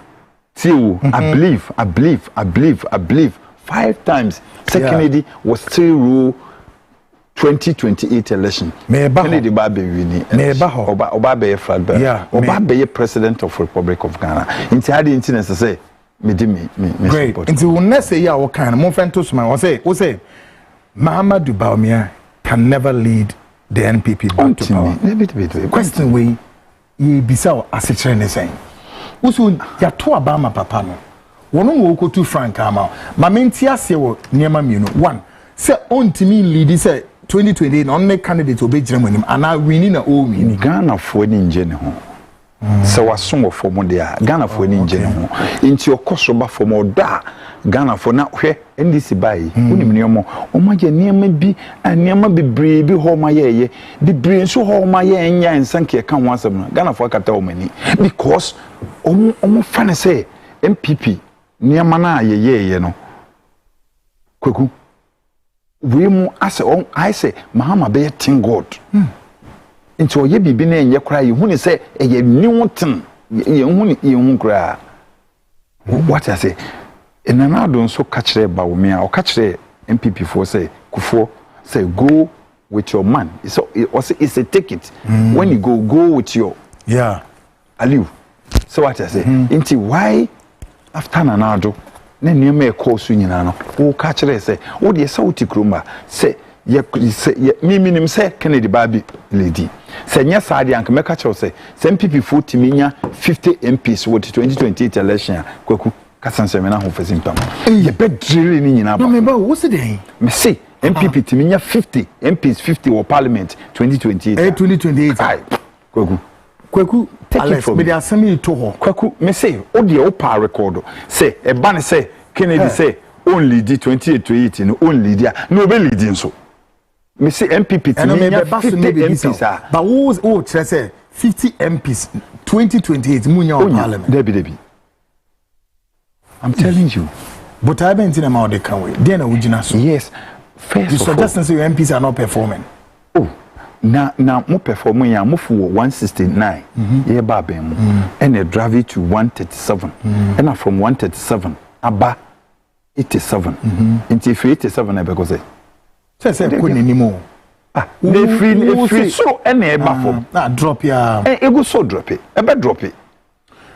till I believe 5 times Kennedy was still rule 2028 election Kennedy ba be wini oba be flag bearer oba be president of Republic of Ghana inti hadi inti na say me great inti wonna say ya wo kan mo fento suma wo say Mahamudu Bawumia can never lead the NPP back to power question we ye bisa asechere ne say uso ya to abama papa no wono wo kotu frank ama ma menti ase wo niema mienu 1 say ontimi lead say 2028 on the candidate obejire manim ana wini na o wini Ghana fo ni nje ne ho se waso fo mo de a Ghana fo ni nje ne ho nti okoso ba fo mo da Ghana fo na hwe NDC bai unim ne mo o ma je niema bi niema bebre bi ho ma ye bebre nso ho ma ye nya nsanke ka ho asem no Ghana fo akata o mani because omo fa ne say MPP niema na ye no kwaku we mu ase on I say mahama be tin god nti oye bibi na enye kra ye huni say eye niwoten ye huni ye hu kra what I say enana do nso ka kire ba wo me a o ka kire NPP for say kufo say go with your man it's a ticket when you go with your Aliu so what I say nti why after nanado na niam e course nyina no wo ka kire say wo de sauti kroma say ye minim say Kennedy Babi lady say nya saade anka me ka kire say NPP 40 minya 50 MPs with 2028 election kwaku kasanse me na ho fasim pam ye bedrele ni nyina ba no me ba wo se den me say NPP timinya 50 MPs 50 or parliament 2028 2028 kwaku Alex me dey asemi to ho kwaku me say o de o pa record say e ba ne say Kennedy say only di 28 to 18 no only dia no be leading so me say MPP timinya 50 MPs but who tell say 50 MPs 2028 munya o parliament debi I'm telling you but I been in about the can we then ujina so yes first you suggest say your MPs are not performing na mo performing ya mo for 169 ye ba ben mo and a drive it to 137 and from 137 aba 87 into 87 e be go say ko ni mo they free so and e ba from na drop ya e go so drop it e be drop it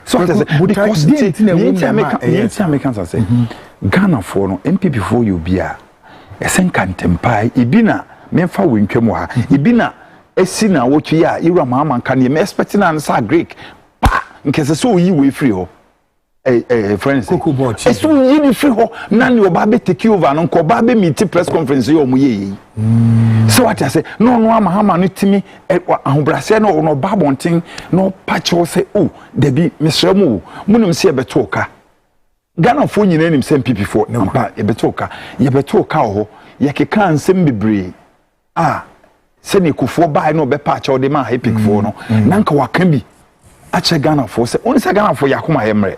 so because the Americans say Ghana for no MPP for you bia esen kantempai ibina memfa wentwam ha ibina esi na wotwe ya ira mama nka ne expecting an sa Greek pa nkese so yi we free ho friends so yi ni free ho na ne oba be take over no ko ba be meet press conference yo mu ye so what I say no amahama no timi ahobrase no ba bonten no patch o say oh da bi mesramu munum se beto ka Ghana fo nyina nim sem MPP for ampa ye beto ka ho ye keka nsem bebre se ne kufo bai no be patch o de ma epic for no nanka waka bi a che Ghana fo se on se Ghana fo yakoma yemre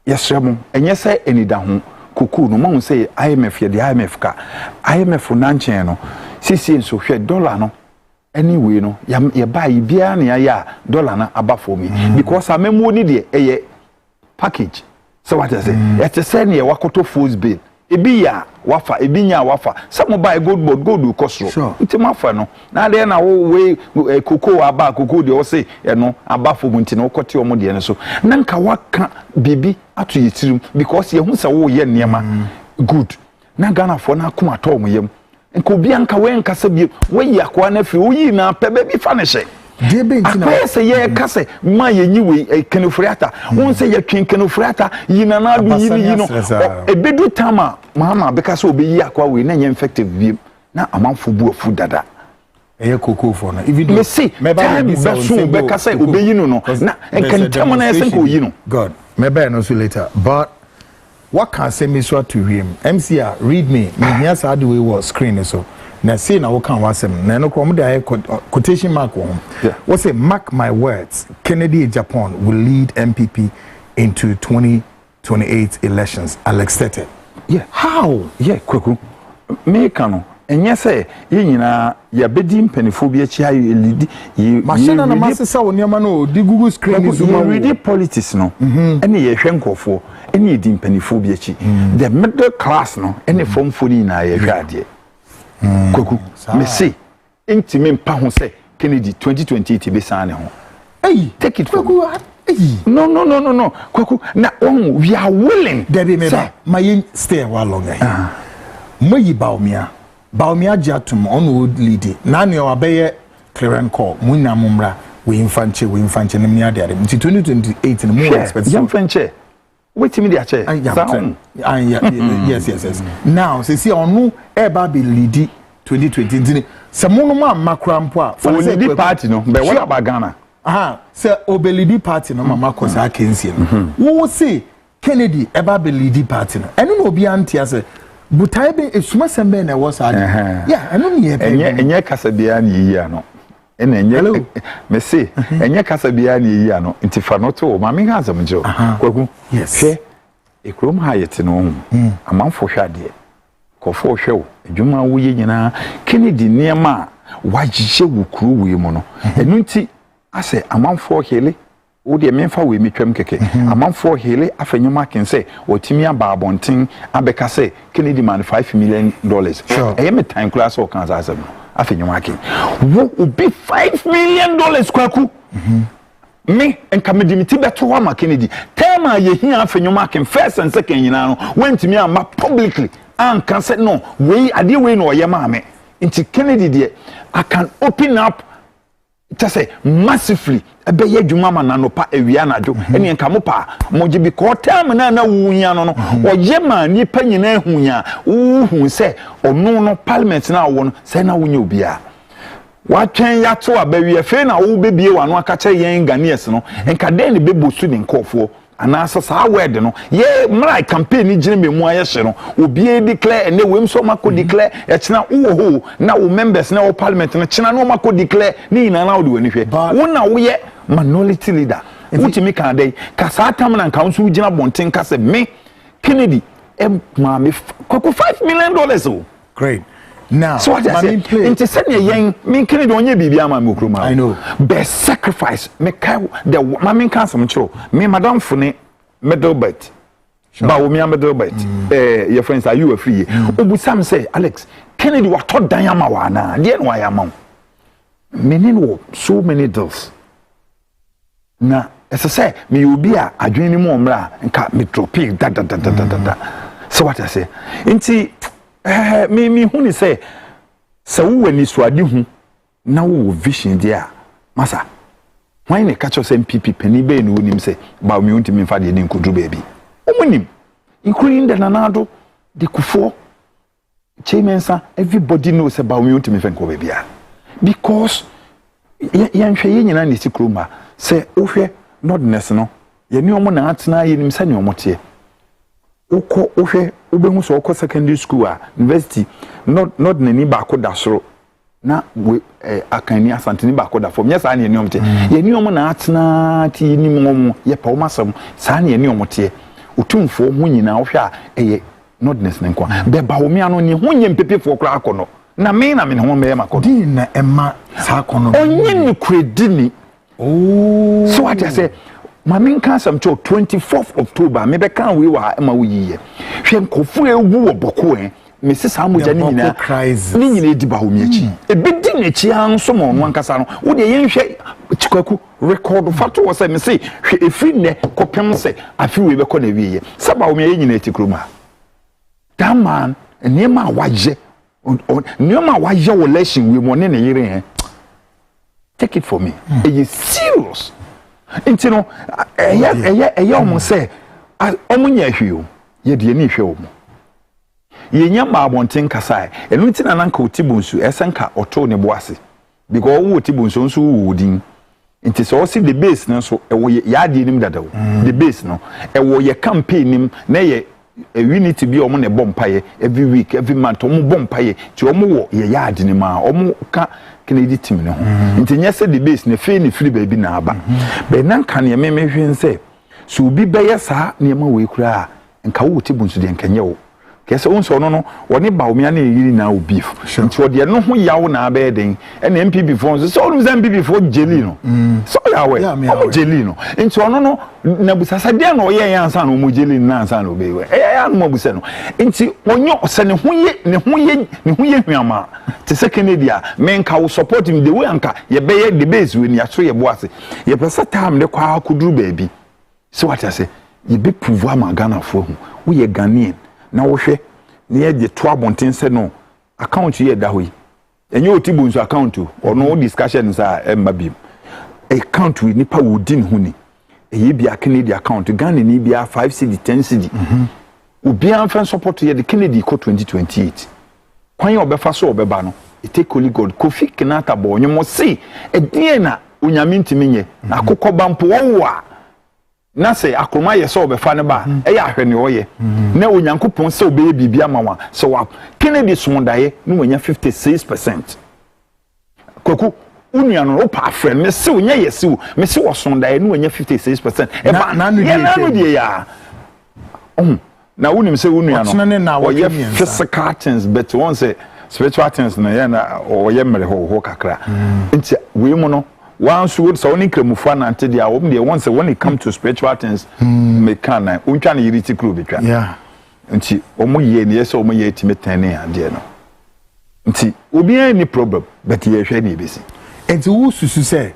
yesremu enye se enida ho kuku no mo say IMF ye de IMF ka IMF na nchen no sisi nso hwe dollar no anyway no ye buy bia na ya dollar na aba for me because amemo ni de eye package so what I say it say ne wakoto force bill ebi ya wafa ebi nya wafa some buy gold board gold kosro ntima fa no na de na wo we koko aba koko de o say no aba for mu ntina okote o mo de ne so na nka waka bibi ato yitirim because ye hu se wo ye niema good na Ghana for na kuma to mo yem nka obi anka we nka se bi we yakwa na fi wo yi na pe be bi fa ne hye debe ntina akwa se ye kase ma ye nyi we kanofriata won se ye twen kanofriata yi na na do yi no ebedu tama mama beka se obi yi akwa we na nye effective bi na amanfo bu afu dada eye koko for na even me see me ba bi so beka se obi yi no na enkantama na se ko yi no god me ba no so later but what can say me so to him MCR read me here sa the way was screen so na say na wo kan wasem na no ko mo dey quotation mark on what say mark my words Kennedy Japan will lead MPP into 2028 elections Alex Tete how kwaku me kanu enye say ye nyina ya bedi mpanifo bi achi ayo elidi machine na masesa wo niam no di Google screen zuma read politics no ene ye hwe nkofo ene di mpanifo bi achi the middle class no ene form fo ni na ye hwe ade kwaku me say intime mpa ho say Kennedy 2028 be san ne ho take it kwaku no kwaku na we are willing there be me ba my stay while longer mayi baumia jatum on would lead na ne obeye clearance call munna mumra we infanche ne me ade 2028 no more expensive infanche wait me dia che yes now see onu e ba be lead 2020 se munu ma makra mpo a for lead party no be what about Ghana se obelidi party no mama kosa kensie no wo say Kennedy e ba be lead party no eno no obi antia se butaibe esuma sembe na wo sa eno ne enye kasa bia na yi ano enye me say enye kasa bia na yi ano ntifa no to ma me ha zamjo kwaku yes ekrom ha yete no amanfo hwade kofo hwew adwuma wo ye nyina Kennedy niema wagye wo kuru we mu no enu nti ase amanfo hele wo de memfa we metwam keke amanfo hele afanyoma kense otimi aba abonten abeka se Kennedy man $5 million eye me time class o kan za no afanyoma ken wo obi $5 million kwaku me enka medimiti beto wa ma Kennedy tema ye hia afanyoma ken first and second nyina no wentimi ama publicly and can say no we ade we no ye ma me nti Kennedy de I can open up to say massively ebe ye dwuma ma nanopa awia najo ene nka mo pa moje bi ko time na wunya no no oye ma ni pa nyina ehunya hu se onu no parliament na wo no se na wunya obia watwen ya to abawie fe na wo bebie wano aka che yen Ghanaians no nka den ne bebo su ne nkofo anasa sa word no ye mra campaign ni gine memu aye hye no obi declare ene wem so mako declare e kina wo ho na wo members na wo parliament no kina no mako declare ni na wo de wani hwe wo na wo ye minority leader utimi kan dey ka sa tam na kan so gina bonten ka se me Kennedy ma me kwako $5 million oh great. Now, so what I say, into sending young me Kennedy onye bibi ama me okroma. I know. Best sacrifice me kai the mama kan some chro. Me madam fune middle belt. Ba wo me middle belt. Your friends are you free. Obusam say Alex Kennedy wa to dan ama wa na. De no ya ma. Me wo so many deals. Na ese say me obi a adwen ni mo mra nka me tropi da. So what I say. Inti me huni say wo wani suade hu na wo vision dia masa why ne catch us NPP pani be no nim say ba me untimi mfa de nkudu ba bi omunim including the nanado the kufo chairmansa everybody knows about me untimi mfa nko ba bia because yan hwe ye nyina ne sikroma say ohwe nodness no ye ni omo na atena ye nim sa ne omo te uko ohwe ubehu so uko secondary school university not nani ba ko da soro na we akani asanteni ba ko da fom yes ani eniom te ye ni omo na atena ti ni mom ye pa omasam sa ni eniom te utumfo hu nyina ohwe a eye nodness ne kwa be ba wo mi ano ni hu nye mpepefo kra akono na me ho me makono din na ema sa akono onye ni kredini oh so what I say Mamin can some 24th October, maybe can we were Emma we hwe nkofu ewu oboko Mrs. Hamuja ni na ni nyina ediba homiachi e bedi nachi anso mo no ankasa no wo de yen hwe chikwaku record fato wo say me say hwe efi ne kopem say afi we be ko na wiye saba wo me yen nyina etikroma that man enema waje enema waje wo election we mo ne yire take it for me it is serious. Inti no eye omo se omunya hweo ye de ni hwe omo ye nya ma abonten kasai enu nti na nanka otibunsu esenka oto ne boase because wo otibunsu nso wo din nti so si the base no so ewo ya de nim dadawo the base no ewo ye campaign nim na ye unity bi omo ne bompaye every week every month omo bompaye ti omo wo ye ya de nim a omo ka Kennedy team no nti nyese the base ne fe ne free baby na aba be nan kan ye me hwense so obi beye saa ne ma we kura nka wo tibunsu de nkanye wo kese onso no woni ba omia na yiri na o beef nti ode no ho yawo na aba den na NPP fo so onu za NPP fo jeli no so yawe o jeli no nti ono no na busasa de na oye yan ansa na o jeli na ansa na obewe ya no mabusa no nti onyo se ne ho ye hwama te se Kennedy a menka wo support him the way anka ye beye the base we ni aso ye boase ye pesa time de kwa akuduru baby so what I say ye be prove am Ghana fo hu wo ye Ghanaian na wo hwe ne ye de to abonten se no account ye da hoyi enye otibunso account o no discussion sa emma bim account we nipa wo din hu ni eye bia Kennedy account Ghana ni bia 5 cedi 10 cedi obi an fan support ye de Kennedy ko 2028 kwan ye obefa so obeba no it take holy god Kofi Kenata bo onyomo si edie na onyame ntimi nye akokọ bampo wo a na say akoma ye so obefa ne ba eya ahwene oye na onyankopon se obeye bibia mawa so wa Kennedy sondaye no wanya 56% koku unia no pa friend me se onya ye se me se wo sondaye no wanya 56% e ba na no die ya na wonim say wonu ya no o ye physical things but one say spiritual things na ye na o ye mere ho kakra nti we mu no once would so ni kremufa na ante dia wo de one say when it come to spiritual things me kan na untwa na yiri tikru betwa yeah nti omo ye ne so omo ye timetan ne ade no nti obi any problem but ye hwe ne besi nti wo susu say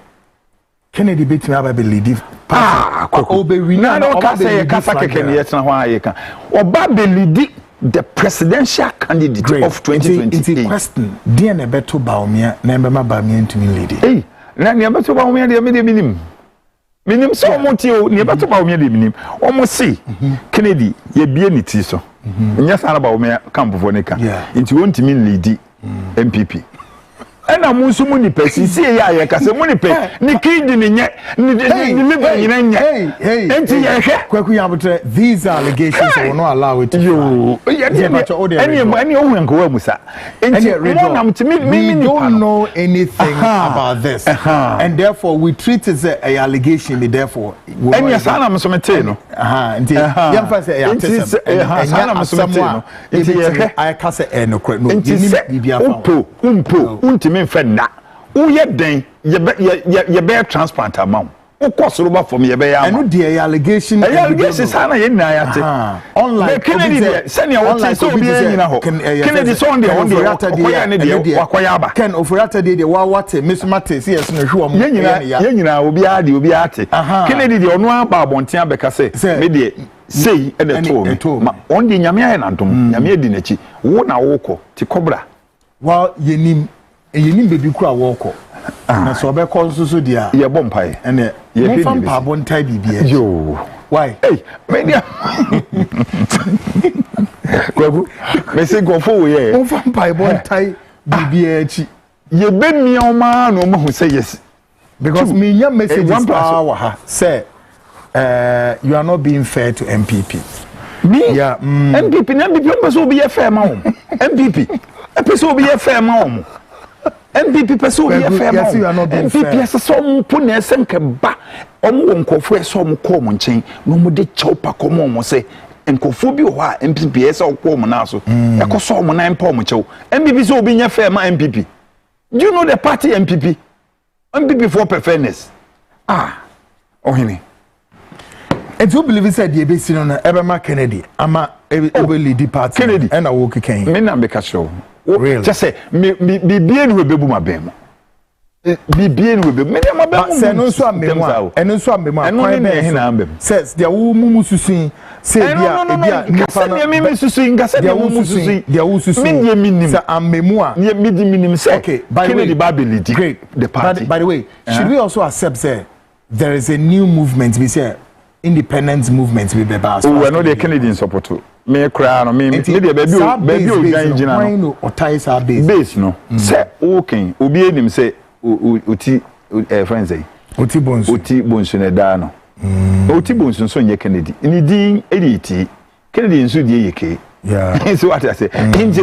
Kennedy betimi aba be lead na no kasa keke ne yetna ho ayeka oba be lead the presidential candidate of 2028 it's question dia na beto baomia na mbema baomia ntumi lead na ne beto baomia de minim so omonti o ne beto baomia de minim omo si Kennedy ye bie ni ti so nya sara baomia campfo ne ka nti wontimi lead NPP ena munsu mu ni pesisi ya ye kase mu ni pe ni kidi ni nye ni live nyina nye enti ye hwe kwaku ya botre these allegations will not allow it yo any ohun nko wa musa enti we don't know anything about this and therefore we treat it as a allegation me therefore any sana msomete no enti ya fa say ya tese sana msomete no enti ye hwe I ka say no kra no ni bibia fa umpo mfenda uye den ye be transplant amount ukosoro ba from ye be ya enu de allegation sana ye na ya te online Kennedy senior what so be nyina ho Kennedy so on the okoya ne de wakoya aba Ken ofurata de wa wate mismate si yes no hwe om ye nyina obi ate Kennedy de ono aba abonten abeka se me de sei e de to ma on de nyame aye nantom nyame di nachi wo na woko ti kobra wa yenim eyenim bebi kura woko na so be konsusu dia ye bompai ene ye fam pa bontai bibia yo why media kwagu me say go for we fam pa bontai bibia echi ye be mioma no ma hu say yes because me nya message wa ha say you are not being fair to NPP me yeah NPP person be fair ma NPP person be fair ma NPP person be fair ma NPP so mo pu na esem ke ba omo nkofo so mo ko mo nchen no mo de chaupa ko mo se nkofo bi ho a NPP esa ko mo na so e ko so mo na mpa mo chew NPP so obi nya fair ma NPP do you know the party NPP for fairness ohini and you believe said the ABC no Ebema Kennedy ama ebe lead party Kennedy and I walk ken me na make show really just say me bibie no bebu mabem bibie no bebu me na mabem say no so amemu eno so amemu akwan be na ambem says there wo mumu susun say dia nipa na me susun ngasa dia wo susun dia wo susun me dia minim say amemu a me di minim say okay Kennedy Babelidi great the party by the way should we also accept say there is a new movement we say independence movement we be bas we no the Canadian support me cry no me dey baby o gan gina no o ties our base no say okay obi enim say oti friends say oti bonsu na da no oti bonsu so nye Kennedy ni din editi Kennedy nso die yeke yeah so what I say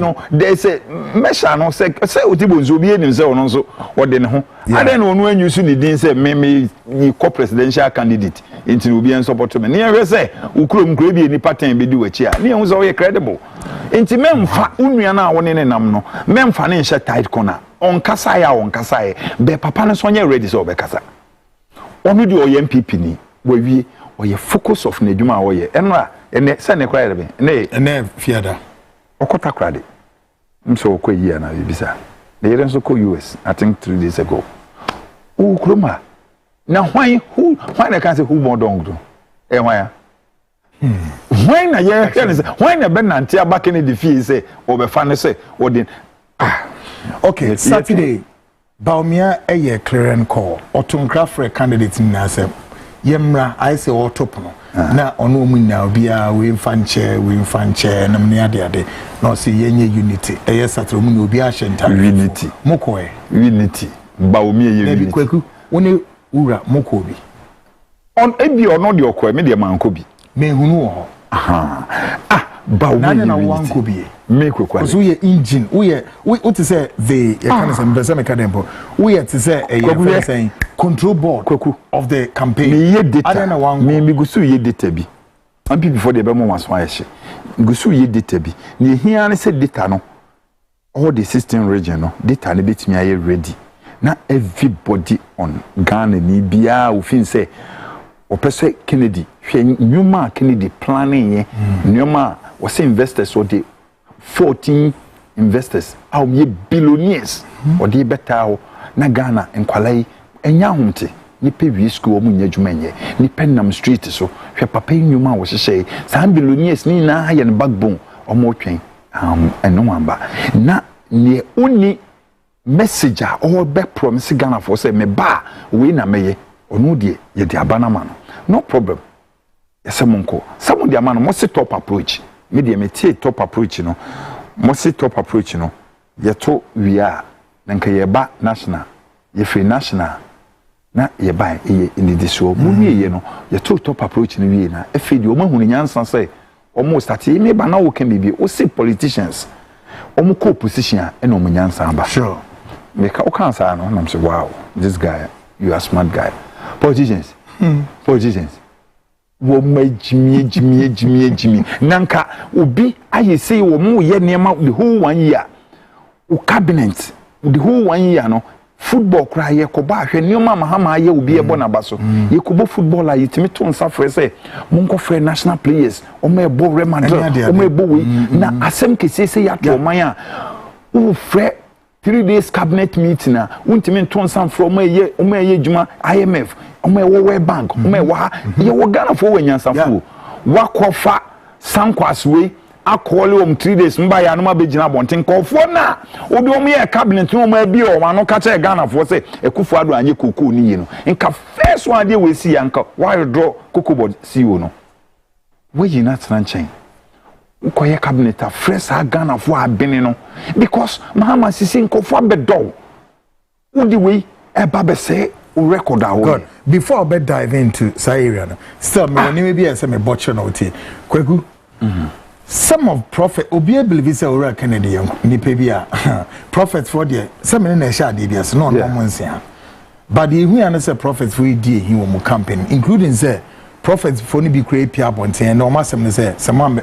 no there say mesha no say oti bonsu obi enim say ono nso wode ne ho ade no onu anyu su ni din say me co presidential candidate into obi en support me ne hwe say ukrom kro bi ni pattern be di wachi a ne hu say we credible enti memfa unua na woni ne nam no memfa ne nhye tight corner on kasa ya be papa no so nya ready so be kasa onu di oye MPP ni wawie oye focus of ne dwuma oye enra ene se ne kra be ene fiada okota krade mso okoyi na bibisa the year so ko US I think 3 days ago ukroma na why na can say who more dong do why when na ye when na be nante abake ne defeat say obefa ne say odin okay Saturday Baumia a clearing call otunkra for candidate na say yemra I say otop no na ono mu na obia we fanche na mne ade na say yenye unity Saturday mu na obia ahenta unity mokoe unity Baumia ye unity kwaku woni ura mokobi on ebi ono de okwa me de manko bi me hunu ho Baumia na wanko bi me kwekwa so ye engine we to say the kind of some mechanical we to say a saying control board kwaku of the campaign me ye data me gusu ye data bi NPP before the bemo was why she gusu ye data bi ne hia ne say data no all the 16 region no data ne betimi aye ready na everybody on Ghana ni bia wo fin say opese Kennedy hwe nyuma Kennedy planning ye nyuma was investors or the 14 investors how ye billionaires or the better na Ghana enkwalai enya humte ni pe wi school mu nya dwuma nye ni penam street so hwe papa nyuma wo hye san billionaires ni na ha ye ne backbone omo twen eno amba na ne oni message or be promise Ghana for say me ba we na meye onu de ye de abana ma no problem yesemonko some de amano mo sit top approach me de me tie top approach no mo sit top approach no ye to we are nanka ye ba national ye free national na ye ba ye in the show mu ye no ye to top approach no we na e fe de o ma hunu nyansan say almost start me ba na wo can be o say politicians omo co position e no mo nyansan ba sure me ka o kan sa no na say wow this guy you are a smart guy politicians politicians wo majimi nanka obi aye say wo mu ye nema the whole 1 year o cabinet the whole 1 year no football cry ye ko ba hwe nema mahama ye obi e bona ba so ye ko bo football a yitimi to nsa frɛ say mon ko frɛ national players o me bo Real Madrid o me bo we na asem kese say ya to man a o frɛ 3 days cabinet meeting na untimi to nsa frɛ o me ye djuma IMF ome wo bank ome wa ye wo Ghana fo we nyansafo wakofa sankwas we akole 3 days mba ya no ma begina bonten kofo na obi omo ye cabinet no ma bi o ma ka che Ghana fo se ekufu ado anye koko ni yi no nka first one dey we see yanka why draw koko board CEO no we yi na tranchen ukoye cabinet a fresh Ghana fo abene no because mahama sisi nkofo abedo udi we e ba be say record our God before I dive into Saharian still me maybe I say me butcher no tea Kweku some of prophet obi believe say ora Kennedy ni pe bia prophets for there some na sha dey there so no nsia but the who say prophets for die he wo campaign including say prophets for ni be create pia bonten na o ma sem say some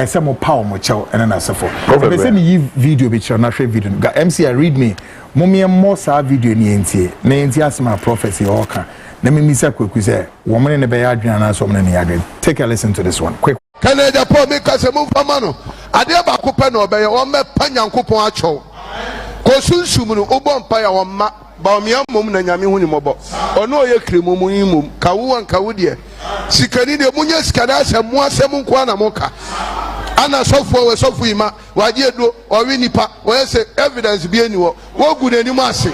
some power mo chew and na sefo but say me video be chew na share video ga MC read me mommy more sa video ni entie na entie asema prophecy oka na me misa Kweku say wo mene ne be ya adwena na so mene ne ya take a listen to this one quick Canada po me kase mu fama no ade ba ko pe na obeye wo me pa nyankopon acho ko sunsum no obo mpa ya wo ma ba omiam mom na nyame hu ni mobo ono oye kremo mu yimum kawo an kawo de sikani de munya sikada asem mu asem nko na moka ana sofo we sofo ima waje do owi nipa wo say evidence bi eni wo gu nani mu ase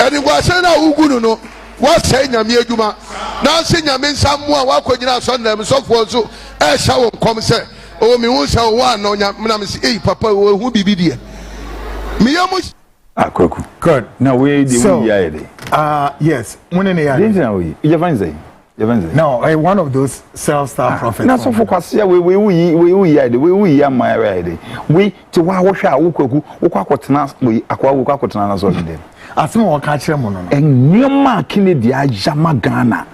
eni gwa se na ugu no wo say nyame adwuma na se nyame nsam mu a wakonyina so na sofo so e sha wo kom se o mi hu se wo ana nyame na me se ei papa wo hu bibi de mi yamu Kweku good now we the so, we yade yes when in the didn't know you fancy no one of those self-star prophets na so focus here we yade we am my yade we to wa wo hwa wo Kweku wo kwakotena we akwa wo kwakotena na so dem asem wo ka kire mo no ennioma Kennedy ajama Ghana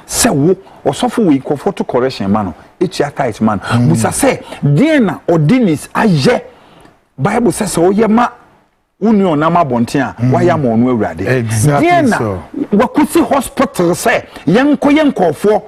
se wo osofo we ko photo correction man no etia tight man musa se den na ordinis aye Bible says o ye ma union na mabonten a waya ma onu awurade exactly so wakusi hospital say yenkofo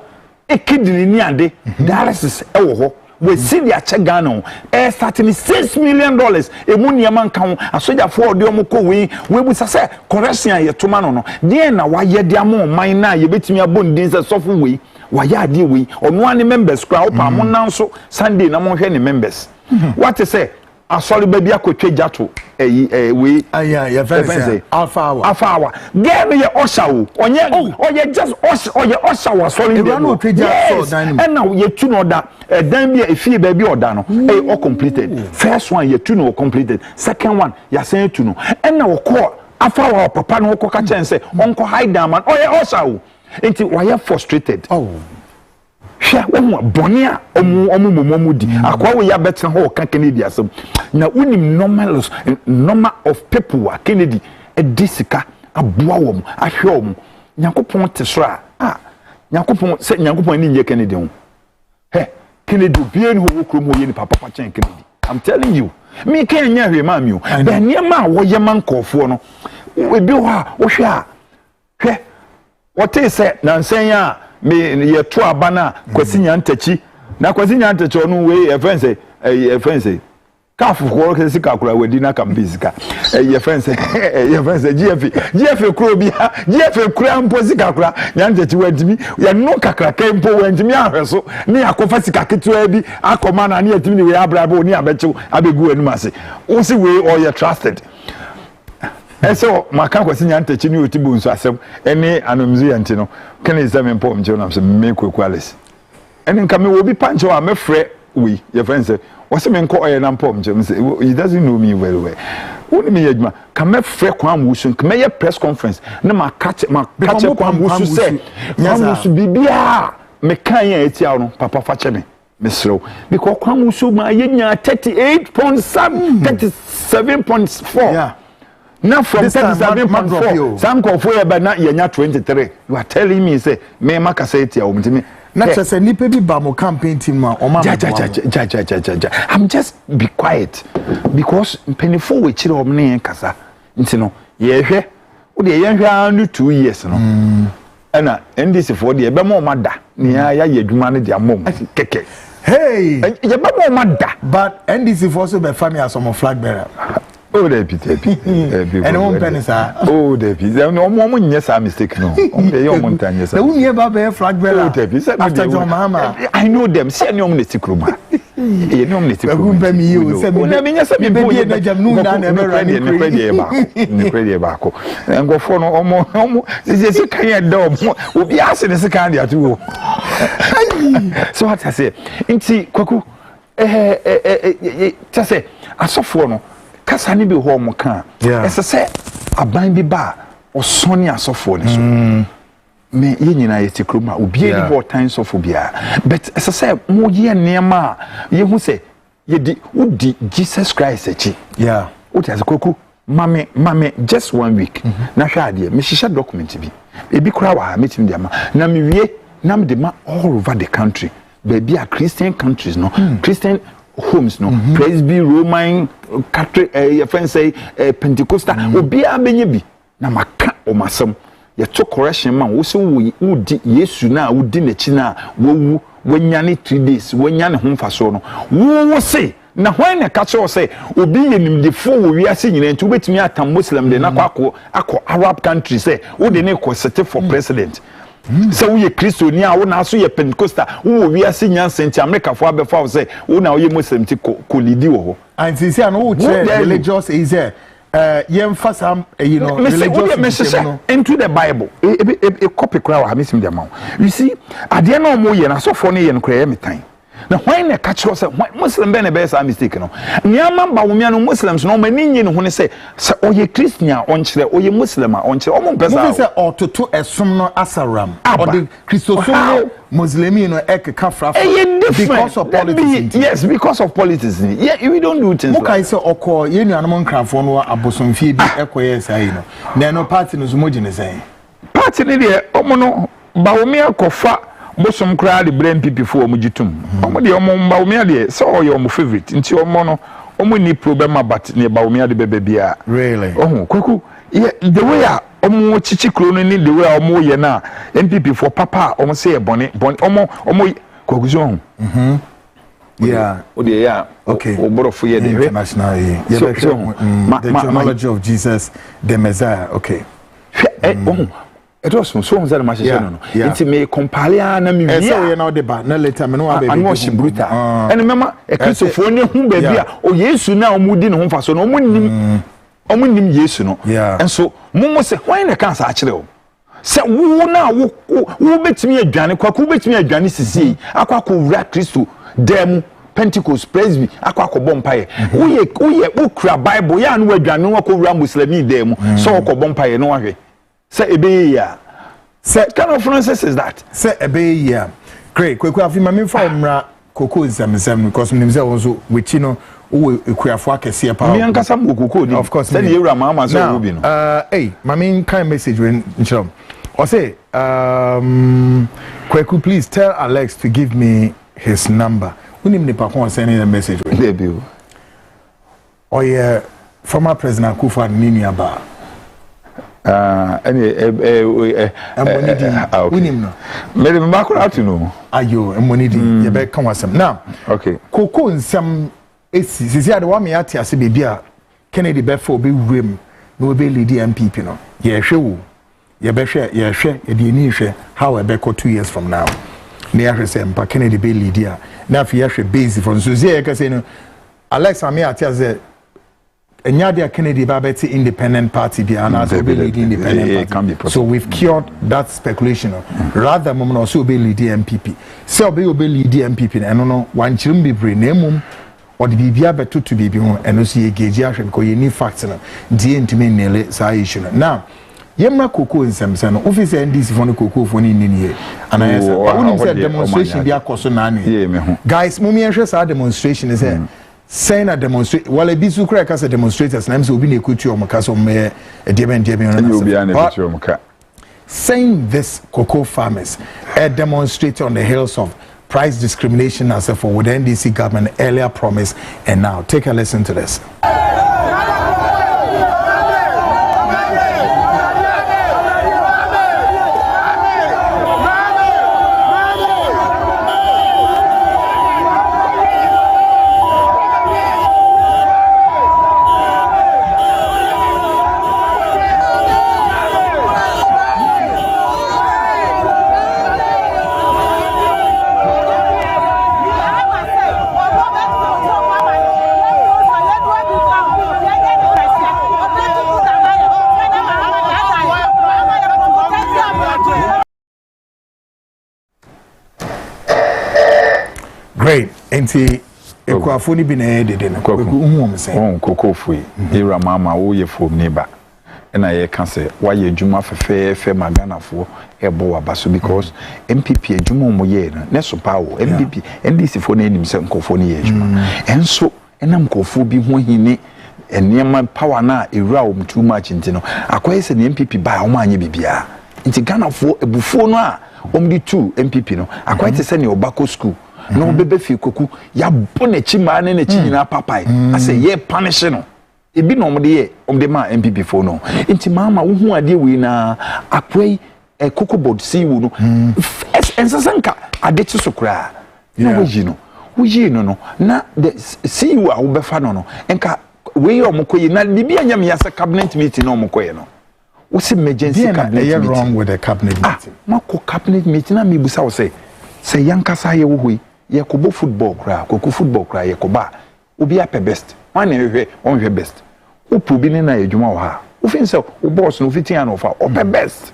ekidini ni ade dialysis e wo ho we see dia che Ghana starting $6 million emu niam nka ho asoja fo ode omko we busa say correction ye to ma no den na waye dia mo man na ye betimi abondin say sofo we waya ade we onu ane members kra opa mo nanso Sunday na mo hwe ne members what say asori baby akotwe jato we ya fancy alpha hour game ye oshawo onye just oye oshawo asori dey no otwe jato and now ye tu no da dan bi efie baby oda no all completed first one ye tu no completed second one ya sen tu no and now ko alpha hour papa no ko ka chen say onko hide down man oye oshawo enti why frustrated hwa wo bonia omu di akwa we ya better ho ka Kennedy asem na unim normal of people wa Kennedy edisika aboa wo ahwe wo nyankopon te so a nyankopon se nyankopon ni nye Kennedy ho Kennedy bien who krum ho ye ni papa chen Kennedy. I'm telling you. Me can nya hwe ma mi o. Ba niema wo ye man kofo no. We bi ho a wo hwe a. Hwe. What say nansen a me ye to abana kwasi nya ntachi. Na kwasi nya ntachi onu we e friend say Kafu ko ke sika kura wedi na kambizika your friend say GF kuro bia GF kura mpo sika kura nyante ti wadimi ya no kakra kempo wandimi ahweso ne akofa sika ketua bi akoma na ne yatimi we abrabo ni abechu abegu anu ase wo si we all you trusted eso maka kwasi nyante chi ni otibu nso asem ene anomzu yante no kan exam mpo mje na so me kwekwalis ene nka me wo bi pancho a mefre we your friend say what's me nko oye na mpom je he doesn't know me very well woni me yaduma ka me frɛ kwa musu ka me ye press conference na ma catch kwa musu say musu bibia me kan ya etia no papa fa che me slow because kwa musu ma ye nya 38.7 37.4 yeah now from 37.4 some go for ba na ye nya 23 you are telling me say me maka say etia o mtimi not just a nipe bi ba mo campaign team ma o ma I'm just be quiet because penifo we chire om ne kasa nti no ye hwe wo de ye hwe anu 2 years no ana NDC for de be mo mada ne ya yadwuma ne de amom keke hey ye be mo mada but NDC for so be family as some flag bearer. Oh, they pity. And one penny, sir. Oh, they pity. No more, yes, I mistake. No, the young montagne. The one about a flag bearer. After John Mahama. I know them. See, no one is sick room. You know, it's a good baby. You said, "Me, yes, I'm baby, and I'm not never running the credit back. And go for no more. This is a kind of dog. Will be asking this kind of too. So what I say, Inti Kwaku, just say, I saw for no. Kasa ni bi ho mo kan ese se aban bi ba osoni asofo ni so me ye nyina ye tikroma obi ani bo tan sofo bia but ese se mo ye niema ye hu se ye di udi Jesus Christ echi oti askoku mame just 1 week na hwa ade me hihye document bi ebi kura wa metim dia ma na me wie na me de ma all over the country baby are Christian countries no Christian homes no Presby Roman Catholic your friends say Pentecostal obia benye bi na maka o masam ye to correction man wo se wo di Yesu na wo di na chi na wo wanyane 3 days wanyane ho mfaso no wo se na hwan na ka cho say obi ye nimdefo wo wiase nyina nti obetimi atam Muslim de na akọ Arab country say wo de ne ko set for president so we Christo ni a wo na so ye Pentecostal wo wiase nyanse America fo abefa wo say wo na wo ye Muslim ti ko lidi wo ho and since you know wo religious is there religious into the Bible a copy crowd have missing the amount you see at the end of mo ye na so for ne ye no kra ye metan na when na catch us Muslim be na be say mistake no nyama ba wo mia no Muslims no ma ninyi no ho ne say oye Christian on kire oye Muslim on kire o mo pesa mo say ototo esom no asaram or the Christosom Muslimi no ekeka frafra because of politics yes because of politics yeah we don't do things mo kai say okọ ye nuanom nkrafo no abosomfie bi ekoye sai no na no party no zumo gine sai party ne de omo no ba wo mia kofa bosom kra de NPP fo omo gitum omo de omo mba omo de so oyo omo favorite nti omo no omo ni problem about ne ba omo de bebe bia really kwaku the way omo chichi kro no ni the way omo ye na NPP for papa omo say boni omo kwaku so yeah o de ya okay oboro fo ye de international the genealogy of Jesus the Messiah okay it was so that much no it may compare na me so you know the ba na later me no wa baby and brutal and remember a Christopher ne hu baby a o Yesu na o mudi ne hu fa so no o nim Yesu no and so mo say why na kan sa akire o se wo na wo betimi adwane kwa ko betimi adwane sisi akwa ko wura Kristo dem Pentecost Presby akwa ko bompaye wo kura Bible ya no adwane wo ko wura Muslimi dem so ko bompaye no ahwe say ebe ya say kind of Francis is that say ebe ya great kweku afi mame fa mra koko zamzam because me say wonso wechi no wo ekuafo akese pa me ankasa mo koko ni of course say the ewra mama so wo bi no hey mame kind message when nchom or say kweku please tell Alex to give me his number. Unim ne pakon sending a message. Debut. Oh yeah, former President Kufuor Niniaba. Unim no. Maybe Makura to know. Ayo, Monidi, you better come with some. Now, okay. Coco in some. It's the one me at as a baby. Kennedy Before be rim, no be lady NPP no. Yeah, sure. Yeah, be share, yeah, share, yeah, share. How I be 2 years from now. Near say, but Kennedy be leader. Now if you base from Susie, I can say no. Alexa me at as a Nyadia Kennedy Babette independent party be and as be lead independent party. So we've cured that speculation. Rather, moment also be lead NPP. So be lead NPP. I don't know one children be bring name. Or the BBA better to be home and also a gauge because you need facts and the nearly issue. Now, Yemma Coco in Samson, office and this for the Coco for in here. And I said demonstration be a coson. Guys, Mumia's demonstration is saying a demonstration. Well, a bisu crack as a demonstrators, names will be a couture of Macaso Mayor, a Debian. Saying this, cocoa farmers, a demonstrator on the hills of price discrimination as for with NDC government earlier promise, and now take a listen to this. Great. Enti ekwafo ni bi na edede no. Uhum se. Kokofui. Ira mama wo ye fo neighbor. Na ye kan se wa ye adwuma fefefe maganafo ebo wabaso because NPP adwuma mo ye no. Ne so pawo NPP NDC fo na enim se nkofo ni ye adwuma. Enso enam nkofo bi ho hini enema power na ewura wo too much ntino. Akoye se ne NPP ba o manye bibia. Nti ganafo ebufuo no a omdi 2 NPP no. Akoye te se ne obako school. No bebe fi koku ya bone chi ma ne chi nyina papai ase ye punish no ebi no omde ma MPP fo no nti mama wo hu ade we na akwai cocoa board si wo no ensasanka ade chi sokra na wo yi no na the see wo a wo befa no enka we omokoyi na bibi anya me yasa cabinet meeting no omokoyi no wo se emergency cabinet meeting wrong with the cabinet meeting mako cabinet meeting na me busa wo say yankasa ye wo hoi ye kobo football kra koku football kra ye koba obi ape best one hwe on hwe best opubi ne na adwuma wo ha wo fin se wo boss no fitin an ofa ope best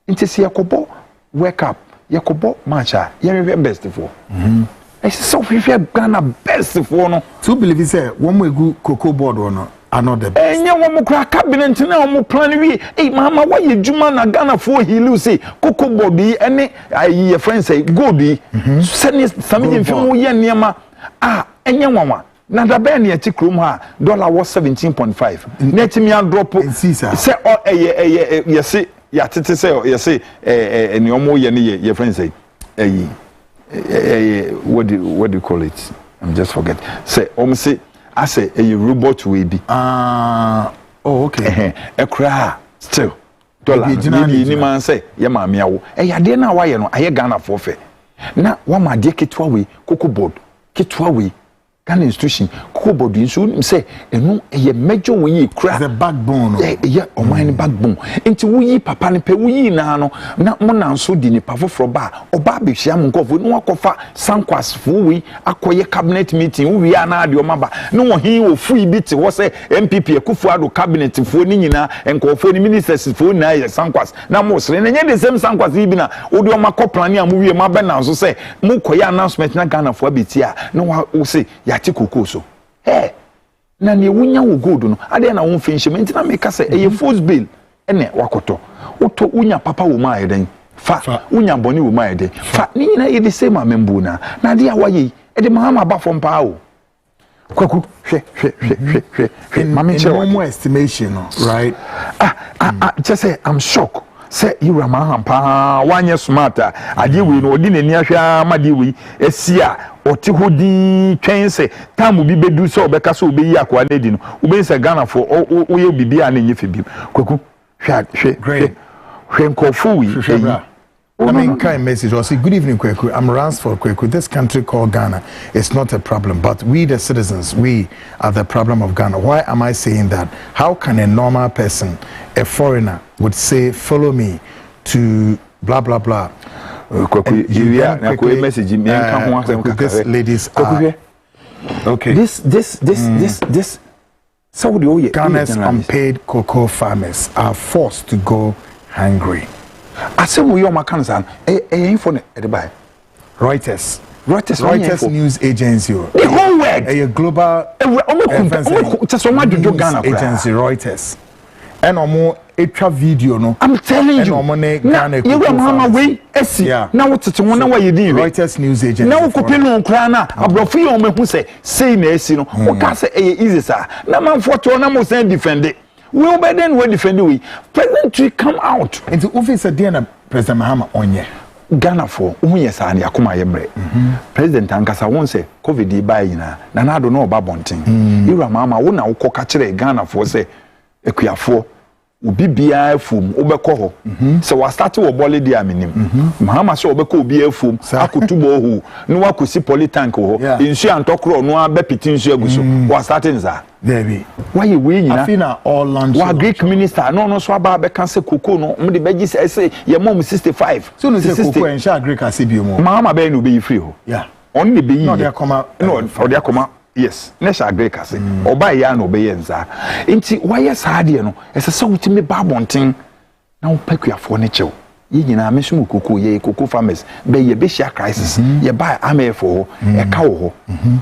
nti se ye kobo wake up ye kobo match a ye hwe best for I so hwe Ghana best for no to believe say one mo egu cocoa board no another best enya wo mo kra cabinet na wo mo plan wi mama why ye dwuma na Ghana for hilu say cocoa board yi ene ye friend say gold yi send some film wo ye niema enya nwanwa na da be na ye ti krom ha dollar was 17.5 net me a drop say ye say ya tete say ye say eni omo ye ne ye friend say what do you call it? I'm just forget say say I say a robot will be. Oh, okay. A cry still. Dollar. Ni man say, ya mami awo. Ya de na wa ye no, aye Ghana forfeit. Na wa ma de ketwa we, cocoa board. Ketwa we. Ghana institution, cocoa board nso say, enu ye major we cry. The backbone. Yeah, o man backbone. Enti wo yi papa ne pe wo yi na no, na mo na nso di ni pa foforo ba. Oba be hia mo nkofo no akofa sankwas fo we akoye cabinet meeting wo wi ana ade o maba. No wo hin wo fu bi te wo say MPP Akufuado cabinet fo ni nyina enkofo ni ministers fo na ye sankwas. Na mo sere na nye the same sankwas bi na wo de o makoplan a mo wi ma be na nso say mo koye announcement na Ghana fo abetia na wo say yati kokoso na ne wunya wo gold no ade na wo finshment na make say e force bill ene wakoto oto wunya papa wo ma eden fa wunya boni wo ma eden fa ni nyina e the same amembu na ade a waye e de mahama ba fom pa o kwaku hwe mama che normal estimation right just say I'm shocked say you are mahampa 1 year smarter ade we no odi nani ahwa ma de we esia oti hodi twen say time bi bedu so obeka so obeyi akwa na di no obeyi say Ghana for oye bibia na nyefe bi kwaku hwe nkofo wi I mean, kind message. I say, good evening, Kweku. I'm Ransford Kweku. This country called Ghana is not a problem, but we, the citizens, we are the problem of Ghana. Why am I saying that? How can a normal person, a foreigner, would say, follow me to blah, blah, blah? Kweku, this ladies are... Okay. This. So Ghana's unpaid cocoa farmers are forced to go hungry. I said we are makansan info buy Reuters news agency the whole world a global news agency Reuters and omo etwa video no I'm telling you Ghana you mama we esi na wotete wona wa yedin Reuters news agency na wokope no nkra na abrofo yi omehu say say na esi no wo ka say easy sa na man photo na mo say defend it. We obey then we defend we. President Tree come out. Into office at the end of President Mahama onye. Ghana for unyesa ni akuma yemre. President Ankasa won say COVID buy na na do no ba bonten. Ira mama wo na wo koka kire Ghana for say ekuafo obi bia afum obekọ ho. So we start wo bole dia minim. Mahama so obekọ obi afum akotubo ho. No wakosi politank ho. Insu antokro no abepiti nsu aguso. We start nza. Baby, why you win? I feel now all lunch. What Greek minister? No, so about be cancel cocoa. No, me the veggies say your mom 65. So no say cocoa and share Greek as be more. Mama be no be free. Yeah. Only be no they come out. No, or they come out. Yes. Ne share Greek as. Oba ya no be yenza. Inti why yes hard no? Ese so witimi ba bonten. Na wo pekua for ne chew. Yi nyina me so cocoa ye cocoa farmers be ye be share crisis. Ye buy amefo e ka wo ho.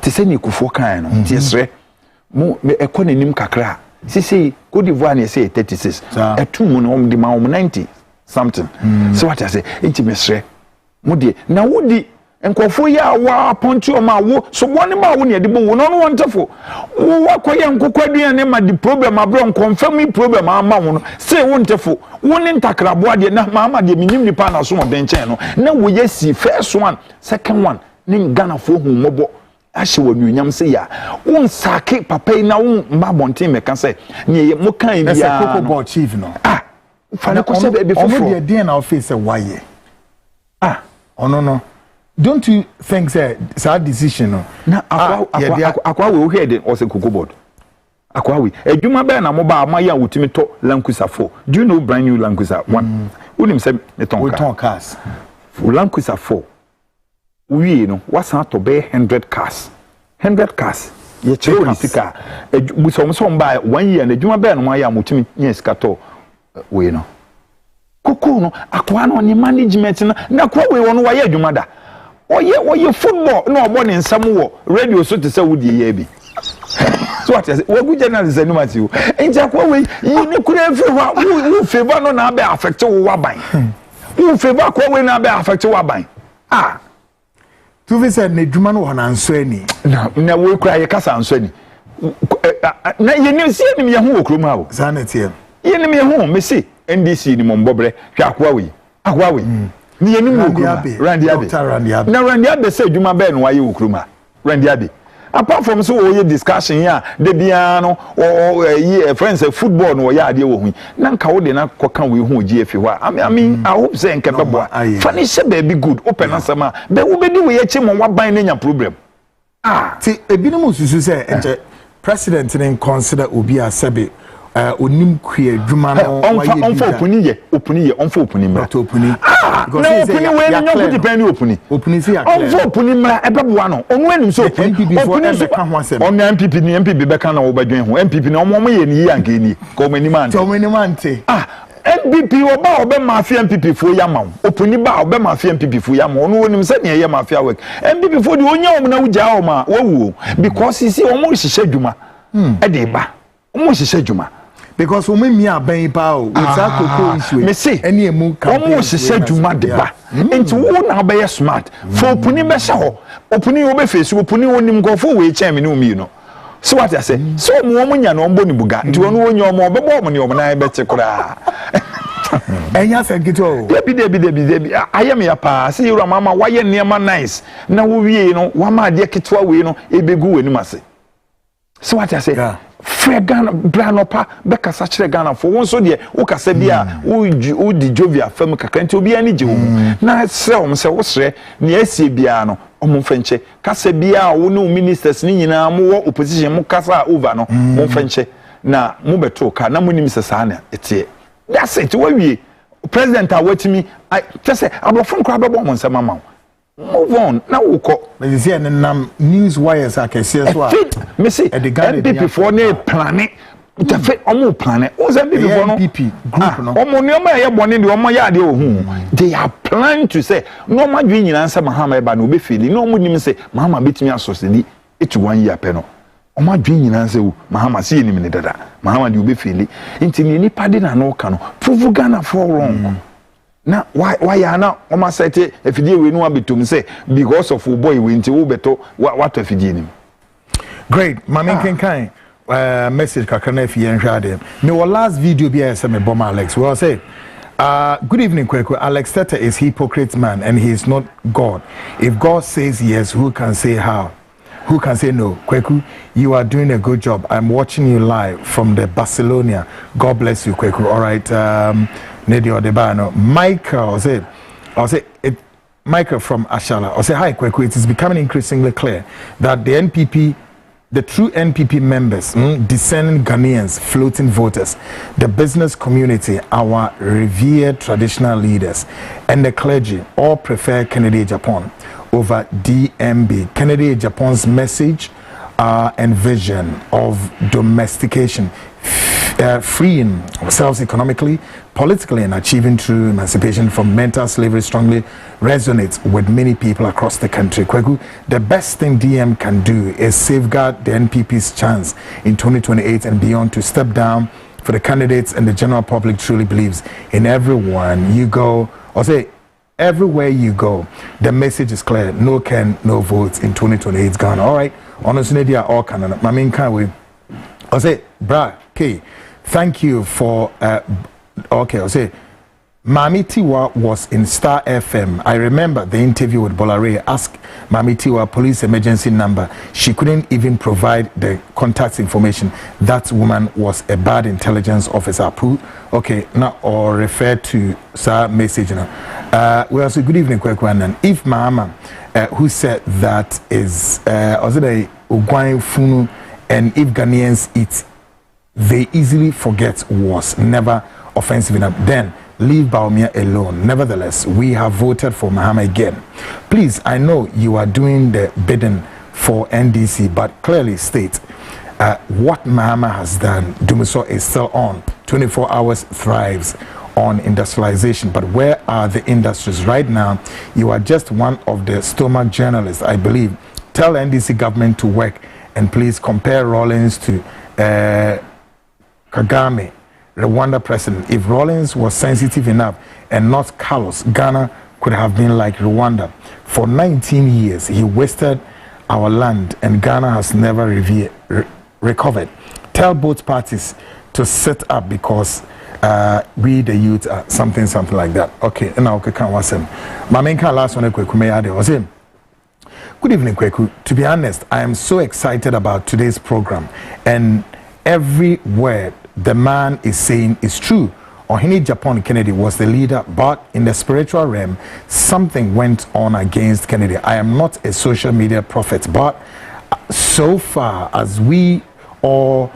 Ti se ni kufo kan no. Ti esre. Mo economy kakra sisi Cote d'Ivoire na say 36 etu mu no di ma 90 something so what I say enti mesre mo de na wodi enkofo ya wa ponti o ma wo so bone ma wo ne de bo wo no wontefo wo akoye nkokwadua ne ma di problem abro confirm problem ama wo no say wontefo wo ne ntakrabo ade na ma de minim nipa na so mo benchen no na wo yesi first one second one ne Ghana fo hu mobo ashe wonunyam se ya won sake papa na won mba bonten meka se ne mo kan bia na cocoa board chief no fana ko se be fofo omo de dey na office why no don't you think say that decision no na akwa we head or say cocoa board akwa we adwuma be na mo ba amaya wotimi to Lankusa 4 do you know brand new Lankusa 1 unim say ne ton cars Lankusa 4 we no wasan to be 100 cars ye chiro kapika so mba 1 year na adwuma be no ya motimi yes kato we no koko no akwa no ni management na kwa we wono wa ye adwuma da oye football no obo ne nsam wo radio so te say wudi ye bi so what is we good journalist anymati o enja kwa we yi ni kura every wo favor no na be affect wo waban wo favor kwa we na be affect wo waban tu vi said ne dwuma no na nso ani na we kura ye kasa nso ani na ye ni si ni me ho okrom ha o sanete ye ni me ho me si NDC ni mo mbobre hwa akwa we ni ye ni mo okrom Randy Abe na Randy Abe say dwuma be no waye okrom ha Randy Abe apart from so we discussion here de bia no friends football no ya ade wo hu na nka wo de na koka we hu GF hwa I mean I hope say nka bebo finish be good open ansama be wo be di we yachi mo waban na nya problem ti ebinom susu say enche president nen consider obi asebe onim kwe dwuma no onfa opuni ye onfa opuni mra to opuni because opuni we no go depend opuni si akle onfa opuni mra ebeboa no onu anim so opuni so ka ho asem on MPP be ka na wo badwen ho MPP na omo ye ni yanka ni ko manimante MPP oba mafia MPP fo yama opuni ba oba mafia MPP fo yama onu onim se ne ye mafia work MPP fo de onya om na wugya o ma wawu because isi omo hihye dwuma e de ba omo hihye dwuma because we me aban pa o without cocoa issue me say any emu campaign omo hihye dwuma de ba enti wo na be smart for opuni be hye ho opuni wo be face opuni onim go fo we chairman no mi no so what I say so omo nya no ombo ni buga nti wonu onya omo be bo omo ni omo na be che kura Enya sekito. Debi. Ayem ya pa. See you mama waye niema nice. Na wo wie no, wa ma de ketwa we no ebegu we nimase. So what I say? Fred Ghana Branopa Beka Sachere Ghana for one so dear, Ukasa Bia, Udi Jovia, Fem Kakanto be any Jew. Now, sell say, what's re, near Sibiano, Omo French, Casabia, no ministers, Nina, more opposition, Mukasa, Uvano, Mon French, na Mubetoka, Namuni Mrs. Sana, it's it. That's it, where we President are waiting me. I just say, I'm from Crababon on some amount. Move on. Now we call. You see, and news wires I can see as well. Me see. NPP for ne planet. The fit omo planet. What's NPP for no? NPP group no. Omo ni omo ya boni ndi omo ya de ohun. They are planning to say no ma dwi nyina nsa Mahama e ba no be feel. No mo nim say Mahama betimi asosedi etu 1 year pe no. Omo dwi nyina nsa wo Mahama see ni dada. Mahama de obe feel. Nti ni nipa de na no ka no. Prove Ghana for wrong. Na why ya na o ma sete efidie we no abetum say because of boy we nti wo beto what efidie nim. Great mama kenkan message kakana if yen hwa dem me wa last video bi say me bomb Alex well say good evening Kweku. Alex Tete is hypocrite man and he is not God. If God says yes, who can say how? Who can say no? Kweku, you are doing a good job. I'm watching you live from the Barcelona. God bless you, Kweku. All right, Nedio Debano. Michael, Michael from Ashala. I say, hi, Kweku. It is becoming increasingly clear that the NPP, the true NPP members, discerning Ghanaians, floating voters, the business community, our revered traditional leaders, and the clergy all prefer Kennedy Japan over DMB. Kennedy Japan's message and vision of domestication, freeing ourselves economically, politically, and achieving true emancipation from mental slavery strongly resonates with many people across the country. Kweku, the best thing DM can do is safeguard the NPP's chance in 2028 and beyond to step down for the candidates, and the general public truly believes in everyone you go, or say, everywhere you go, the message is clear. No can, no votes in 2028 Ghana. All right. Honestly, they are all canon. I mean, can we? I say, bra, okay. Thank you for. Okay, I say, Mami Tiwa was in Star FM. I remember the interview with Bolare. Asked Mami Tiwa police emergency number. She couldn't even provide the contact information. That woman was a bad intelligence officer. Okay, now or refer to sir message now. We also good evening, Kwekwanan. If Mama, who said that is also the Ugwain Funu, and if Ghanaians eat, they easily forget was never offensive enough. Then leave Baumia alone. Nevertheless, we have voted for Mahama again. Please, I know you are doing the bidding for NDC, but clearly state what Mahama has done. Dumiso is still on. 24 hours thrives on industrialization. But where are the industries right now? You are just one of the stomach journalists, I believe. Tell NDC government to work, and please compare Rawlings to Kagame, Rwanda president. If Rawlings was sensitive enough and not callous, Ghana could have been like Rwanda. For 19 years, he wasted our land, and Ghana has never recovered. Tell both parties to set up, because we the youth are something like that. Okay, now okay, can was him. My main last one, Kweku Meyade was him. Good evening, Kweku. To be honest, I am so excited about today's program, and every word the man is saying is true. Ohini Japan Kennedy was the leader, but in the spiritual realm, something went on against Kennedy. I am not a social media prophet, but so far as we all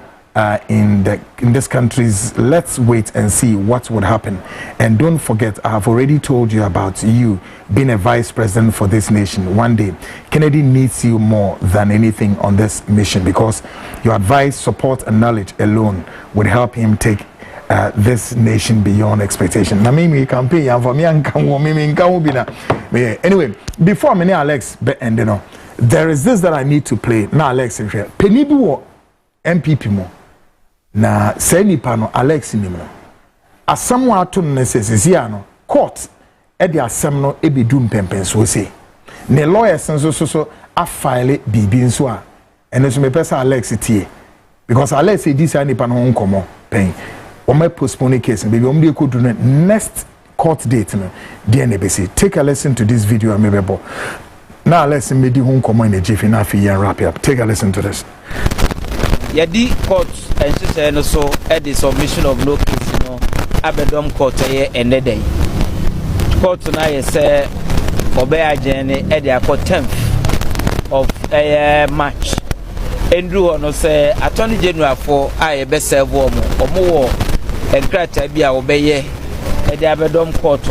in this countries, let's wait and see what would happen. And don't forget, I have already told you about you being a vice president for this nation. One day, Kennedy needs you more than anything on this mission, because your advice, support, and knowledge alone would help him take this nation beyond expectation. Anyway, before me, Alex, there is this that I need to play. Now, Alex, Penibu NPP mo. Na seni pano Alex nimno. Asam wa to necessary no court e de asem no e bedu mpempen so se. Ne lawyers so a file bibi nso a ene so me pesa Alex tie. Because Alex e di sa nipa no nkomo pen. my postpone case and baby omde could do next court date no DNABC. Take a listen to this video and maybe now let's me the home come in the jiffy na fi and wrap up. Take a listen to this. Yadi court and she said so at the submission of no case no abedom court and the day court na say obey agene at the 10th of March. Andrew ono say attorney general for I be serve omo and crata bia obeye e de abedom court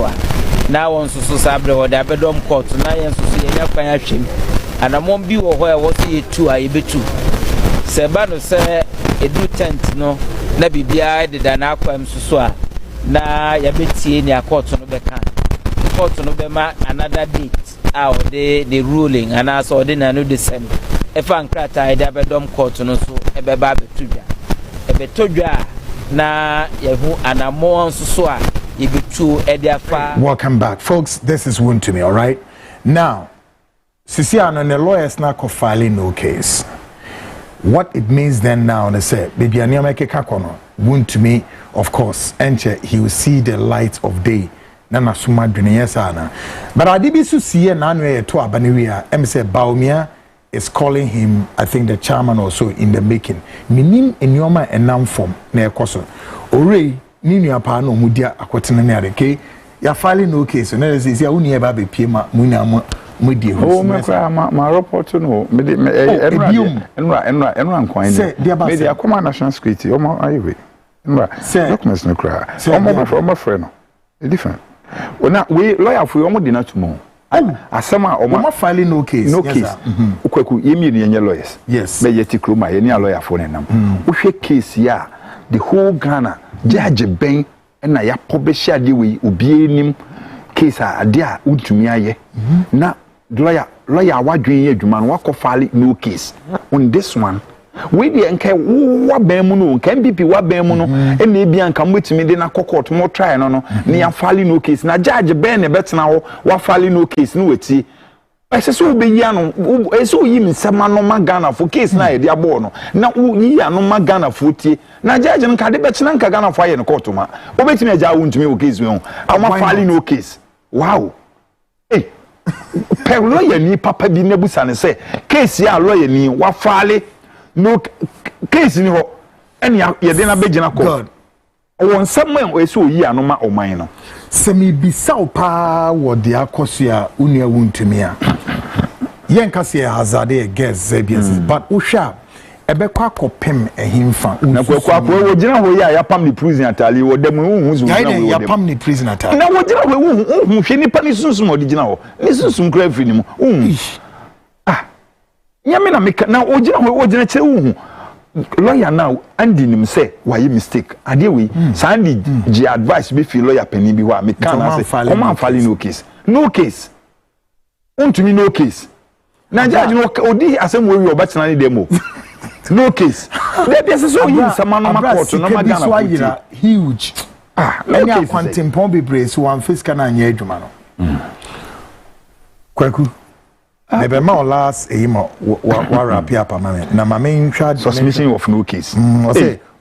na won so sabre o de abedom court na yen so yenya kwan ahwem anamon bi wo ho e wo se yetu a yebetu se ba no se edu tent no na bibia de da na akwam so a na yabetie ni court no be kan court no be ma another date out the ruling and also the no December if an krata ida bedom court no so e be ba betodwa na yehu anamo so a yebetu e dia fa. Welcome back folks, this is Wound to Me, all right? Now sisi and the lawyers now filing no case. What it means then now they say baby aniameke kakono Wound to Me, of course enche he will see the light of day. Nana suma dwene sana. But adibi su see na anwe to abanewia em say Baumia is calling him, I think the chairman also in the making. Minim enyoma enam form na ekoso. Ore ni nua pa na omudia akwetene na adeke ya filing no case na say say uni e ba be pie ma muna mo die ho. Oh ma report no me enra nkwan me dia come national security o ma ayewe. Enra documents no kra. O ma frɛ no. Different. Ona we lawyer for omo dina tumo. Asema omo filing no case. No case. Ukweku yemi ni yenye lawyers. Yes. Me yeti kroma ye ni lawyer for nenam. Uhwe case ya the whole Ghana judge ben na ya publish ade we obi enim case ade a untumi aye. Na lawyer wadwen ye adwuma no wakọ file no case. On this one we dey nke wa ban mu no kan NPP wa ban mu no e na bia nka mwetimi de na court mo try no na ya file no case na judge ben ne betena ho wa file no case no weti eseso be yi ano eso yi nsema no magana for case na ye de abo no na yi ano magana for tie na judge nka de betena nka Ghana for ye no court ma obetimi aja wontumi o case we ho ama file no case. Wow. Eh pe lawyer ni papa bi na busa ne say case ya lawyer ni wa file no case ni ho eni ye de na begina ko won samman o ese oyi anoma oman no semi bisau pa wo de akoso a unia wuntumi a yen kase hazade e guess zabias but usha ebekwa kopem ehimfa na kwakwa wo gina ho ya pam ni prison atali wo dem hu zu na wo ya pam ni prison atali na wo gina ho hu hwe ni pa ni sunsun odi gina ho ni sunsun kra fi ni mu nyame na meka na ogina kire hu lawyer now andi nim say why mistake ade we sandi gi advice be fi lawyer penin bi wa meka na say come and file no case untumi no case na judge no odi asem we obetena ni demo no case there be so yin sama no court no magana huge any quantum be brace one fiscal na anya adwuma no kwaku maybe my last emo wrap up na my main charge submission of no case.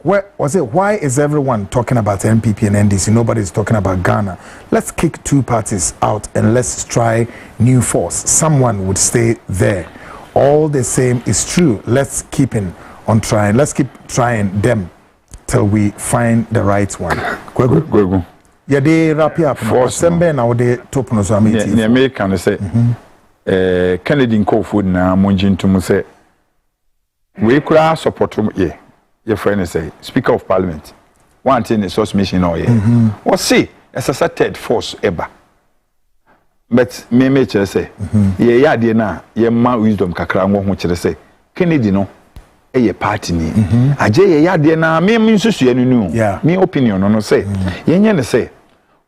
Why is everyone talking about NPP and NDC? Nobody's talking about Ghana. Let's kick two parties out and let's try new force. Someone would stay there. All the same is true. Let's keep on trying. Let's keep trying them till we find the right one. Go. Yeah, they wrap up. Sembe na ode top no so ameti. The American say Canadian Kofood na monjintum say we kura support your friend say Speaker of Parliament one thing is submission or or say as a third force ever but me say ye ya de na ye ma wisdom kakra ngo ho kire say Kennedy no ye party ni aje ye ya de na me nsusu anu me opinion no say ye nye ne say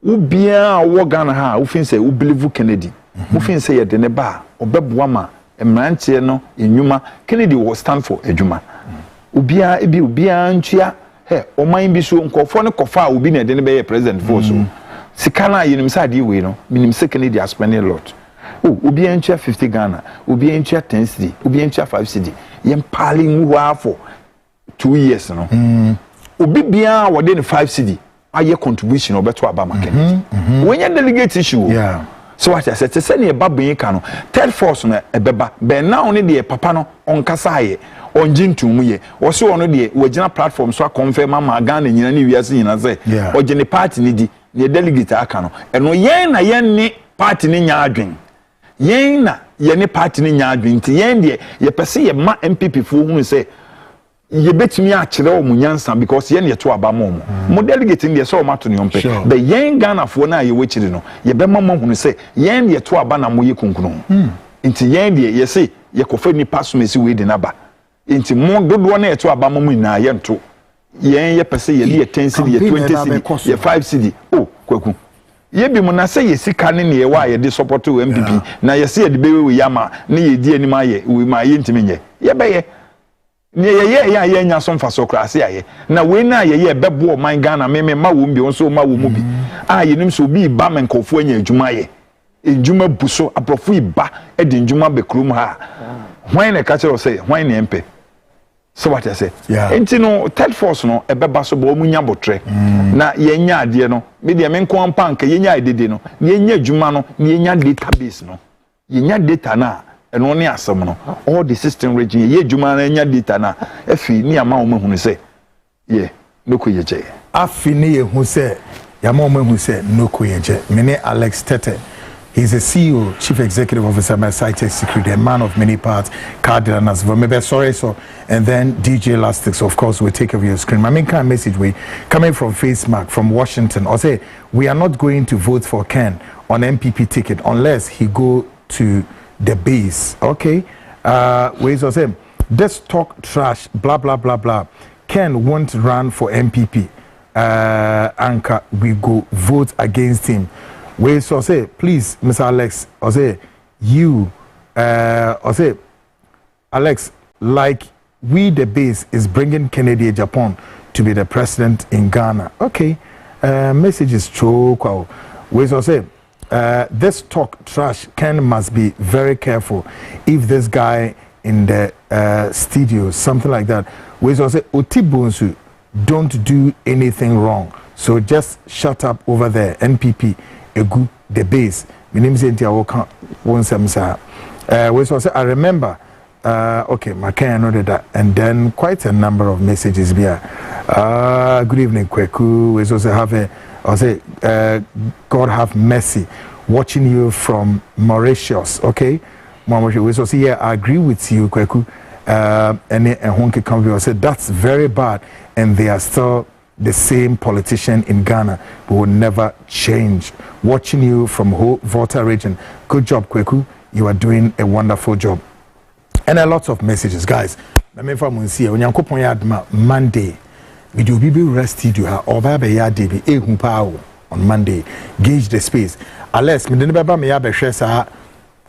ubia wo Ghana ha wo fin say wo believe Kennedy wo fin say ye de ne ba obeboa ma emrantie no enwuma Kennedy will stand for edwuma ubia ntua oman bi so nkofo ne kofa obi na de ne be president for so sika na yenim sa de we no minim se Kennedy are spending a lot ubia ntua 50 Ghana ubia ntua 10 cedi ubia ntua 5 cedi yem pali nwa for 2 years no obi bia wode ne 5 cedi aye contribution obeto aba market when you delegate issue so what I said to say ne babin ka no third force no ebeba be now ne de papa no onkasa aye onjintum ye wo se ono de wagina platform so confirm ma Ghana nyina ne wiase nyina say ogine party ne di ne delegate aka no eno yen na yen ne party ne nya adwen yen na ye ne party ne nya adwen ti yen de ye pese ye ma NPP fu hu say ye betimi a kire o munyansa because yen ye to aba mo delegate ne so o mato ne ompe the yen Ghana fo na ye wechiri no ye be mama hu say yen ye to aba na mo ye kunkunu nti yen de ye say ye kofa ni pasumesi we de na ba nti mo dodo na ye to aba mo na ye nto yen ye pese ye ye 10 cedi ye 20 cedi ye 5 cedi oh kwaku ye bi mo na say ye sika ne ne ye wa ye de support o MPP na ye say ye de bewe we yama ne ye di anima ye we ma ye ntimi nye ye be ye ne ye nya so mfa so krase aye na we na ye bebo man Ghana me ma wo mbi so ma wo mu bi ye nim so bi ba men kofu anya adwuma ye adwuma buso aprofu iba e de adwuma be krum ha hwan na ka kire say hwan na empe so what I say enti no third force no ebeba so bo mu nya botre na ye nya ade no me de me nko ampa nka ye nya adede no ye nya adwuma no ye nya database no ye nya data na eno ne asem no all the system region ye adwuma na nya data na afi ni ama wo mahunu say ye noko ye je afi ni ye hu say ya ma wo mahunu say noko ye je me ne Alex Tete. He's a CEO, Chief Executive Officer by Cytex Security, a man of many parts, Cardinal Nasvo, maybe sorry, so, and then DJ Elastics, of course, will take over your screen. My main kind of message we coming from FaceMark, from Washington, or say, we are not going to vote for Ken on MPP ticket unless he go to the base. Okay? Ways or say, this talk trash, blah, blah, blah, blah. Ken won't run for MPP. Anchor, we go vote against him. We so say, please, Mr. Alex, or say, you, or say, Alex, like we the base is bringing Kennedy Japan to be the president in Ghana. Okay, message is true. We so say, this talk trash. Ken must be very careful if this guy in the studio, something like that. We so say, Otibunsu, don't do anything wrong. So just shut up over there, NPP. Egu the base. My name is Intia Woka Wonsamsa. We so say I remember okay, my can know that and then quite a number of messages here. Good evening, Kweku. We so say have a I say God have mercy. Watching you from Mauritius, okay? We so say yeah, I agree with you, Kweku. And Honke Kambi said that's very bad, and they are still the same politician in Ghana who will never change. Watching you from Volta region. Good job, Kweku. You are doing a wonderful job. And a lot of messages, guys. Let me from see when you Monday. We do be rest studio or baby ya debi on Monday. Gauge the space. Unless me didn't me have a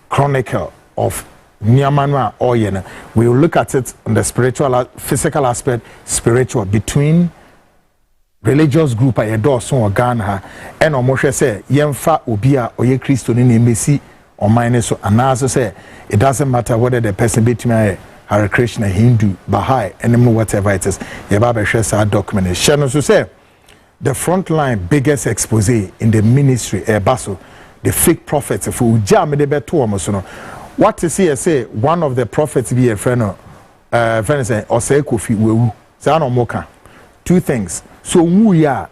chronicle of Nyamanwa or Yena. We will look at it on the spiritual, physical aspect, spiritual between religious group a do so Ghana and almost say yemfa obia oye Christo ni embassy or mine so anazo say it doesn't matter whether the person between Hare Krishna, Hindu, Baha'i, and whatever it is. Yababa shares our document. Shannon so say the frontline biggest expose in the ministry Basso, the fake prophets for Ujam de Betuamosono. What to see say one of the prophets be a friend say or say Kofi Wu Zano Moka. Two things. So we are,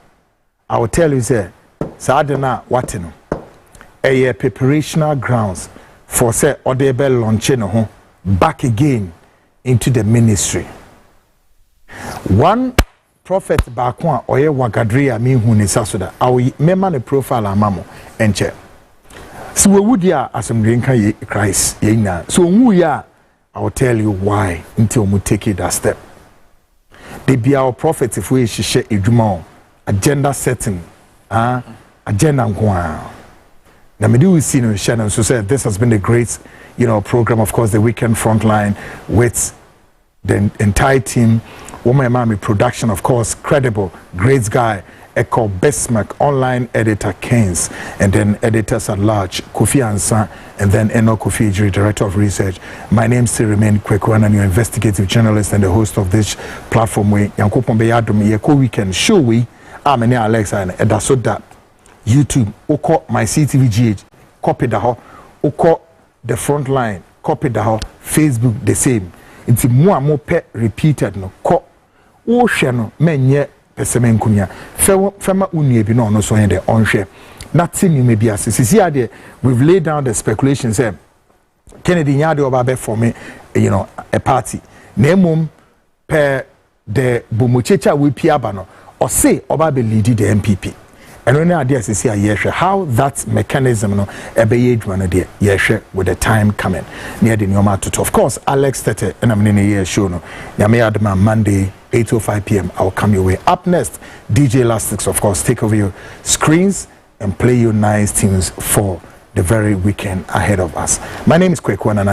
I will tell you, say, Sadena Watino, a preparational grounds for say Odebe launching back again into the ministry. One prophet Bakwa Oye Wagadria mi Hunisasoda, I will remember the profile amamo and check. So we would ya as some drinker Christ yena. So we are, I will tell you why until we take it that step. They be our prophets if we share a agenda setting, agenda nkwa. Now me do see no Shannon so said this has been a great, program. Of course, the weekend frontline with the entire team. Woman Mami production, of course, credible, great guy, Echo Besmark, online editor Keynes, and then editors at large, Kofi Ansa, and then Eno Kofi Ejiri, Director of Research. My name still remains Kwekwan, and you're investigative journalist and the host of this platform. We Yankopon Beyadum Yeko Weekend Show. We Many Alexa and Edasoda YouTube. Oko my CTVGH, copy the ho. Oko the front line, copy the ho. Facebook the same. It's more pet repeated no. Ko Ocean menye. Peseme nkunya fema unie bi no so yen de onhwe nothing you may be as sisi ade we've laid down the speculation say Kennedy nyade oba be for me a party nemum per the bomochecha we piaba no or say oba be lead the NPP and when ade sisi ayehwe how that mechanism no ebeye adwuma no de yehwe with the time coming near the nyoma to of course Alex Tete and I'm in a show no nyame adama Monday 8:05 p.m. I'll come your way. Up next, DJ Elastics, of course, take over your screens and play you nice tunes for the very weekend ahead of us. My name is Kwekwan, and